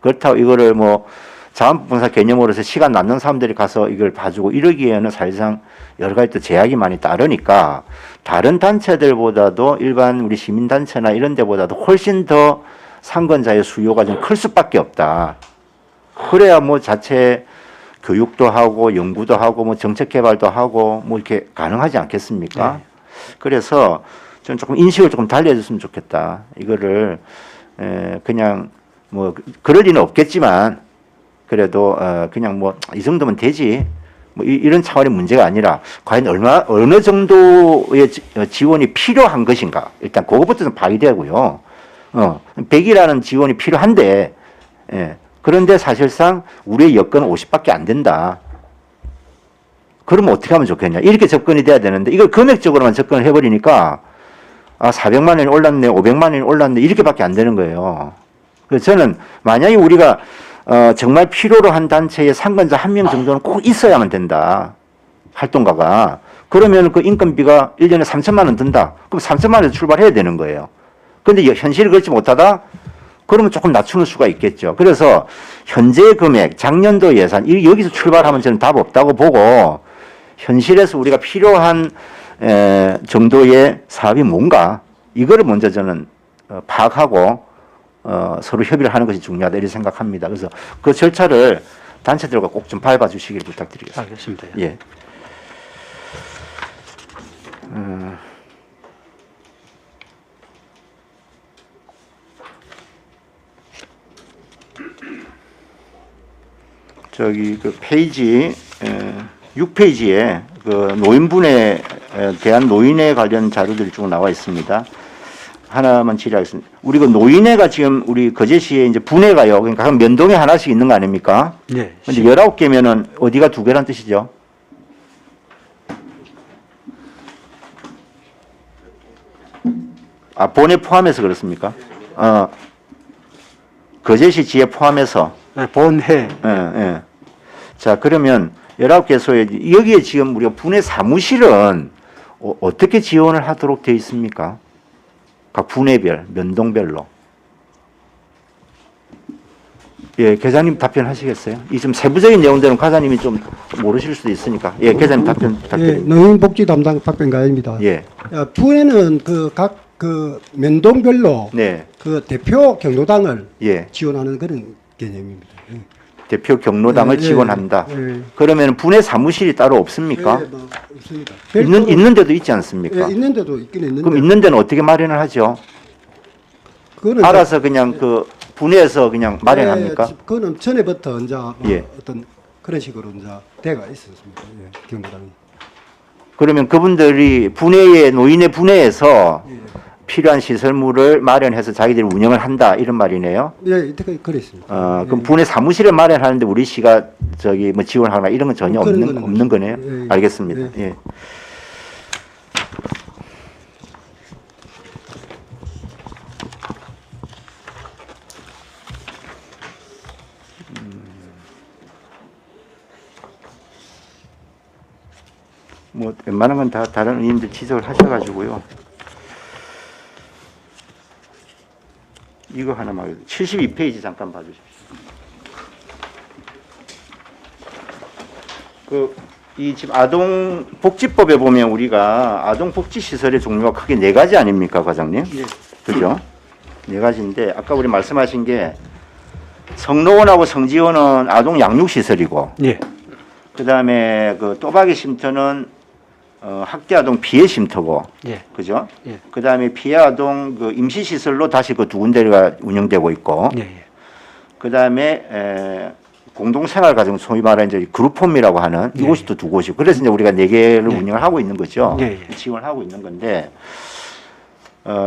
그렇다고 이거를 뭐 자원봉사 개념으로서 시간 남는 사람들이 가서 이걸 봐주고 이러기에는 사실상 여러 가지 또 제약이 많이 따르니까 다른 단체들보다도 일반 우리 시민단체나 이런 데보다도 훨씬 더 상근자의 수요가 좀 클 수밖에 없다. 그래야 뭐 자체 교육도 하고 연구도 하고 뭐 정책 개발도 하고 뭐 이렇게 가능하지 않겠습니까?
네.
그래서 저는 조금 인식을 조금 달리해줬으면 좋겠다. 이거를 그냥 뭐 그럴 리는 없겠지만 그래도 그냥 뭐 이 정도면 되지. 뭐 이런 차원의 문제가 아니라 과연 어느 정도의 지원이 필요한 것인가. 일단 그것부터 좀 봐야 되고요. 100이라는 지원이 필요한데 그런데 사실상 우리의 여건은 50밖에 안 된다. 그러면 어떻게 하면 좋겠냐. 이렇게 접근이 돼야 되는데 이걸 금액적으로만 접근을 해버리니까 400만 원이 올랐네, 500만 원이 올랐네 이렇게밖에 안 되는 거예요. 그래서 저는 만약에 우리가 정말 필요로 한 단체의 상권자 한 명 정도는 꼭 있어야만 된다. 활동가가. 그러면 그 인건비가 1년에 3천만 원 든다. 그럼 3천만 원에서 출발해야 되는 거예요. 그런데 현실을 그렇지 못하다? 그러면 조금 낮추는 수가 있겠죠. 그래서 현재 금액, 작년도 예산, 여기서 출발하면 저는 답 없다고 보고 현실에서 우리가 필요한 정도의 사업이 뭔가 이거를 먼저 저는 파악하고 서로 협의를 하는 것이 중요하다 이렇게 생각합니다. 그래서 그 절차를 단체들과 꼭 좀 밟아주시길 부탁드리겠습니다.
알겠습니다.
예. 저기 그 페이지 6페이지에 그 노인분에 대한 노인에 관련 자료들이 쭉 나와 있습니다. 하나만 질의하겠습니다. 우리 그 노인회가 지금 우리 거제시에 이제 분회가요. 그러니까 한 면동에 하나씩 있는 거 아닙니까?
네.
근데 19개면은 어디가 2개란 뜻이죠? 본회 포함해서 그렇습니까? 거제시 지에 포함해서.
네, 본회.
예. 자, 그러면 19개소에 여기에 지금 우리가 분회 사무실은 어떻게 지원을 하도록 되어 있습니까? 각 분회별, 면동별로. 예, 계장님 답변하시겠어요? 이 좀 세부적인 내용들은 과장님이 좀 모르실 수도 있으니까. 예, 계장님 답변
예,
부탁드립니다.
노인복지 담당 박병가입니다.
예,
부에는 각 면동별로
네,
그 대표 경로당을
예.
지원하는 그런 개념입니다. 예.
대표 경로당을
예,
지원한다.
예.
그러면 분회 사무실이 따로 없습니까?
예, 뭐 없습니다.
있는 데도 있지 않습니까?
예, 있는 데도 있긴 있는데.
그럼 있는 데는 어떻게 마련을 하죠?
그거는
알아서 그냥 그 분해해서 그냥 마련합니까?
그거는 전에부터 이제
예.
어떤 그런 식으로 이제 대가 있었습니다. 예, 경로당이.
그러면 그분들이 분해에 노인의 분해에서
예.
필요한 시설물을 마련해서 자기들이 운영을 한다 이런 말이네요.
예, 이때까지 그랬습니다.
그럼 분해 사무실을 마련하는데 우리 시가 저기 뭐 지원하거나 이런 건 전혀
그런
없는
거는
거네요.
예, 예.
알겠습니다. 예. 뭐 웬만한 건 다 다른 의원님들 지적을 하셔가지고요. 이거 하나만 72페이지 잠깐 봐주십시오. 이 지금 아동복지법에 보면 우리가 아동복지시설의 종류가 크게 4가지 아닙니까, 과장님?
예.
그죠? 4가지인데 아까 우리 말씀하신 게 성노원하고 성지원은 아동 양육시설이고,
예.
그 다음에 그 또박이 쉼터는 학대 아동 피해 쉼터고,
예.
그죠?
예.
그 다음에 피해 아동 그 임시시설로 다시 그 2군데가 운영되고 있고,
예. 예.
그 다음에 공동생활가정 소위 말하는 이제 그룹홈이라고 하는
예.
이곳이 또 2곳이고, 그래서 이제 우리가 4개를
예.
운영을 하고 있는 거죠.
예. 예.
지원을 하고 있는 건데,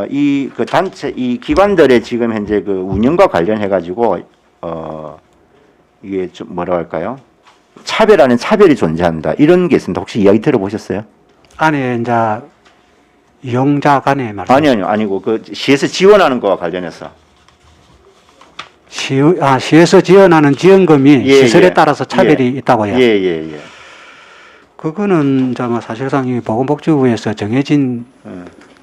이 그 단체, 이 기관들의 지금 현재 그 운영과 관련해 가지고 이게 좀 뭐라 할까요? 차별하는 차별이 존재한다. 이런 게 있습니다. 혹시 이야기 들어보셨어요?
안에 이제 이용자 간의 말씀.
아니고 그 시에서 지원하는 거와 관련해서.
시에서 지원하는 지원금이
예,
시설에
예.
따라서 차별이 있다고요.
예.
그거는 이제 뭐 사실상 이 보건복지부에서 정해진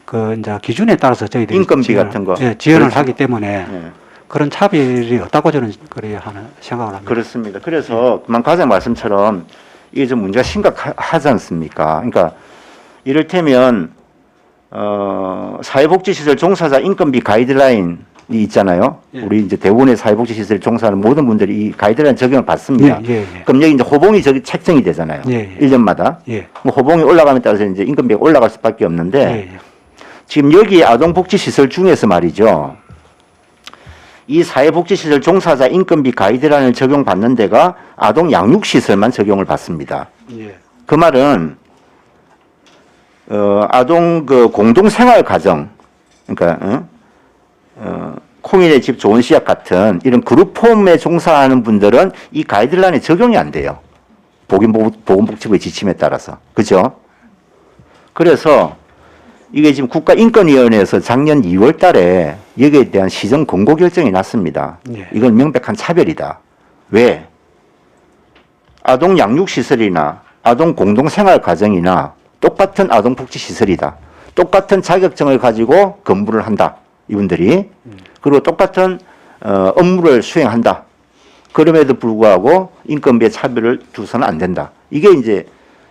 그 이제 기준에 따라서 저희들이
인건비 같은 거.
예, 지원을
그렇죠.
하기 때문에
예.
그런 차별이 없다고 저는 그래야 하는 생각을 합니다.
그렇습니다. 그래서 과장 말씀처럼 이게 좀 문제가 심각하지 않습니까? 그러니까 이를테면 사회복지시설 종사자 인건비 가이드라인 있잖아요.
예.
우리 이제 대부분의 사회복지시설에 종사하는 모든 분들이 이 가이드라인 적용을 받습니다.
예, 예, 예.
그럼 여기 이제 호봉이 저기 책정이 되잖아요.
예, 예.
1년마다.
예.
뭐 호봉이 올라감에 따라서 이제 인건비가 올라갈 수밖에 없는데
예, 예.
지금 여기 아동복지시설 중에서 말이죠. 이 사회복지시설 종사자 인건비 가이드라인을 적용받는 데가 아동 양육시설만 적용을 받습니다.
예.
그 말은 아동 그 공동생활가정, 그러니까 콩인의 집 좋은 시약 같은 이런 그룹홈에 종사하는 분들은 이 가이드라인에 적용이 안 돼요. 보건복지부의 지침에 따라서. 그죠? 그래서 이게 지금 국가인권위원회에서 작년 2월 달에 여기에 대한 시정 권고 결정이 났습니다.
예.
이건 명백한 차별이다. 왜? 아동 양육시설이나 아동 공동생활가정이나 똑같은 아동복지시설이다. 똑같은 자격증을 가지고 근무를 한다. 이분들이. 그리고 똑같은 업무를 수행한다. 그럼에도 불구하고 인건비의 차별을 두서는 안 된다. 이게 이제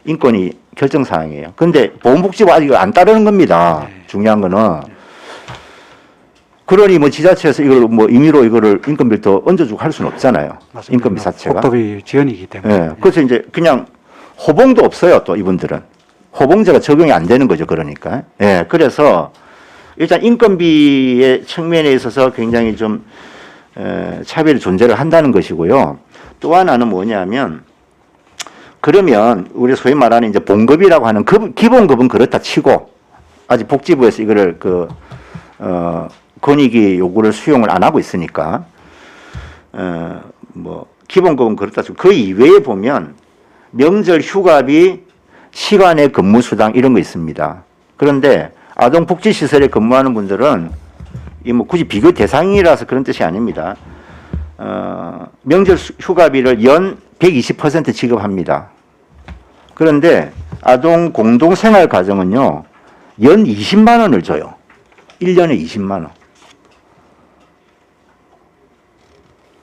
인권위 결정사항이에요. 그런데 보건복지부가 아직 안 따르는 겁니다. 중요한 거는. 그러니 뭐 지자체에서 이걸 뭐 임의로 이거를 인건비를 더 얹어주고 할 수는 없잖아요.
맞습니다.
인건비 자체가.
국토비 지원이기 때문에.
예. 그래서 이제 그냥 호봉도 없어요. 또 이분들은. 호봉제가 적용이 안 되는 거죠. 그러니까. 예. 그래서 일단 인건비의 측면에 있어서 굉장히 좀 차별이 존재를 한다는 것이고요. 또 하나는 뭐냐면 그러면 우리 소위 말하는 이제 봉급이라고 하는 기본급은 그렇다 치고 아직 복지부에서 이거를 권익위 요구를 수용을 안 하고 있으니까 뭐 기본급은 그렇다 치고 그 이외에 보면 명절 휴가비, 시간의 근무수당 이런 거 있습니다. 그런데 아동복지시설에 근무하는 분들은 이 뭐 굳이 비교 대상이라서 그런 뜻이 아닙니다. 명절 휴가비를 연 120% 지급합니다. 그런데 아동 공동생활 가정은요, 연 20만 원을 줘요. 1년에 20만 원.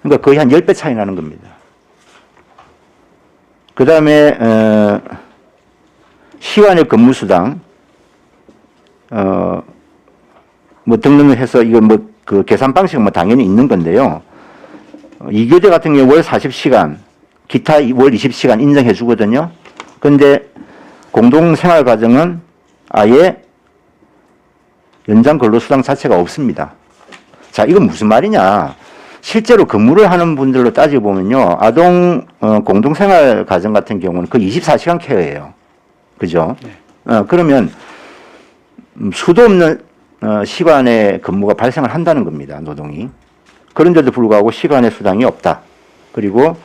그러니까 거의 한 10배 차이 나는 겁니다. 그 다음에, 시간의 근무수당, 뭐 등록을 해서 이거 뭐 그 계산 방식은 뭐 당연히 있는 건데요. 2교대 같은 경우 월 40시간, 기타 월 20시간 인정해 주거든요. 근데 공동생활 가정은 아예 연장 근로수당 자체가 없습니다. 자, 이건 무슨 말이냐. 실제로 근무를 하는 분들로 따지고 보면요. 아동 공동생활 가정 같은 경우는 그 24시간 케어예요. 그죠? 네. 그러면 수도 없는 시간에 근무가 발생을 한다는 겁니다. 노동이. 그런데도 불구하고 시간의 수당이 없다. 그리고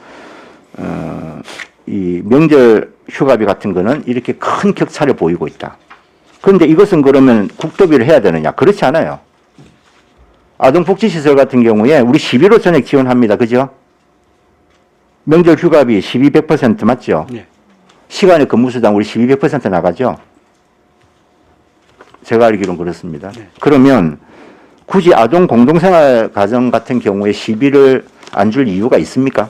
이 명절 휴가비 같은 거는 이렇게 큰 격차를 보이고 있다. 그런데 이것은 그러면 국도비를 해야 되느냐? 그렇지 않아요. 아동복지시설 같은 경우에 우리 11호 전액 지원합니다. 그죠? 명절 휴가비 1200% 맞죠?
네.
시간의 근무수당 우리 1200% 나가죠? 제가 알기로는 그렇습니다.
네.
그러면 굳이 아동 공동생활 가정 같은 경우에 시비를 안 줄 이유가 있습니까?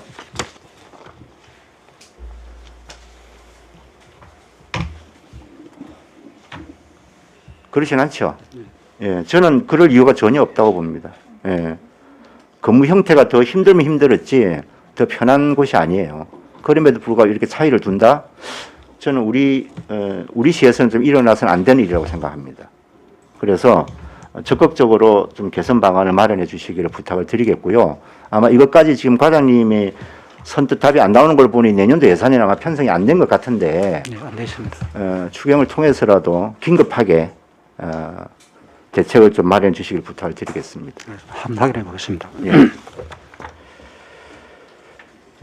그렇진 않죠. 예, 저는 그럴 이유가 전혀 없다고 봅니다. 예. 근무 형태가 더 힘들면 힘들었지 더 편한 곳이 아니에요. 그럼에도 불구하고 이렇게 차이를 둔다? 저는 우리 시에서는 좀 일어나서는 안 되는 일이라고 생각합니다. 그래서 적극적으로 좀 개선 방안을 마련해 주시기를 부탁을 드리겠고요. 아마 이것까지 지금 과장님이 선뜻 답이 안 나오는 걸 보니 내년도 예산이 아마 편성이 안 된 것 같은데
네, 안 됐습니다.
추경을 통해서라도 긴급하게 대책을 좀 마련해 주시길 부탁을 드리겠습니다.
한번 확인해 보겠습니다.
예.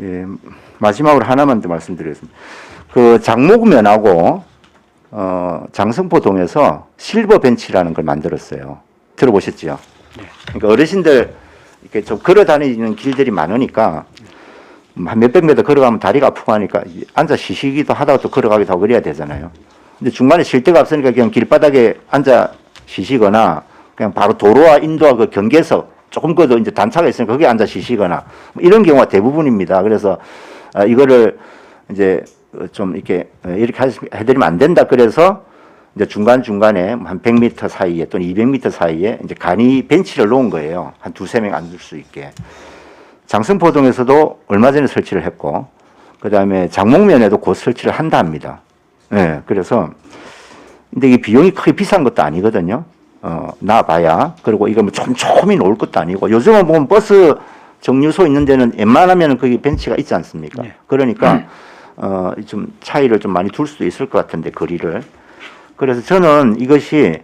예, 마지막으로 하나만 더 말씀드리겠습니다. 그 장목면하고 장성포동에서 실버 벤치라는 걸 만들었어요. 들어보셨죠? 그러니까 어르신들 이렇게 좀 걸어 다니는 길들이 많으니까 한 몇백 미터 걸어가면 다리가 아프고 하니까 앉아 쉬시기도 하다가 또 걸어가기도 하고 그래야 되잖아요. 근데 중간에 쉴 데가 없으니까 그냥 길바닥에 앉아 쉬시거나 그냥 바로 도로와 인도와 그 경계석 조금 더 이제 단차가 있으니까 거기에 앉아 쉬시거나 뭐 이런 경우가 대부분입니다. 그래서 이거를 이제 좀 이렇게 해드리면 안 된다. 그래서 이제 중간중간에 한 100m 사이에 또는 200m 사이에 이제 간이 벤치를 놓은 거예요. 한 두세 명 앉을 수 있게. 장성포동에서도 얼마 전에 설치를 했고, 그 다음에 장목면에도 곧 설치를 한다 합니다. 예, 그래서, 근데 이 비용이 크게 비싼 것도 아니거든요. 나봐야. 그리고 이거 뭐 촘촘히 놓을 것도 아니고, 요즘은 보면 버스 정류소 있는 데는 웬만하면 거기 벤치가 있지 않습니까?
네.
그러니까, 좀 차이를 좀 많이 둘 수도 있을 것 같은데, 거리를. 그래서 저는 이것이,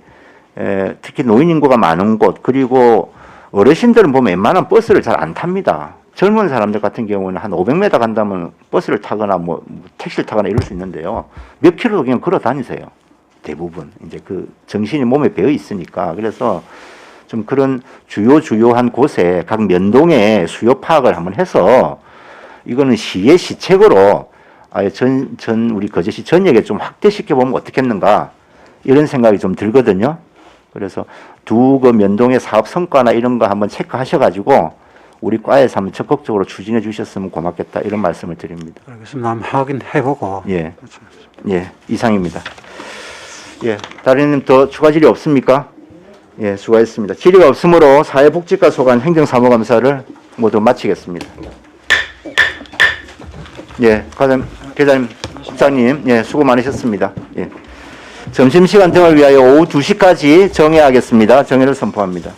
특히 노인 인구가 많은 곳, 그리고 어르신들은 보면 웬만한 버스를 잘 안 탑니다. 젊은 사람들 같은 경우는 한 500m 간다면 버스를 타거나 뭐 택시를 타거나 이럴 수 있는데요. 몇 킬로도 그냥 걸어 다니세요. 대부분. 이제 그 정신이 몸에 배어 있으니까. 그래서 좀 그런 주요한 곳에 각 면동의 수요 파악을 한번 해서 이거는 시의 시책으로 아예 우리 거제시 전역에 좀 확대시켜 보면 어떻겠는가 이런 생각이 좀 들거든요. 그래서 두 그 면동의 사업 성과나 이런 거 한번 체크하셔가지고 우리 과에서 한번 적극적으로 추진해 주셨으면 고맙겠다 이런 말씀을 드립니다.
알겠습니다. 한번 확인해보고.
예, 예, 이상입니다. 예, 다른 더 추가 질의 없습니까? 예, 수고하셨습니다. 질의가 없으므로 사회복지과 소관 행정사무감사를 모두 마치겠습니다. 예, 계장님, 국장님, 예, 수고 많으셨습니다. 예. 점심시간 등을 위하여 오후 2시까지 정회하겠습니다. 정회를 선포합니다.